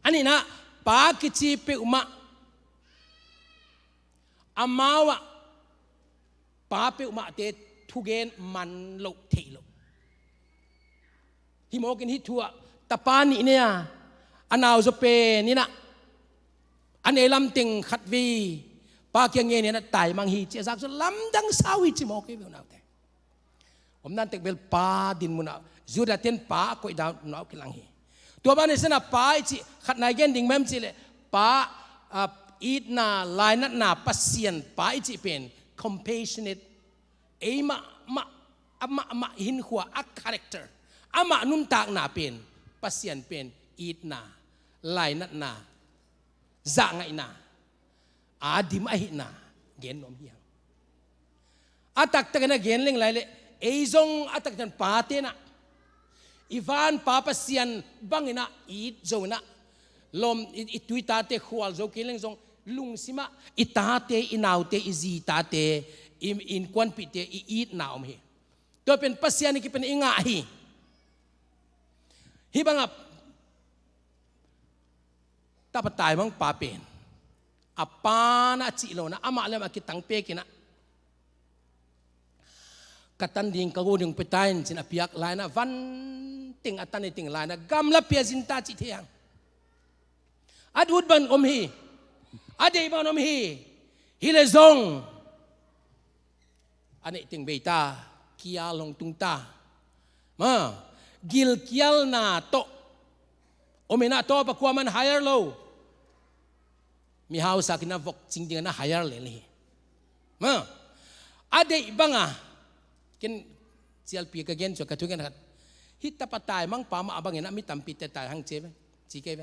อันนี้นะปากิจิเปอุมะอามาวะปาเปอุมะเตทุเกนมันโลเทฮิโลฮิโมกินฮิทัวตะปานี่เนี่ยอันเอาจะเปนี่นะอันเอลัมติงขัดวีปาเกียงเงี้ยนะตายมังฮีเจสักสุดลำดังสาวิจิโมกิเบลนาวเตผมนั่นเตกเบลปาดินมุนาจูดาเทนปาก็อีดาวนาวกิลังฮีตัวบ้านนี้สนะปาอิจิขัดนายเกนดิ่งแม่มจิเลปาอีดนาลายนัดนาปัสเซียนปาอิจิเป็น compassionate เอมาหินหัวอัก character อามานุ่มตากนาเป็นปัสเซียนเป็นอีดนาลายนัดนาจะไงนาอาดิมอหินาเกนนมเฮียงอาตักตะกันเกนเล่งไรเลยไอซงอาตักจันปาเตนะอีวานปาปัสยันบังนะอีดโจนะลมอีตุยตาเตขวาลโจเกนเล่งซงลุงสิมาอีตาเตอีนาวเตอีจีตาเตอินควันปิเตอีดนาวมเฮตัวเป็นปัสยันนี่เป็นอิงาฮีบังอับตาปตายมังปาเป็นอาปานะจิโลนะอามาเลมาคิดตั้งเปกินะกัตันดิ่งกกูดิ่งไปตายจินอภิยักลายนะวันติงอัตันติงลายนะกำลับเปียจินตาจิเทียงอัดอุดบันอมฮีอัดเดบันอมฮีฮิเลซงอันนี้ติงเบตาคิยาลงตุงตามากิลคิยลนาโตอมินาโตปะกวามัน higher low มีเฮาสักนะวกจริงๆนะ higher เลยมาอัดเดบังอ่ะกินเจียลปีกเกนจวกระทุกันครับฮิตตะปะตายมังปามาบังเงินะมิตัมปิดแต่ตายหังเจ็บจีเก็บ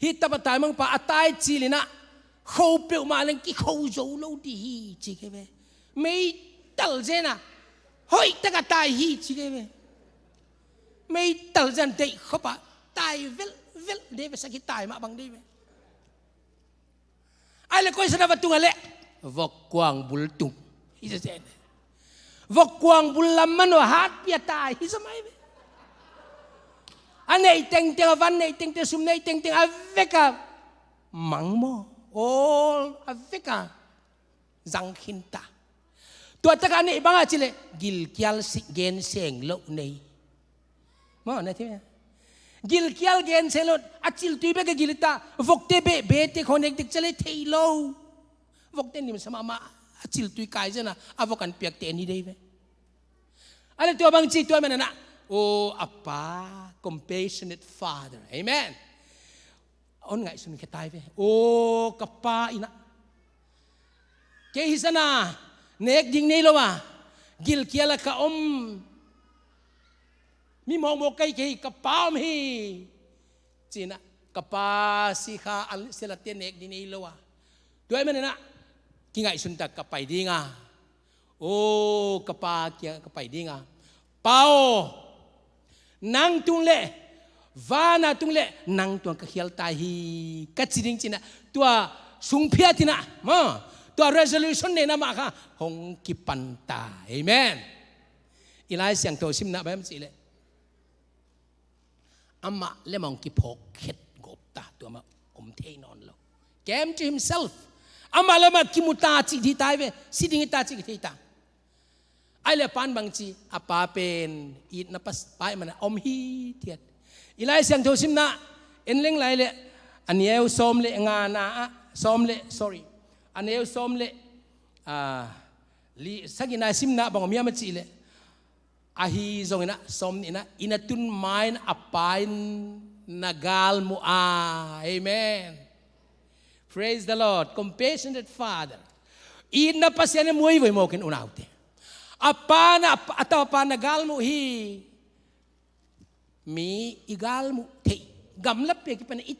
ฮิตตะปะตายมังปาอัตายจีลินะเขาเปลี่ยวมาเล่นกี่เขาโจโลดีจีเก็บไม่ตัลเจนะเฮ้ยตะกะตายฮีจีเก็บไม่ตัลเจนเด็กเขาปะตายเวลเดวสักตายมาบังเดวไอ้เล็กคนสนับตุงอะไรวกกวางบุลตุงฮิจะเจนวกกวางบุลลัมมันว่าฮัดเปียตายฮิสมัยเว้อันไหนเต็งวันไหนเต็งซุมไหนเต็งอเวกามังโมall อเวกาจังขินตา ตัวตะการนี่บังอาจิเลกิลเกียลสิเกนเสียงโลนี่มอนะที่ไหนกิลเกียลเกนเสียงโลอาจิลตุยเบกกิลตาวกเตเบเบเตคอนเนคติกเจเลเทโลวกเตนี่มันสมามาอาจิลตุยกายเจนะอาวกันเปียกเตนี่ได้ไหมอะไรตัวบางจีตัวมันนะโอ้อัปปา compassionate father amen on ngai sun ke tai ve o kappa ina ke hisana nek ding nei lo wa gil kiala ka mi mo mo kai ke kappa hi china kappa si kha al selate nek ding nei lo wa doi man na ki ngai sun ta kapai dinga o kappa kia kapai dinga pao nang tung le vana tung le nang tuang ka khial tai hi ka chiding china tua sung phia tina ma tua resolution ne na ma kha hong ki panta amen ilai siang to sim na ba chi le amma le mong ki phok khet gop ta tua ma om thei non lo came to himself amma le ma ki muta chi di tai ve siding ta chi ki ta ai le pan bang chi apa pen it na pas pai man om hi tiat ilai siang tho sim na en leng lai le anieu som le nga na som le sorry anieu som le li sagina sim na bang mi ma chi le a hi zong ina som ina inatun main apain nagal mu amen praise the lord compassionate father in na pasyan mo i mo ken unaute apa na atau apa nagal mu hi mi igal mu te gam lap pe ki pan i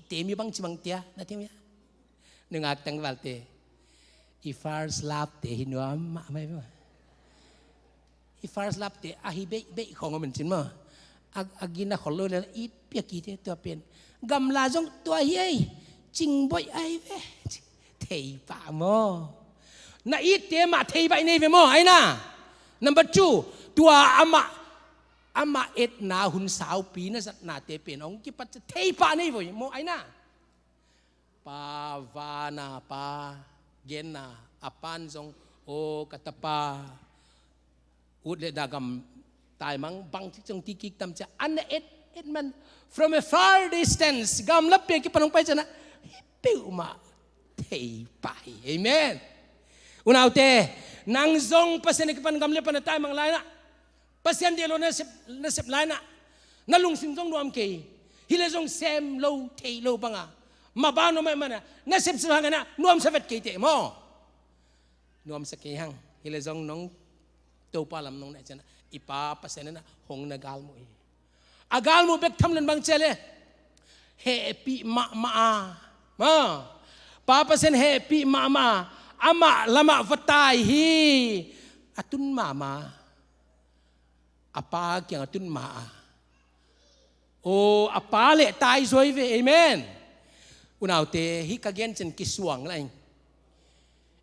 te mi bang chimang tia na te mi nungak tang walte i first lap te hinuam ma mai ba i first lap te a hi be khong men chin ma agina khol lo le i pe ki te to pen gam la jong to hi ching boy ai ve thei pa mo na i te ma thei ba nei ve mo ai na number 2 tua ama et na hun sao pi na sat na te pen ong ki pat thei pa nei voi mo ai na pa va na pa gen na apan jong o katapa ud le dagam tai mang bang ti jong ti ki tam cha an et man from a far distance gam la pe ki panong pai cha na pe ma thei pa amen unaw te nang zong pasen ki pan gam le pan tai mang lai na pasien de lo na sep lai na lung sim jong nuam ke hile jong sem lo thei lo banga ma ba no mai mana na sep sa hanga na nuam sa vet ke te mo nuam sa ke hang hile jong nong to pa lam nong na chana ipa pasien na hong na gal mo agal mo bek tham lan bang chele happy ma pa pasien happy ma ama lama vatai hi atun mama apa kyang atun ma o apa le tai zoi ve amen unaw te hi kagen chen kiswang lai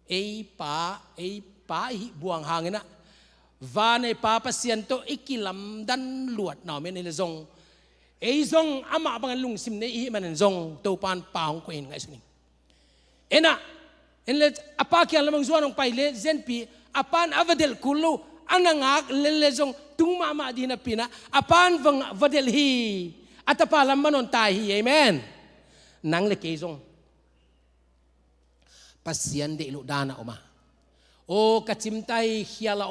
ei pa hi buang hangena vane pa pasien to ikilam dan luat naw men le zong ei zong ama bang lung sim ne hi man zong to pan paung ko in ngai suni ena en le apa kyang lamang zuan ong pai le zen pi apan avadel kulu anangak le zong tung mama di na pina apan vang vadel hi atapa lam manon tai hi amen nang le kezong pasien de lu dana oma o kachimtai khiala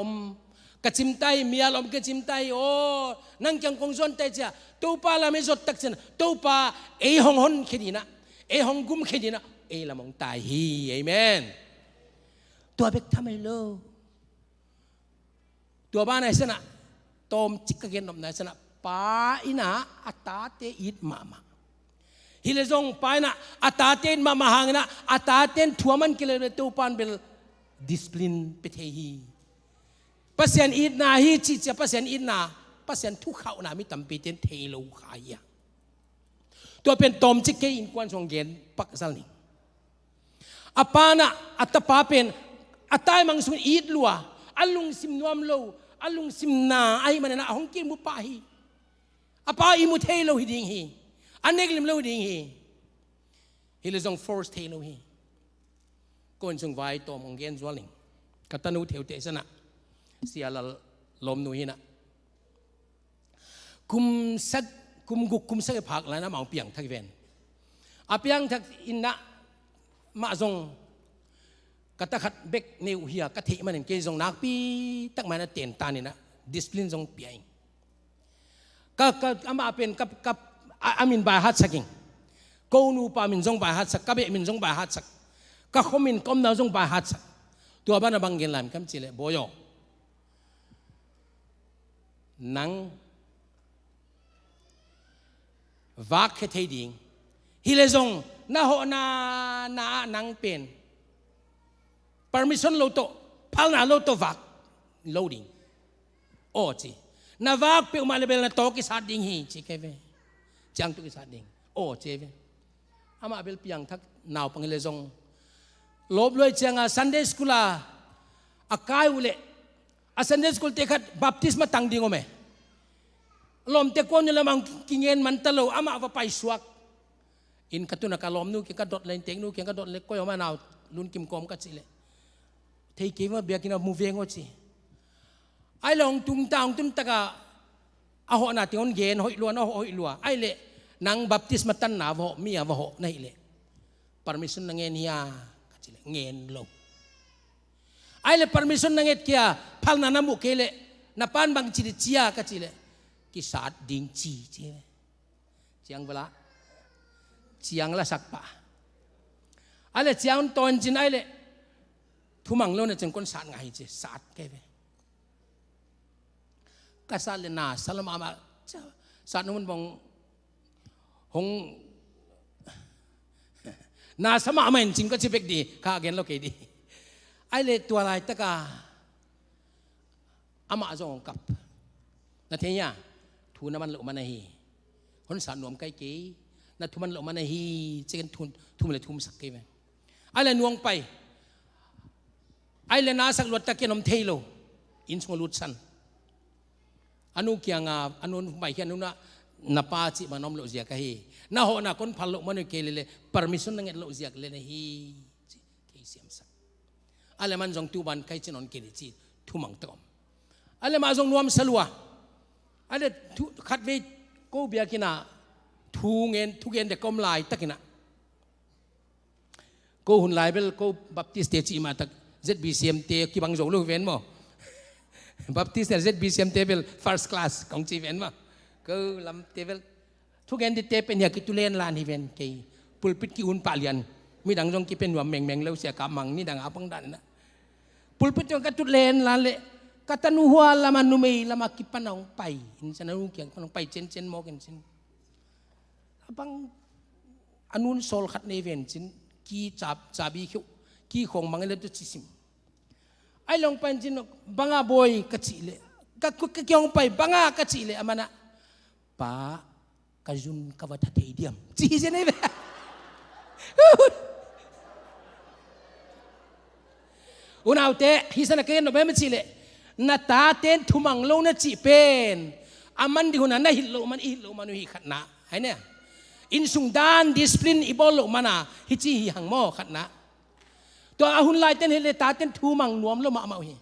kachimtai mial kachimtai o nang kyang kong zon tai cha to pa la me zot tak chen to pa e hong hon khedina e hong gum khedina e lamong tai hi amen tua bek thamai lo tua ba nai sana tom chikagen nom nai sana pa ina atate it mama hilezong pa ina atate mama hangna atate thuaman kile to pan bel discipline pethehi pasien it na hi chi cha pasien it na pasien thu khau na mi tam pi ten thelo khaya tua pen tom chike in kwan song gen pak sal ni apana atapa pen atay mang sun it lua alung sim nuam lo alung sim na ai manana hong ki mu pa hi apa i mu thelo hi ding hi anek lim lo ding hi hi le zong force thelo hi kon sung vai to mong gen zwaling กตันูเทวเตสนะเสียละลมนุยนะคุมสักคุมกุกคุมสักผักแล้วนะมาเปียงทักเวนอาเปียงทักอินนะมาจงกตัดเบกเนียวเฮียกะทิมันเกยจงนักปีตั้งมานะเตียนตานี่นะดิสพลินจงเปียงก็อามาเป็นกับอามินบาฮัดสักิงกูนูปามินจงบาฮัดสักกับเบมินจงบาฮัดสักก็ขมินก้มนาจงบาฮัดสักตัวบ้านบางเกลามคำจิเลบอยนังวักเทดิงฮิเลจงนาโหนานังเป็น permission โลโต้พัลนาโลโต้วัก loading โอ้จีนาวักเปียมาเลเบลนาโตกิสัดดิ้งฮีจีเคเวจังตุกิสัดดิ้งโอ้เจเวอามาเบลเปียงทักนาวปังเลจงลบเลยจังอ่ะ Sunday school อ่ะกายอุเลอ่ะ Sunday school เตะขัด baptism ตั้งดิ้งโอเมลมเตะก้นนี่ละมังกิเงินมันตะโลอามาว่าไปสวกอินกระตุนกะลมนู้เกี่ยกระโดดเลยเต็งนู้เกี่ยกระโดดเลยก็ยอมมานาวลุนกิมกอมกัดสิเลยเทกิว่าเบียกินมูเวงว่าสิไอ้ลองตุ้มตาตุ้มตะกะอาหอนาที่คนเย็นหอยลัวนะหอยลัวไอ้เละนางบัพติสมาตันนาวะมีาวะหนี่เละ permission นางเงียนยากัดสิเลยเงียนลงไอ้เละ permission นางเงียนเกียพัลนานามุเกเลนับปันบางจิตเจียกัดสิเลยกิสัดดิ้งจีเจียเจียงเวลาเจียงละสักปะอะไรเจียงตอนจินไอเล่ทุมังโลเนี่ยจนคนสาดไงเจสาดแกไปก็สาดเลยนาสลามมาสาดนู้นบงหงนาสมามันจริงก็ชิบเอกดีข้าเกณฑ์โลกดีไอเล่ตัวอะไรตะกาอามาจงกับนาทีนี้ทุนน้ำมันโลมันฮีคนสาดนวมไกลกี้นัทุมันโลมันฮีจะกันทุนเลยทุมสักกี่ไหมไอ้เลยนวงไปไอ้เลยน่าสักลวดตะเกียนมเทโลอินสมลุดสันอนุเกียงอนุไปแค่นู้นนะนับป้าจิมานอมโลเซียกะฮีน่าหัวน่ะคนพัลโลมันเกลีเลย permission นั่งเอ็ดโลเซียกเลยนะฮีที่เสียมสักไอ้เลยมันจงตูบันใครจะนอนเกลีจีทุมังตอมไอ้เลยมาจงนวมสลัวไอ้เลยขัดเวกูเบียกินาทุกเงินเด็กกมลายตักนะกูหุ่นลายเบลกูบัพติสเตจิมาตัก ZBCM เตะกี่บางโจลูกเวนมั้งบัพติสเต ZBCM เตะเบล first class ของจีเวนมั้งกูลำเตะเบลทุกเงินที่เตะเป็นอย่างกิตุเลนลานฮีเวนกี่ปุลปิดกี่อุ่นปาเลียนมีดังจงกี่เป็นว่าแมงเลี้ยวเสียกามังนี่ดังอาปังดันนะปุลปิดจงกิตุเลนลานเลยกตันุหัวละมันนุเมย์ละมากิปันองไปอินฉันรู้เกี่ยงปันองไปเจนโมกันเจนบางอนุนโซลขัดในเวนจินกีจับคิวกีของบางเรื่องตัวจิซิมไอ้ลงไปจินบางอาบอยกัจจิเลกักกี่องไปบางอากัจจิเลอามานะป้ากัจุนกวัฏเทียมจีเจนเอเวอุณเอาเตะฮิสนาเกนโนเบมจิเลนาตาเตนทุมังโลนจิเป็นอามันดิหุนันนะฮิโลมันอิโลมันอุฮิขัดนะไอ้เนี่ยอินสุงดานดิสพลินอิบอลโลมานะฮิจิฮิหังโมขัดนะตัวอาหุนไลเต้นเฮเลตาเต้นทูมังนวมโลมาเอาฮิ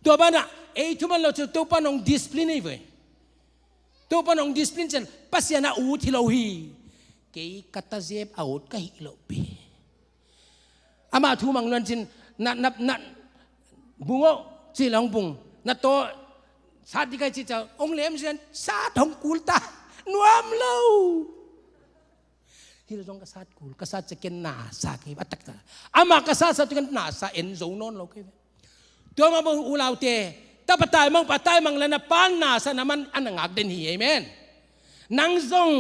ตัวบ้านอะเอทุมันเราจะตัวปนองดิสพลินไอ้เว้ยตัวปนองดิสพลินเช่นปัสยานะอูทิโลฮีเกย์กัตเซบอาอุดก็ฮิโลปีอามาทูมังนวลจินนับบุงโอจีหลงบุงนัดโตชาติใครจีเจ้าองเลมเช่นชาติของกุลตานวมโลฮิลจงกษัตริย์กูกษัตริย์จะเกินนาซากีบัตตะอามากษัตริย์จะเกินนาซาเอ็นโซนนโลกตัวมาบอกอุลาวเตแต่ปัตตายมังแล้วนะปานนาซานามันอันงักเดนฮีเอเมนนังซง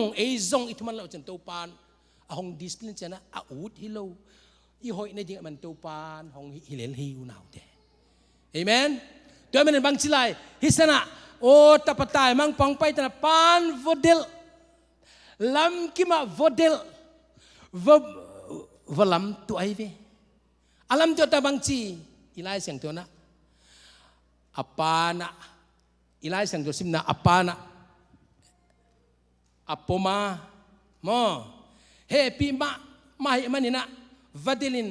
ซงอิทุมันเราจะตัวปานหงดิสลินเจนะอาอูดฮิโลอีหอยในจริงมันตัวปานหงฮิเลลฮิวนาเตเอเมนตัวมันบางชิลายฮิสนะโอ้แต่ปัตตายมังปองไปแต่ปานวดเดลลำกิมาวดเดลวัลำตัวไอเวอลัมตัวตาบังจีอิไลเสียงตัวนะอปานะอิไลเสียงตัวซิมนะอปานะอปมาโมเฮปีมาเหมันนี่นะวัดเดลิน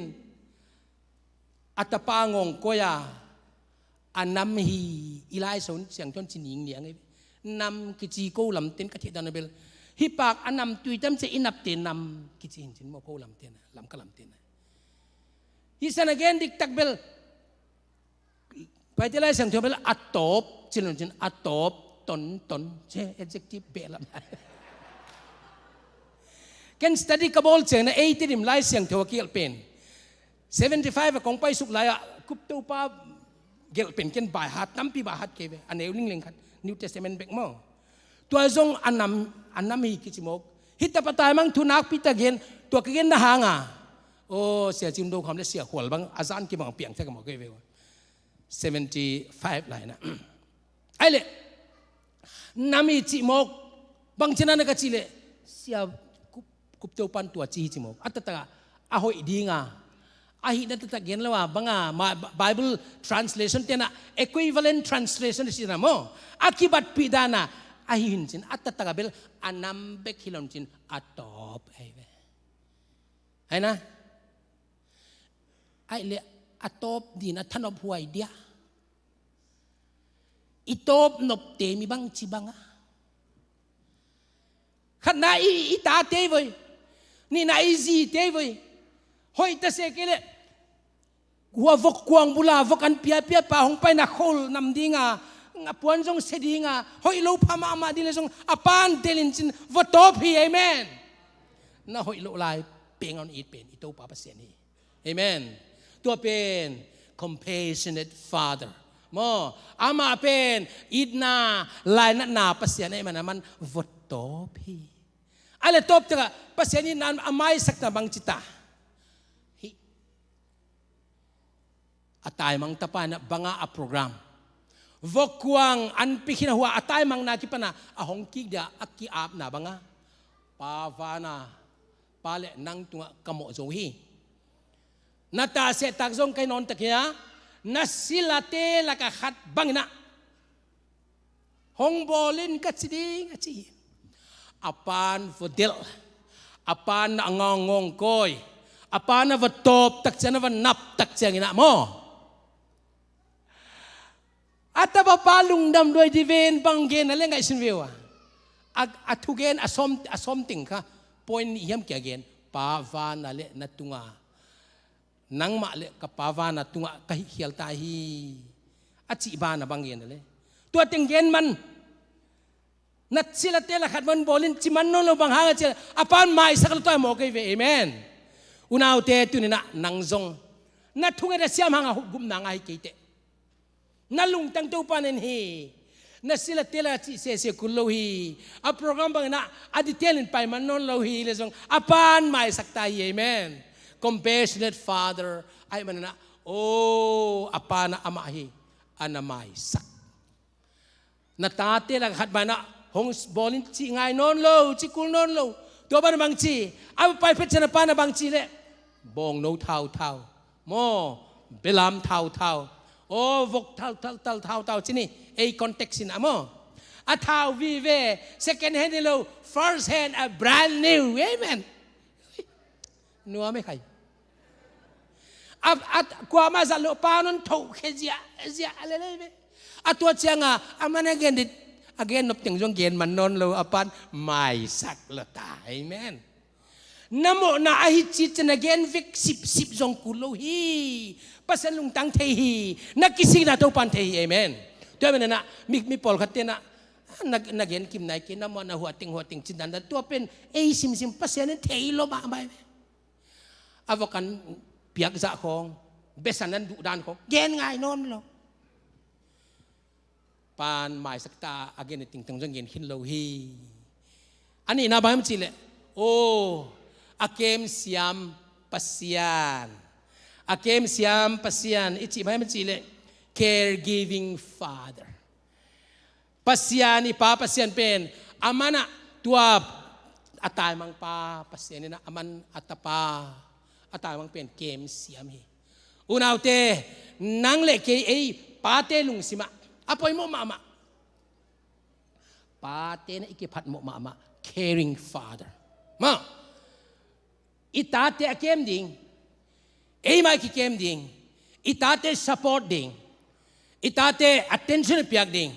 อัตปางงก็ยาอันนำฮีอีไลสนเสียงจนจินิงเนี่ยไงนำกิจีโกลำเต็นกระเทียดานเบลฮิปากอันนำตุยตั้มเสอินับเต็นนำกิจีหินจินโมโกลำเต็นลำกะลำเต็นฮิสันเกนดิกตักเบลไปที่ไรเสียงเทเบลอัตตบจินจินอัตตบตนเช่ adjective เบลำเกนสตัดดี้กบอลเสียงนะ80ริมไลเสียงเทวกิลเป็น75ของไปสุกไลอะกุบตัวป้าเกลเป็นเกนบายฮัดน้ำปีบายฮัดเกวอันเอวลิงคัดนิวเทสเมนต์เบกมอตัวจงอันนำฮีกิจมกฮิตตปตายมังทุนักพิตาเกนตัวเกนนะฮางอ่ะโอ้เสียจิมดูความเสียหัวบางอาจารย์กี่บางเปียงแท้กับหมอเกว75ไลนะไอ้เล่น้ำฮีจิมกบางชนะนักจิเล่เสียกุบตัวปันตัวจีจิมกอัตตะอาหอยดีงาahit na tatagyan lawa banga Bible translation tena equivalent translation sina mo akibat pidana ahin sin at tatagabel anambek hilon sin atop ay na ay le atop di na tanop huay dia itop nopte mi bang chibanga khat na itate voy ni na easy te voy hoy ta se keleหัววกกวางบุลาวกันเปียป่าหงไปนักโคลนำดีงาปวนจงเสดีงาหอยโลพามาดีเลยจงอปานเดลินจินวตอพีเอเมนน่าหอยโลลายเปียงอนอีเป็นอีโตปาปเสียนี่เอเมนตัวเป็น compassionate father มออามาเป็นอีดนาลายนาปเสียนี่มันวตอพีอะไรตบจังปเสียนี่นั้นอามายสักนาบังจิตาatay mang tapa na banga a program vokwang an pikina huwa atay mang nakipana ahong kigda akiap na banga pavana pale nang tunga kamo zohi nata se takzong kay non takya nasilate lakahat bangna hong bolin katsiding atsi apan vodil apan na angongong koy apan na vatop taksya na vanap taksya ngina mo at napapalong dam doy divin banggen aleng ay sinviwa atugen asomting ka point iyam kya gen pava na le natunga nang male ka pava na tunga kahihiyal tahi at si iba na banggen ale tu atinggen man nat sila tela kat man bolin si man no bang hanga sila apan mai sakal to mo kay amen unaw te tunina nangzong natunga na siyam hanga hugum na ngay kite nalung tang tu panen hi na sila tela se kulohi a program bang na aditelin pa man non lohi lesong apan mai saktai amen compassionate father ay man na oh apana amahi anamai sak natate lang hat bana hong bolin chi ngai non lo chi kul non lo to ban bang chi ay pai pet na pa na bang chi le bong no thau mo belam thau oh vok thau sini context in amo at how vive second hand hello first hand a brand new amen nuwa me kai at kwa ma za lo panon thau khezia alele at wa changa amana again nop ting jong gen man non lo apan mai sak lo ta amen namo na ahit na gen vik sip jong kulo hi pasan lung tang tehi nakisig na to pan tehi amen to amen na mi pol khatte na nagen kim nai kin na mo na huating chinan da to pen sim pasan tehi lo ba mai avokan piak za khong besanan du dan khong gen ngai non lo pan mai sakta again ting tang jong gen hin lo hi ani na ba am chile oh akem siam pasian akem siam pasian ichi ba man chile caregiving father pasian ipa pasian pen amana tua atay mang pa pasian na aman atapa atay mang pen kem siam hi unaw te nang le ke ei pate lung sima apoy mo mama pate na ikipat mo mama caring father ma itate akem ding ei mai ki kem ding itate support ding itate attention piak ding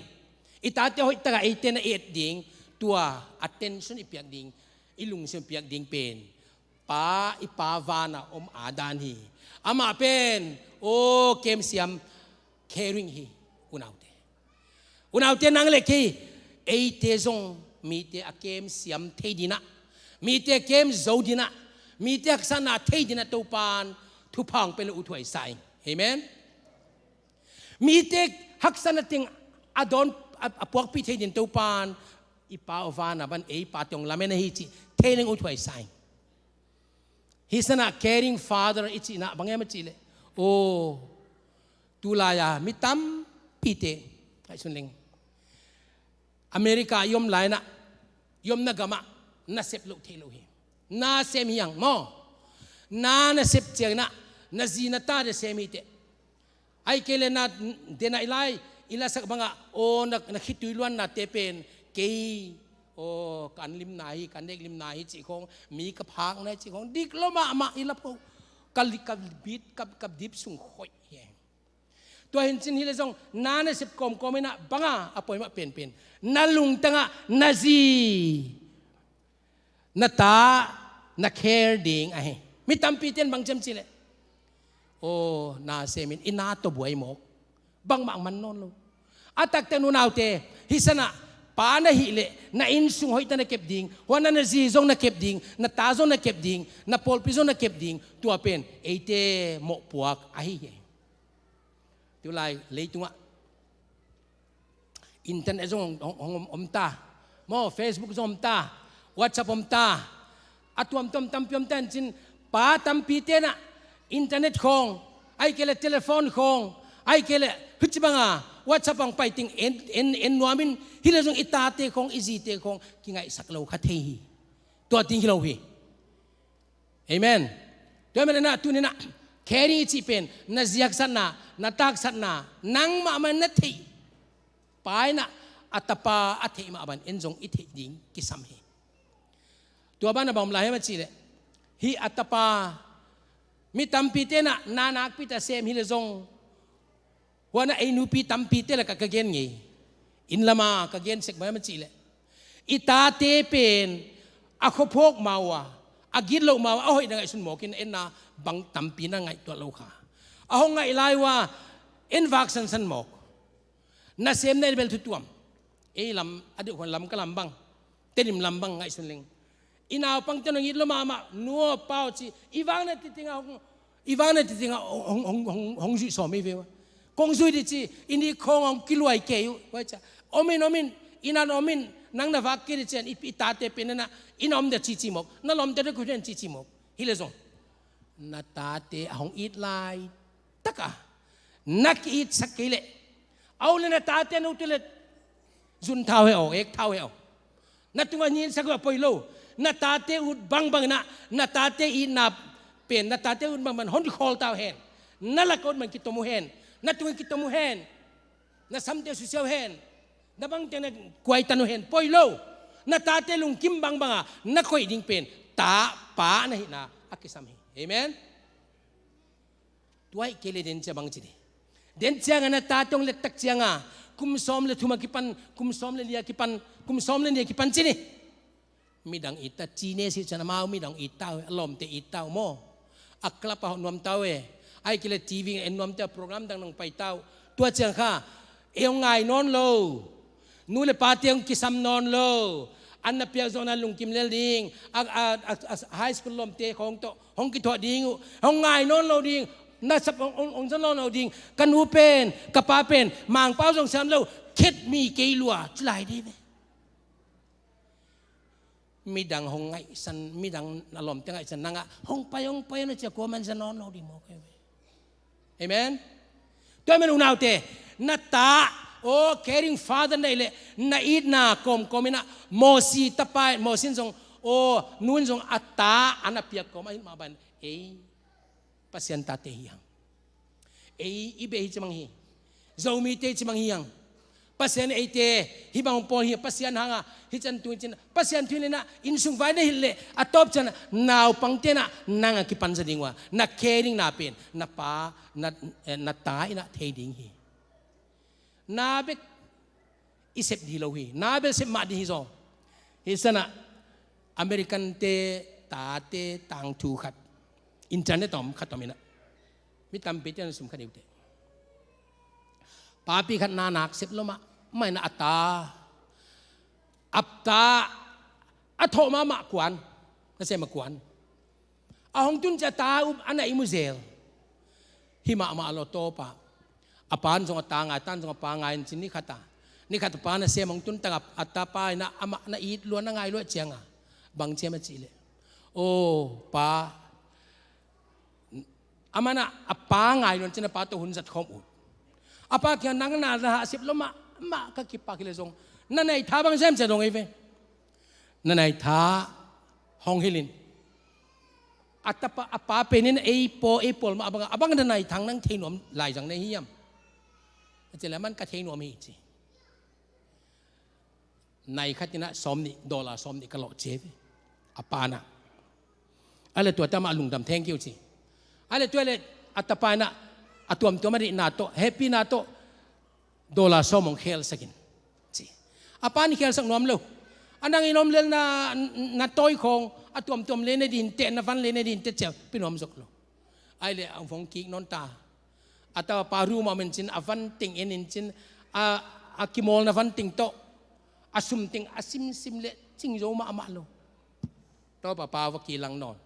itate hoi taga iten na et ding tua attention ipiak ding ilung sim piak ding pen pa ipavana adan hi ama pen o kem siam caring hi unaute nang le ki ate zong mi te a kem siam theidina mi te kem zodina mi te aksana theidina to pan thu phang pe lu thoi sai amen mi te haksana ting adon apok pi theidin to pan ipa ovana ban e patong lamena hi chi theiling u thoi sai he's a caring father ichi na bangema chi le o tulaya mitam pite ai sunling America yom laina yom nagama na sep lo thelo hi na sem yang mo na sep cheng na zina ta de semite ai kele na dena ilai ila sak banga o na khituiluan na te pen ke o kan lim nai kan dek lim nai chi khong mi ka phak na chi khong dik lo ma ila po kal bit kap dip sung khoi he to hin chin hi le jong na na sep kom komena banga apoi ma pen na lung tanga na zi na ta na care ding ai mi tampi ten bang chem chile o na semin ina to buai mok bang ma man non lo atak te nu naute hisana pa na hi le na in sung hoi ta na kep ding wana na zi zong na kep ding na ta zong na kep ding na pol pi zong na kep ding tu apen ate mo puak ai he tu lai leitunga internet zong om ta mo Facebook zong om ta WhatsApp om ta atuam tom tampiom tan chin pa tampi te na internet khong ai kele telephone khong ai kele hichbanga WhatsApp ang paiting en nuamin hila zong itate khong izite khong kingai saklo khathe hi to ting hilo hi amen to men na tu ni na carry chi pen na ziak sana na tak sana nang ma man na thi pai na atapa athe ma ban enjong ithe ding kisam he tua ban na bam lai ma chi le hi atapa mi tampi te na nanak pi ta sem hi le zong wana ai nu pi tampi te la ka gen ngi in lama ka gen sek ma chi le ita te pen a khopok mawa agit lo mawa a hoi na sun mo kin en na bang tampi na ngai to lo kha a hong ngai lai wa en vaccine san mo na sem na bel tuam e lam adu kon lam kalam bang tenim lam bang ngai sun ling inaw pang tanong itlo mama nuo pao chi iwang na titinga hong ju so mi ve kong ju di chi ini khong ong kiluai ke wa cha omin ina omin nang na vakki di chen itate penana inom de chi chi mok na lom de ku den chi chi mok hilezong na tate hong it lai taka nak it sakile aule na tate no tele jun thao he o ek thao he o na tunga nyin sakwa poilo na tate ut bang na tate i na pen na tate ut bang man hon khol tao hen na la kon man kitomu hen na tunga kitomu hen na samte social hen na bang tena kwai tanu hen poilo na tate lung kim bang banga na koi ding pen ta pa na hi na akisam hi amen tuai kele den cha bang chi den cha na tatong le tak chianga kum som le thuma kipan kum som le lia kipan kum som le lia kipan chi ni midang ita chine si chana mau midang itau lom te itau mo akla pa nuam tau e ai kile tv en nuam te program dang nang pai tau tua chang kha eong ngai non lo nu le pa tiang kisam non lo an na pia zona lung kim le ding high school lom te khong to hong ki tho ding hong ngai non lo ding na sap ong zon lo ding kan u pen ka pa pen mang pau jong sam lo khet mi ke lua chlai di midang hong ngai san midang alom te ngai san nanga hong pai na cha ko man san non lo di mo ke amen to men unau te na ta o caring father nei le na it na komina mo si tapai mo sin jong o nun jong ata anapia kom ai ma ban e pasien ta te hiang e ibe hi chamang hi zomi te chamang hiang pasien ate hi bang pol hi pasien hanga hi chan tu chin pasien tu na in sung vai na hille atop chan naw pangte na nanga ki pan sa dingwa na caring na pen na pa na ta ina thading hi na be isep di lo hi na be se ma di hi so hi sana American te ta te tang tu khat internet tom khat tom ina mi tam pe chen sum khat te papi khat na nak sep lo ma mai na ata apta atho ma kwan na se ma kwan a hong tun cha ta ana imuzel hi ma lo to pa apan jong ta nga tan jong pa ngai chin ni khata ni khat pa na se mong tun ta atta pa na ama na it lo na ngai lo chianga bang che ma chi le o pa amana apa ngai lo chin pa to hun zat khom u apa kya nang na ra sip lo ma ka ki pa ki le jong na nei tha bang sem che dong ei ve na nei tha hong hilin atapa apa penin ei pol ma abang na nei thang nang thei nom lai jang nei hiam che la man ka thei nom hi chi nei khatina som ni dollar som ni ka lo che apa na ale to ta ma lung dam thank you chi ale to le atapa na atuam to mari na to happy na to dollar somong khel sakin chi apa ni khel sak nom lo anang inom lel na toy khong atuam tom le ne din te na van le ne din te che pinom zok lo ai le ang phong ki non ta ata paru ma men chin avan ting in chin a kimol na van ting to asum ting asim sim le ching zo ma lo to pa wa ki lang non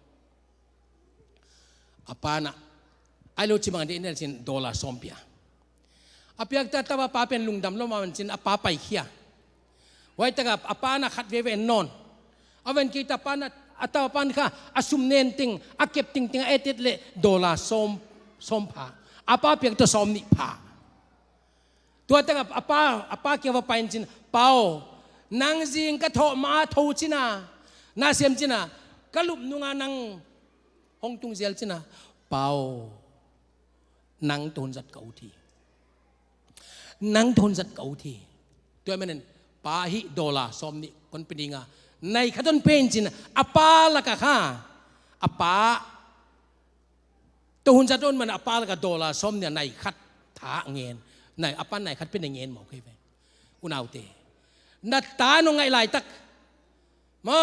apa na ai lo chi mang de ne chin dollar sompia apiak ta ta pa pen lungdam lo ma men chin apa pai khia wai ta apa na khat ve non awen ki ta pa na ata pan kha asum nen ting akep ting etit le dollar som pha apa piak to som ni pha tua ta apa ki wa pain chin pao nang jing ka tho ma tho china na sem china kalup nunga nang hong tung zel china pao nang ton zat kau thi nang thon zat kau thi tua menen pa hi dollar som ni kon pininga nei khaton pen chin apa la ka kha apa to hun zat on man apa la ka dollar som ne nei khat tha ngen nei apa nei khat pin ngen mo kai ve unau te na ta no ngai lai tak ma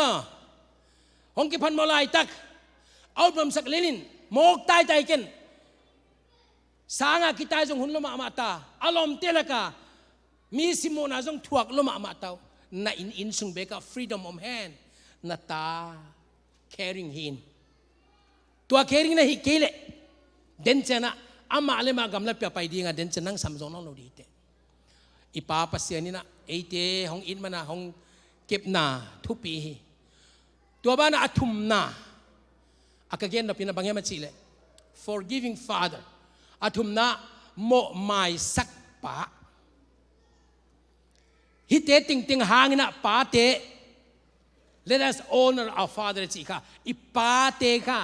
hong ki phan mo lai tak au bam sak lenin mok tai ken sanga kita jong hun lo ma ta alom telaka mi simona jong thuak lo ma tau na in sung beka freedom of hand na ta caring hin tua caring na hi kele den chana ama ale ma gamla pya pai dinga den chanang samjong lo di te ipa pasiani na eite hong in mana hong kep na thupi hi tua bana athum na akagen na pina bangema chile forgiving father athum na mo mai sak pa hi te ting hangina pa te let us honor our father chi kha ipa te kha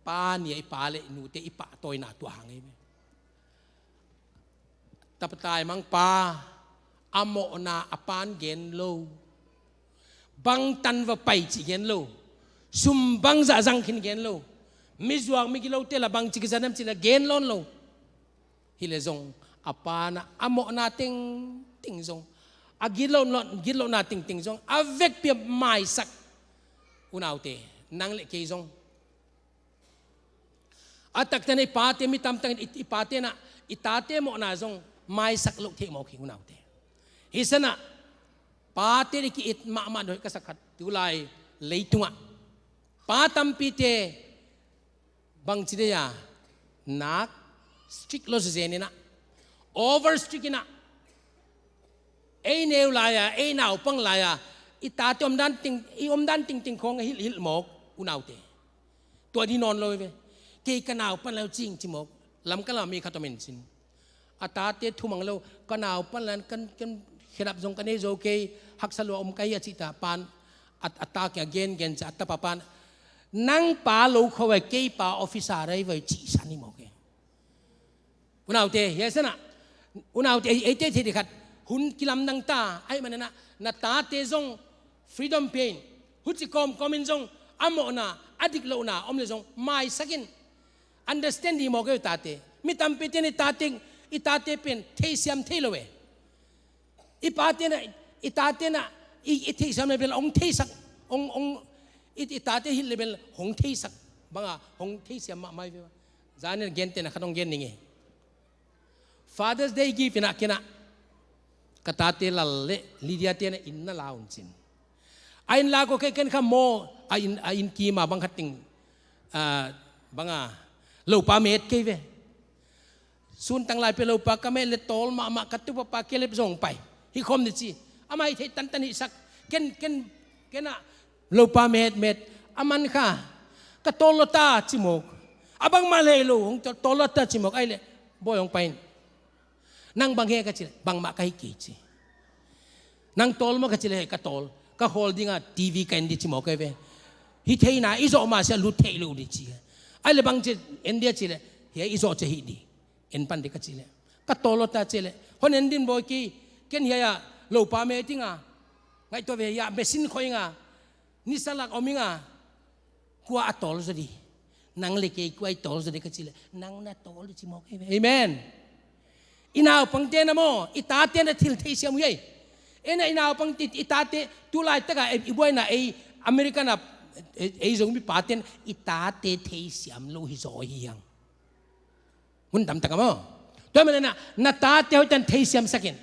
pa ni ipa le nu te ipa toy na tu hangai me tapatai mang pa amo na apan gen lo bang tan va pai chi gen lo sum bang za jang khin gen lo mizuang mi kilo te la bang chi zanam chi la gen lon lo hi le zong apana amo na ting zong agilo na ting zong avec pe mai sak unau te nang le ke zong atak tane pate mi tam tang ipate na itate mo na zong mai sak lo the mo ki unau te hisana pate ki it ma do ka sakat tulai leitunga patam pite bang chideya nak strict lo zenina over strict na ei neu laya ei nau pang laya ita tom dan ting khong hil mok unau te to di non lo ve ke kanau pan lo ching chimok lam ka la mi khatomen sin ata te thumang lo kanau pan lan kan khirap jong kan e zo ke haksalo kai achita pan attack again cha tapapan nang pa lo khawai ke pa officer rai vai chi sani mo ke unau te yesana unau te e te thi khat หุ่นกิลำนังตาไอ้มันนะตาเตจง freedom pain หุ่นจิคอมมินจงอโมนาอดิกโลนาอมเลจงไม่สักิน understand ดีมอกเกตาเตมิตามพิเตนตาเตงอิตาเตเป็นเทเซียมเทโลเวอิปาเตนะอิตาเตนะอิเทเซียมเลเวลองเทสักองอิตาเตฮิเลเวลหงเทสักบางหงเทเซียมไม่เวจานเกนเตนะขนมเกนนี่ไง Father's Day gift na kina katate lalle lidia te na inna laun sin ain lago kay ken mo ain kima bang hating banga lo pa met kay ve sun tang lai pe lo pa kame le tol ma katu pa kele song pai hi khom ni chi amai the tan hi sak ken na lo pa met aman kha ka tolota chimok abang malelo hong tolota chimok ai le boyong pain nang banghe ka chile bang ma kai ki chi nang tol mo ka chile ka tol ka holding a TV ka indi chi mo ka ve hi thei na izo ma sa lu thei lu di chi ai le bang chi india chile he izo che hi di en pan de ka chile ka tolo ta chile hon endin boy ki ken ya lo pa me tinga ngai to ve ya besin khoi nga ni salak ominga kwa atol so di nang le ke kwai tol so de ka chile nang na tol chi mo ka ve amen inaw pang te na mo itate na til te siya mo yay ena inaw pang itate tulay taga iboy na ay Amerika na ay zong mi paten itate te siya lo hizo hiyang mun dam taga mo to man na natate ho tan te siya sakin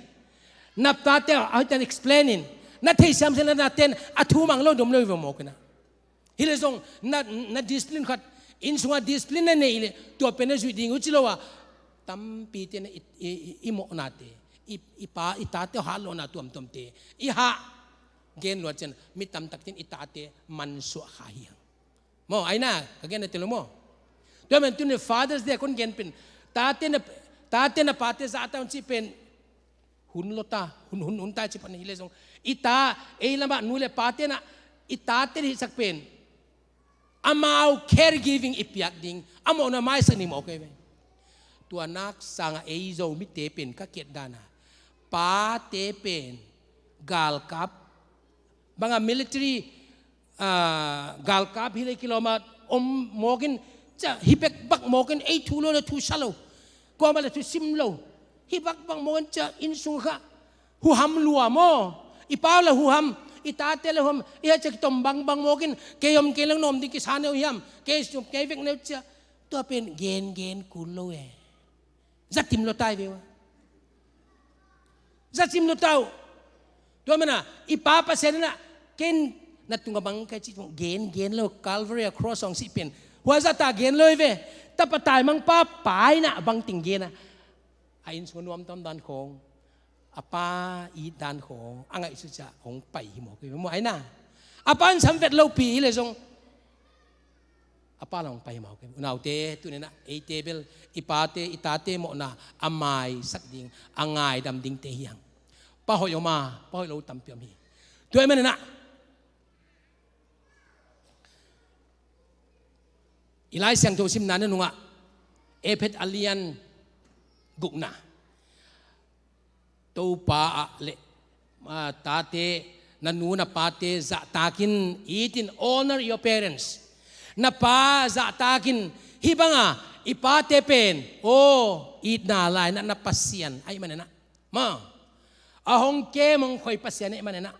natate ho tan explaining na te siya sila natin atumang lo dum lo mo kana hilezong na discipline khat insunga discipline na ne to penesu ding uchilowa tampi te na imo nate itate halo na tuam te iha gen lo chen mitam taktin itate manso khayang mo ay na kagyan na tilo mo to men tune Father's Day kon gen pin tate na pate sa ataw si pen hunlota hun ta chi pan hilesong ita e lama nule pate na itate hi sak pen amao caregiving ipiak ding amo na mai sa ni mo okayตัวนักสังเอโซมิเตเป็นก็เกียรติดานะป้าเตเป็นกาลกับบางมิลิเตอรี่กาลกับฮิเลกิโลมาโมกินจะฮิเบกบักโมกินไอทูโลและทูชาโลกว่ามาเลยทูซิมโลฮิบักโมกินจะอินสุงค่ะหูฮัมลัวโมอีป้าละหูฮัมอีตาเตละหูฮัมอีอาจจะตมบางโมกินเกยมเกลังนมดิกิสานเอวฮัมเกยสุเกยเวกเนวจะตัวเป็นเกนกุลโลเอZatim lo tayo bewa. Zatim lo tao. Tuwa mana ipapa siya na ken natungabang kay chitong gen lo Calvary across ang sipin. Huwag ta gen lo iwe. Tapatay mang papay na abang tinggen na. Ayon sa nuam tam dan kong apa i dan kong ang isu siya kong pay mo. Mo ay na. Apan samvet lo pi lesong apa lang pay mo. Unaw te tunin na a table ipate itate mo na amay sakding angay damding tehiyang pahoy lo tampiam hi tuay man na ilay siyang tosim na nunga epet alian gukna to pa le tate nanuna pate za takin itin honor your parents na pa za takin hibanga ipate pen it na lai na napasyan ay manana ma ahong ke mong koy pasyan ay manana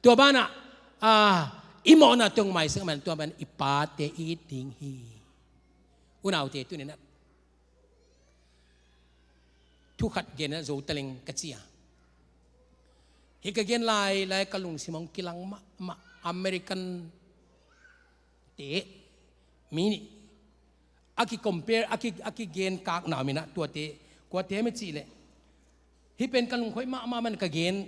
to ba na imo na tong mai sa man to ba ipate iting hi unaw te tu na tu khat gen na zo taling katsiya hikagen lai kalung simong kilang ma American te mini aki compare aki gen kak na mina tua te kwa te me chile hi pen kalung khoi ma man ka gen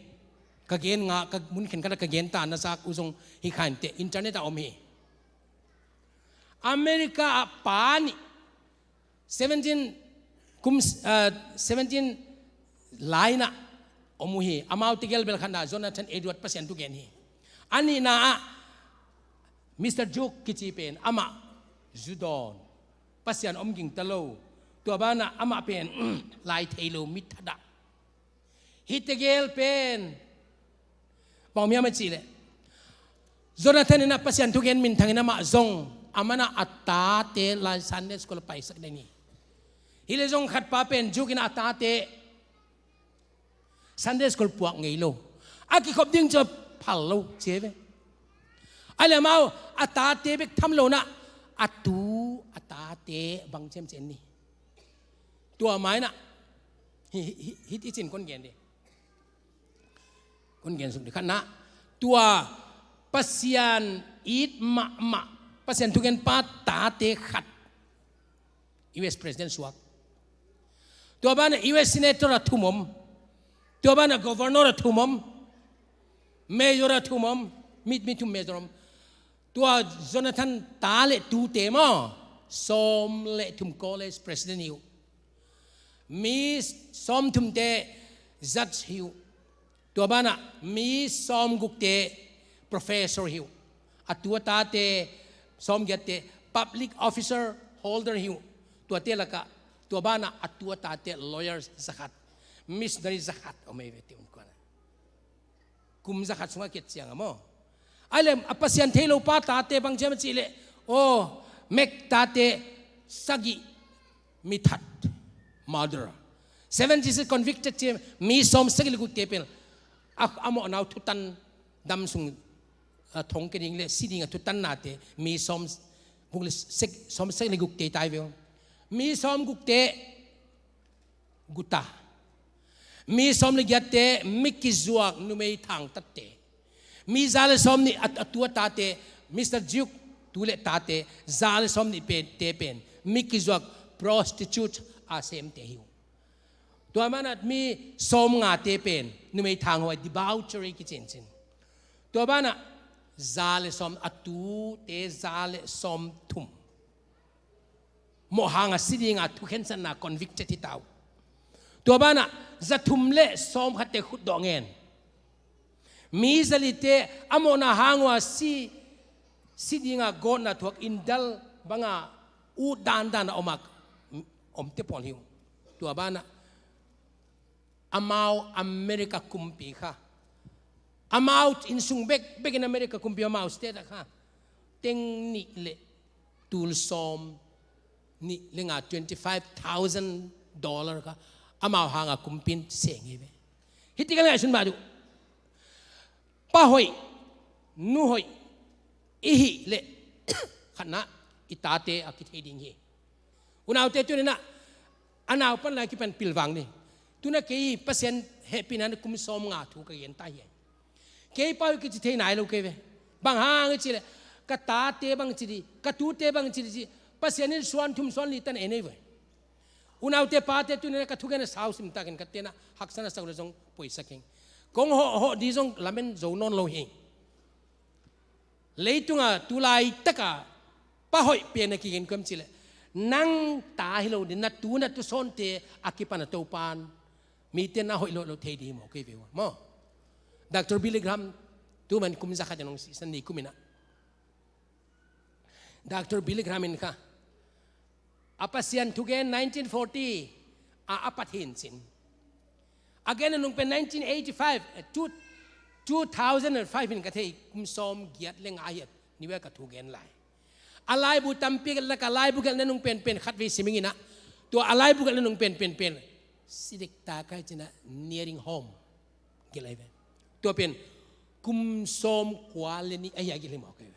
nga ka mun khen ka gen ta na sak usong hi khan te internet a om hi America pani 17 laina omuhi amau tigel bel khanda Jonathan Edward percent tu gen hi ani na Mr. Joke kichi pen ama Judon pasyan omging talo tua bana ama pen lai thailo mithada ฮิตเกลเป็นบอกเมียมันจีเลยโจนาธานน่ะภาษาทุกเย็นมินทางนั้นมาจงอามันน่ะอัตตาเตลาซันเดสก็ไปสักได้นี่ฮิเลจงขัดป้าเป็นจุกินอัตตาเตซันเดสก็ปวกไงโลอากิขบดิ้งจะพัลโลเจ็บอะไรมาอัตตาเตเบกทำโลนะอัตูอัตตาเตบังเชมเจนนี่ตัวไม้น่ะฮิตอิจินคนเกียนดิคนเกียนสุดที่ขันนะตัวปัสยานอีดมะปัสยานทุกเงินป้าตาเตขัด U.S. President สวกตัวบ้าน U.S. Senator ทุ่มตัวบ้าน Governor ทุ่มMayor ทุ่มมิทุ่ม Mayor ตัวโจนาธานตาเละตูเตมอสมเละทุ่ม College President ฮิวมีสมทุ่มเต Judge ฮิวตัวบ้านมีสมกุกเต Professor ฮิวอัตตัวตาเตสมเกตเต Public Officer Holder ฮิวตัวเตละกะตัวบ้านอัตตัวตาเต Lawyer สักขัด Missionary สักขัดเอาไม่เวทีอุ่นกว่านะกุมสักขัดสงฆ์เกตเสียงอ่ะมั้งอะไรอัปเสียนเทโลป้าตาเตบางเจ้ามันจีเล่โอ้เมกตาเตสักิมิทัด murderer 76 convicted เจมีสมสักิลิกุเตเป็นอามอนาวทุตันดำสุงทงกันยิงเล่สิดิงทุตันนาเตมีสมบุกเลสมสักิลิกุเตตายเวลมีสมกุเตกุตามีสมลิกเตมิกิจวกนุเมย์ทางตัดเตมีซาเลสอมนี่ตัวตาเตมิสเตอร์จิวตัวเล็ตาเตซาเลสอมนี่เป็นเตเป็นมิกิจวก prostitute อาเซมเตหิวตัวมันมีสมงาเตเป็นนุเมย์ทางหัว debauchery กิจเช่นตัวมันซาเลสอมตัวเตซาเลสอมทุ่มโมหังสิดิงทุกเห็นสันนา convicted ที่เต้าตัวบ้านจะทุ่มเละสมขัดเตขุดดองเงินมีสลิเตอโมนาหางว่าสิดิงาโกนาทุกอินดัลบังอาอูดานออกมาอมเตปอนหิวตัวบ้านอามาวอเมริกาคุมปีค่ะอามาวอินซุงเบกinอเมริกาคุมปีอามาวสเตทค่ะเต็งนี่เละตูลสมนี่เรื่อง$25,000ค่ะอามาหางคุมปินเสียงเว้ยฮิตกันไงสุนบาดูป้าหอยนูหอยอีหิเละขณะอิตาเตอคิดให้ดิ่งเฮอุณเอาเตจุนนะอันเอาปันอะไรที่เป็นปิลวังนี่ตุนักเกี่ยเปอร์เซ็นต์เฮปินันคุมสมงาถูกกันยันตายเกี่ยป้าคิดที่ไหนลูกเว้ยบางหางจิเลกตาเตบางจิดีกตูเตบางจิดีเปอร์เซ็นต์นี่ส่วนทุ่มส่วนลิตันเอ็นเว้ยอุณเอาเตปาเตตุเนี่ยก็ทุกอย่างสาวสิมตากันก็เตนะหักษณะสักเรื่องป่วยสักเองกงhoดีจงลามันโจนนโลหิงเลยตุงตุลายตะกะป้าหอยเปลี่ยนกินกมจิเลนั่งตาให้เราดินัดตูนัดตุซอนเตอากิปันตัวปานมีเตนะหอยเราเทดีหมอเกวิวมอดร.บิลลิกรัมตัวมันคุมสักจะน้องสันนิคุมินะดร.บิลลิกรัมอินค่ะapa sian tugen 1940 apat hinsin again nung pen 1985 2005 in kathe kum som giat leng ayat niwe ka tugen lai alai bu tampi la ka alai bu gal nung pen khat vi simingina to alai bu gal nung pen sidik ta ka china nearing home gilai ben to pen kum som kwaleni aya gilai mo ka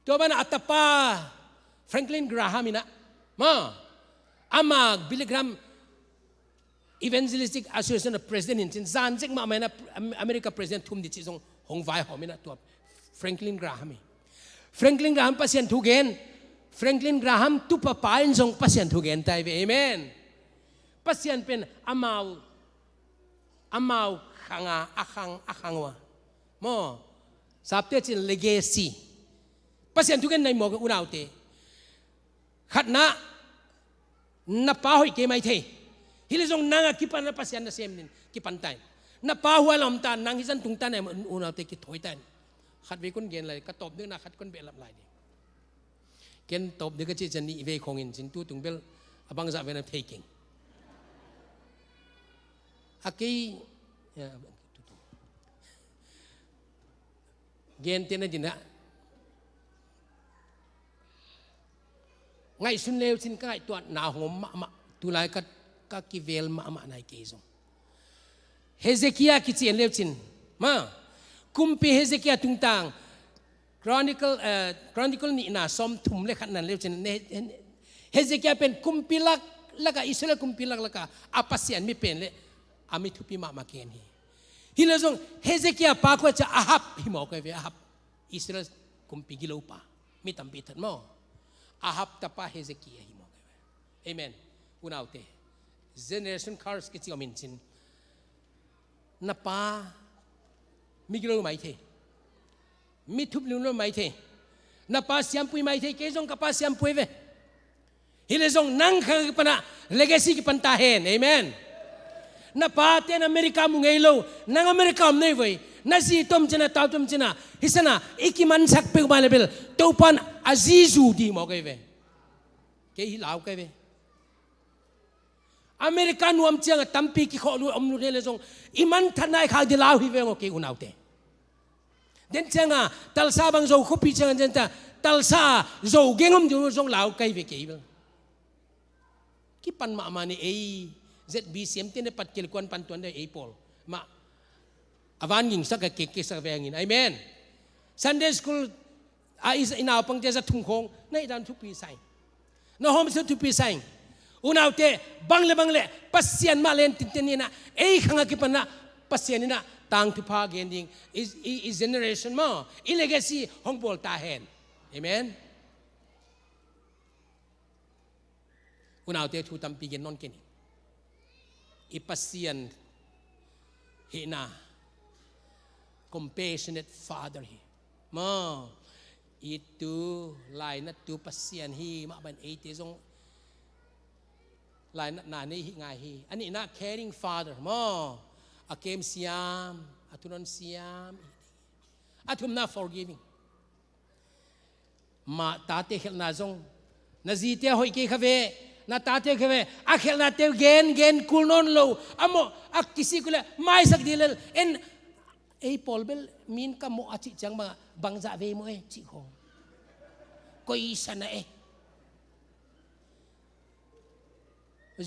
to bana atapa Franklin Graham ina amag Billy Graham Evangelistic Association of President in zanjek ma mena America President thum di chizong hongwai homina to Franklin Graham pasien thugen Franklin Graham tu papain jong pasien thugen tai ve amen pasien pen amau khanga akhangwa mo sapte chin legacy pasien thugen nai mo unauteขัดนะนับป้าหอยเกไม่เทฮิลิจงนางกิปันนับภาษาอันเซมนินกิปันไตนับป้าหัวลำตานนางฮิซันตุงตานเนี่ยอุณเอาเตกิถอยตันขัดเวกุนเกณฑ์เลยก็ตบด้วยนะขัดคนเบลลับไหลดิเกณฑ์ตบเด็กก็จีจันนี่เวคงอินสินตู้ตุงเบลบังซาเวนับเทกิง aki gen tên là gì nữa ngày xuân lêu xin cái tuần nào hôm mà tu lại các cái vel mà này kia rồi Hezekiah cái chuyện lêu xin mà kumpi Hezekiah tung tang Chronicle ni na som thum le khan nan lêu xin Hezekiah pen kumpi laka Israel kumpi laka apasian mi pen le ami thupi ma ken hi hilazong Hezekiah pa ko cha Ahab hi mo ka ve Ahab Israel kumpi gilo pa mi tampi that mo Ahab tapa Hezekiah hi mo ka ve amen unaute generation cars ke chi omin chin na pa mi gilo mai the mi thup lu mai the na pa siam pui mai the ke jong ka pa siam pui ve hilazong nang khang pana legacy ki panta hen amen na pa ten America mu ngei lo nang America am nei voi na si tom china taw tom china hisana ikiman sak pe ma level to pan azizu di mo kai ve ke hi lau kai ve America nuam chiang tampi ki kho lu om lu le jong iman thanai kha di lau hi ve ngo ke unau te den changa talsa bang zo khopi chang den ta talsa zo gengom ju jong lau kai ve ke ve ki pan ma ma ni ei ZBCM tin pat kil kwan pan tuan de Apple ma avan ging sak ke sak vengin amen Sunday school is inaw pang te sa thungkhong nei dan thupi sai no hom su thupi sai unaw te bangle pasien ma len tin tin na ei khanga ki pan na pasien na tang thu pha gending is generation mo i legacy hong bol ta hen amen unaw te thu tam pi gen non ken ipasian hina compassionate father hi mo itu lai na tu pasian hi ma ban ei te jong lai na nei hi ngai hi ani na caring father mo akem siam atunon siam atum na forgiving ma ta te khel na jong na ji te hoi ke khave na tate keve akhel na te gen kulnon lo amo ak kisi kula mai sak dilel en ei polbel min ka mo achi chang ma bangza ve mo e chi khong koi sana e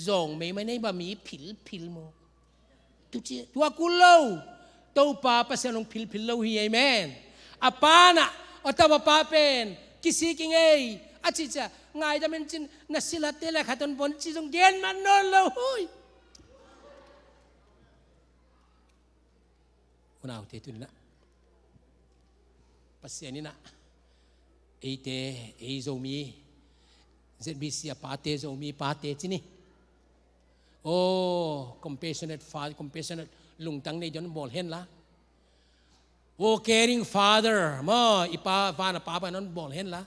zong me mai nei ba mi phil mo tu chi tua kulo to pa pa se long phil lo hi amen apana otawa pa pen kisi king ei achi cha ngai da men chin na sila tela khaton bon chi jong gen man no lo hui unau te tu na pasiani na eite ei zo mi ZBC pa te zo mi pa te chini oh compassionate father compassionate lung tang nei jon bol hen la oh caring father mo ipa pa na pa non bol hen la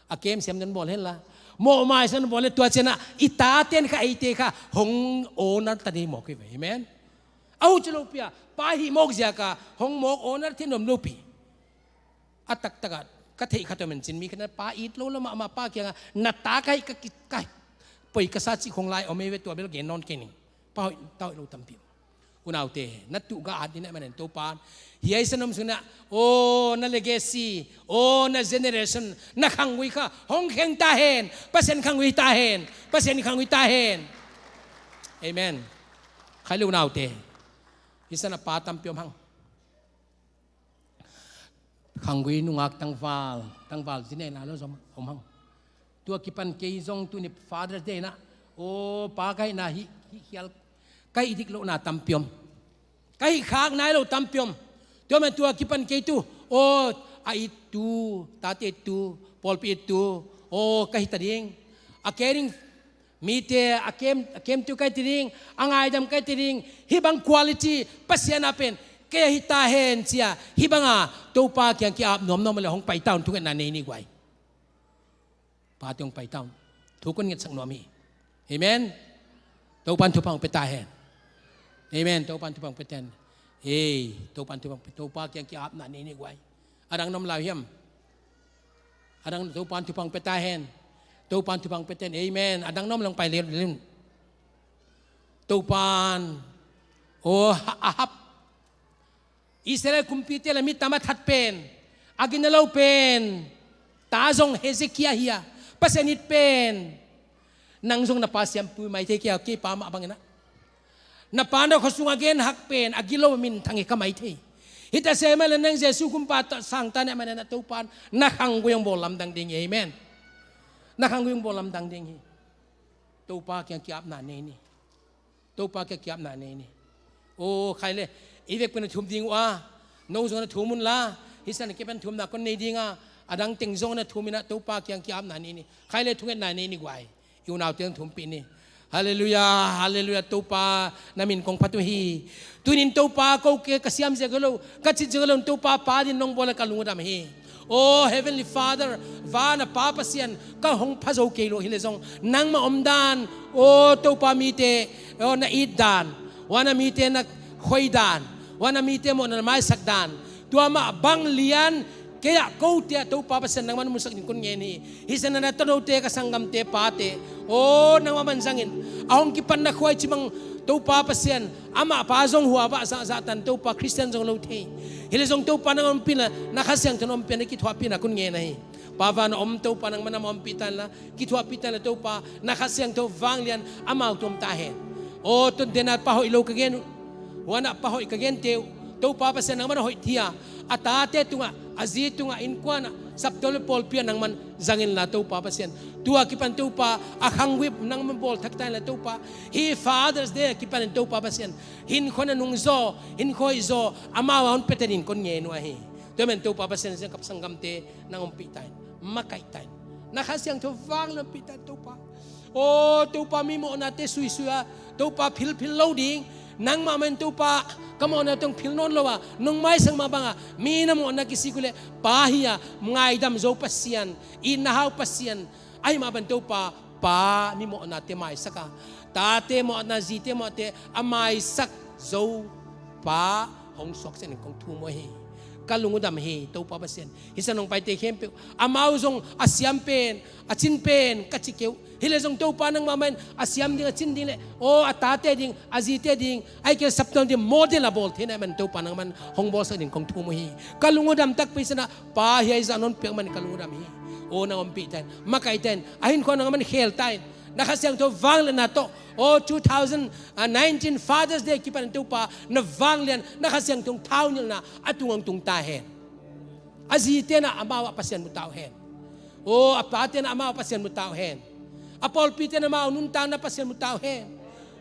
akem sem non bol hen la mo mai san bol le tua chena ita ten kha ite kha hong owner tani mo ki amen au chlo pia pa hi mok zia ka hong mok owner thin nom lupi atak takat ka thei kha to men chin mi khana pa it lo la ma pa kya na ta kai ka poi ka sa chi khong lai o me ve tua bel gen non keni pa tau lo tam pi unau te na tu ga ad ni man to pan hi ai sanom suna o na legacy o na generation na khangwi kha hong kheng ta hen pasen khangwi ta hen pasen khangwi ta hen amen khai lu nau te isana pa tam piom hang khangwi nungak tang val sine na lo som om hang tua kipan ke jong tu ni father day na o pa kai na hi hial kai idik lo na tam piom kai khak nai lo tam piom tua men tua kipan ke tu o a itu tate tu pol pi tu o kai tading a caring mi te akem tu kai tading angai dam kai tading hibang quality pasiana pen ke hita hen sia hibanga to pa kyang ki ap nom le hong pai taun tu kan na nei ni gwai pa tong pai taun tu kon nget sang nom hi amen to pan tu pang pe ta hen amen to pan tu pang pe ten to pan tu pang to pa kyang ki ap na nei ni gwai adang nom lao hiam adang to pan tu pang pe ta hen to pan tu pang pe ten amen adang nom long pai le to pan โอ้อาฮับอิสราเอลคุมพิเตลมิตามาทัดเป็นอากินเราเป็นตาจงเฮเซคียเฮียภาษานิดเป็นนางจงนับภาษาปุยไม่เทเกียกี่ปามาบังนะนับปานเราขสุงอาเกนหักเป็นอากิโลมินทั้งเอกไม่เทฮิตาเซมาเลนังเจสุคุมปาสังตาเนี่ยมันนะตุปานนักหังกุยงบอลลำดังดิ่งเอเมนนักหังกุยงบอลลำดังดิ่งเฮตุปาเกี่ยบนาเนนี่ตุปาเกี่ยบนาเนนี่โอ้ใครเลยอีเวกเป็นทุ่มดิ่งว่าโน้ตจงทุ่มมุนละฮิสันเก็บเป็นทุ่มนักคนในดิ่งอ่ะอดังติงจงนะทุ่มมินะตุปาเกี่ยบนาเนนี่ใครเลยทุ่มนาเนนี่ไว้อยู่นาวเตียงทุ่มปีนี่ฮาเลลูยาฮาเลลูยาtupa namin kong patuhi tunin tupa ko ke kasiam se galo kachit galo tupa pa din nong bola kalungudam hi oh heavenly father vana papa sian ka hong phazo ke lo hilezong nang ma omdan oh tupa mite oh na idan wana mite na khoidan wana mite mo na mai sakdan tuama bang lian kaya kau tia tau papa sen nang man musak ni kun ngeni hisan na tano te kasanggam te pate oh nang mamansangin ahong kipan na khwai chimang tau papa sen ama pazong huwa ba sa tan tau pa Christian jong lo the hilezong tau pa nang pina nakasyang tanom pina kitwa pina kun ngena hi pava na om tau pa nang manam ompitan la kitwa pitan la tau pa nakasyang tau vanglian ama tum tahen oh tun denat pa ho ilo kagen wana pa ho kagen teu tau papa sen nang man ho thia atate tunga azitu nga inkwana saptol pol pia nang man zangin la to pa pasien tua kipan to pa akhang wip nang man bol thaktai la to pa he fathers day kipan to pa pasien hin khona nung zo hin khoi zo amawa on peterin kon nge no hi to men to pa pasien sa kapsanggam te nang umpitan makaitan nakasyang to wang lang pitan to pa o to pa mimo na te suisuya to pa phil loading nang mamen to pa kamo na tong pilnon lowa nung mai sang mabanga mina mo na kisigule pahiya ngai dam zo pasian inahaw pasian ay mabanto pa ni mo na te mai saka tate mo na zite mo te amai sak zo pa hong sok sen kong tumo he kalungudam he to pa pasian hisanong pai te kempe amaw zong asyam pen achin pen kachikeu hilezong to pa nang mamen asyam ding achin ding le o atate ding azite ding ay ke sapton ding model abol thina man to pa nang man hong bol sa ding kong tumo hi kalungudam tak pisana pa hi ay zanon pe man kalungudam hi o na ompitan makaiten ahin ko nang man heltain nakasyang to vanglen na to o 2019 Father's Day kipan to pa na vanglen nakasyang tong taon na atungang tung tahen azite na amawa pasyan mo tahen o apate na amawa pasyan mo tahen apol pite na maununta na pasyan mo tahen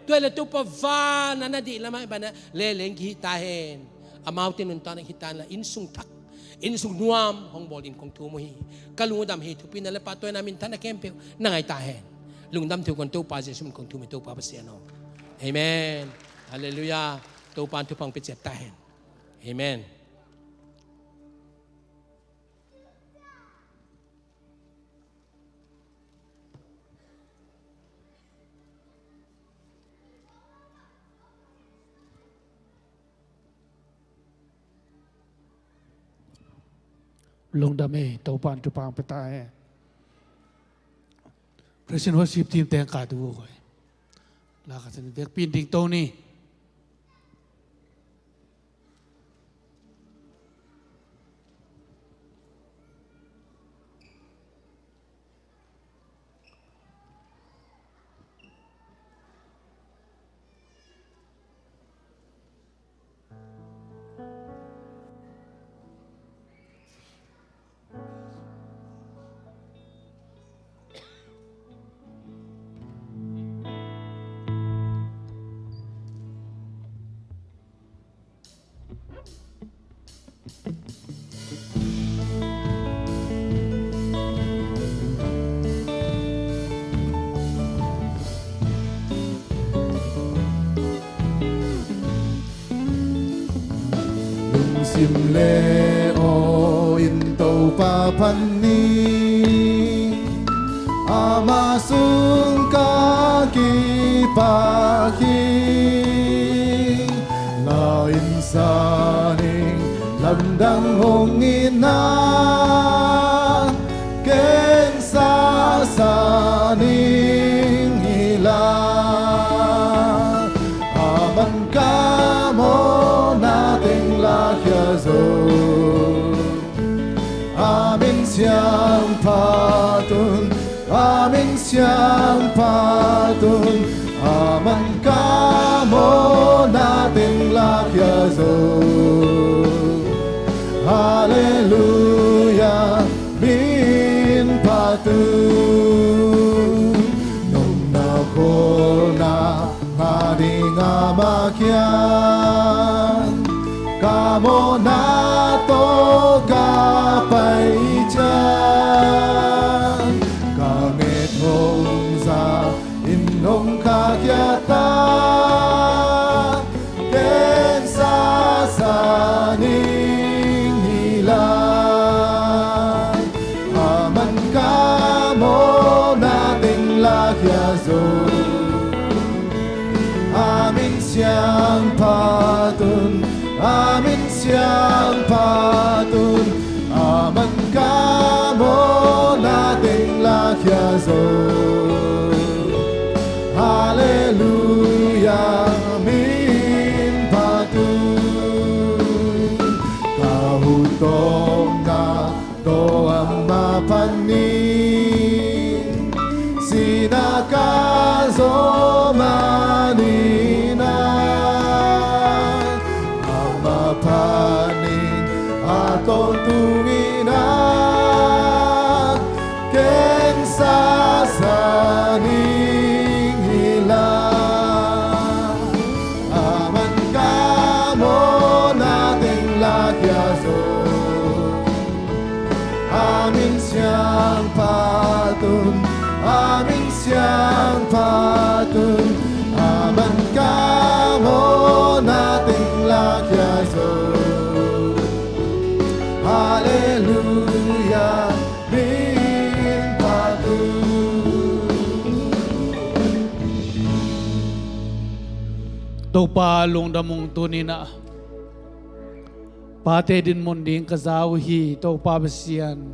tuwele to pa va na di lamang iba na leleng hitahen amaw tinunta na hitan la insung tak insung nuam hong bolin kong tumuhi kalungudam hito pinalapatoy namin tanah kempe nangay tahen lungdam tu kon tu pa Yesus kon tu mi tu pa pasiano amen hallelujah tu pan tu pang picet tahen amen lungdam tau pan tu pang petahe Present worship team teng ka du ko la ka sen vek pin ding to ni sim le o in to pa pan ni amasung ka ki pa ki la insaning lamdang hong ina ken sa saning ila aman ka siyang patun, aming siyang patun, aman kamo nating lakyason. Hallelujah, min patun, nung nakol na haring amakyan, kamo na to kapay dyan, kamit hong sa inong kakyatan, ken sasaning hilan, aman kamo nating lakyason. Amin siyang patun, amin siyang patun, aman kamo nating lakyason. Hallelujah, amin patun, kahutong na to ang mapanin, sinakazo maninan, ang mapanin atong tunginan, ken sasaning hilan, aman kamo nating lakyason. Amin siyang patun, amin siyang patun, aman kamo nating lakyason. Hallelujah, min patun. Tupalong damong tunina. Pate din munding kazawi to pabasian.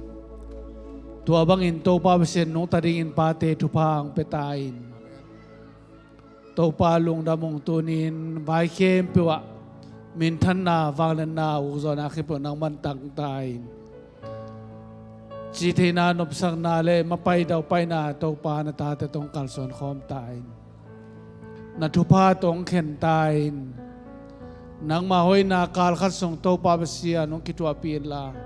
Tuabangin to pabasian nung taringin pate tupang petain. To palong damong tunin vai kem piwa mintan na vanglan na uzon akipo ng mantang tain. Chite na nopsang nale mapay daw pay na to pa na tate tong kalson khom tain. Natupa tong ken tain. Nang mahoy na kalkat song to pabasian nung kitwa pila.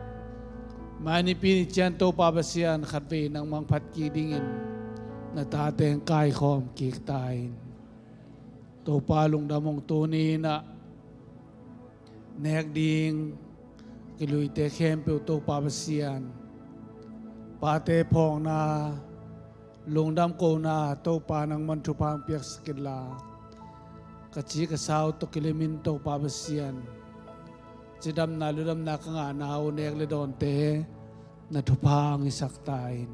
Mani pinitian to pabasian katwe ng mga patkidingin na tateng kay khom kiktain. To palong damong tuni na negding kiluy te kempe to pabasian. Pate pong na lungdam ko na to pa ng mantupang piyak skidla. Kachi kasaw to kiliminto pabasian. Sidam na ludam na kanga na unek ledonte na tupang isaktain.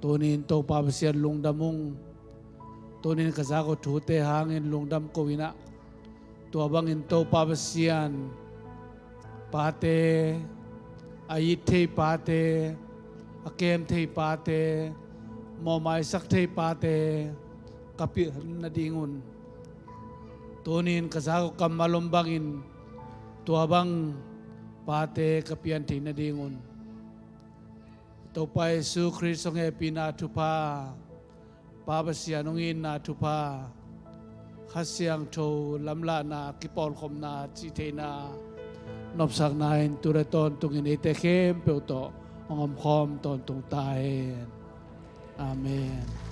Tunin to pabasian lungdamong tunin kasako tute hangin lungdam ko wina. Tuabangin to pabasian. Pate ayit te pate akem te pate momay sak te pate kapir na dingun. Tunin kasako kamalumbangin tuabang pate kapianti na dingon. Ito pa Yesu Kristo ng pinatupa pabasyanungin na tupa hasyang to lamla na kipol kom na chite na nopsak nahin tureton tungin itekem peuto ang amkom ton tung tahen. Amen.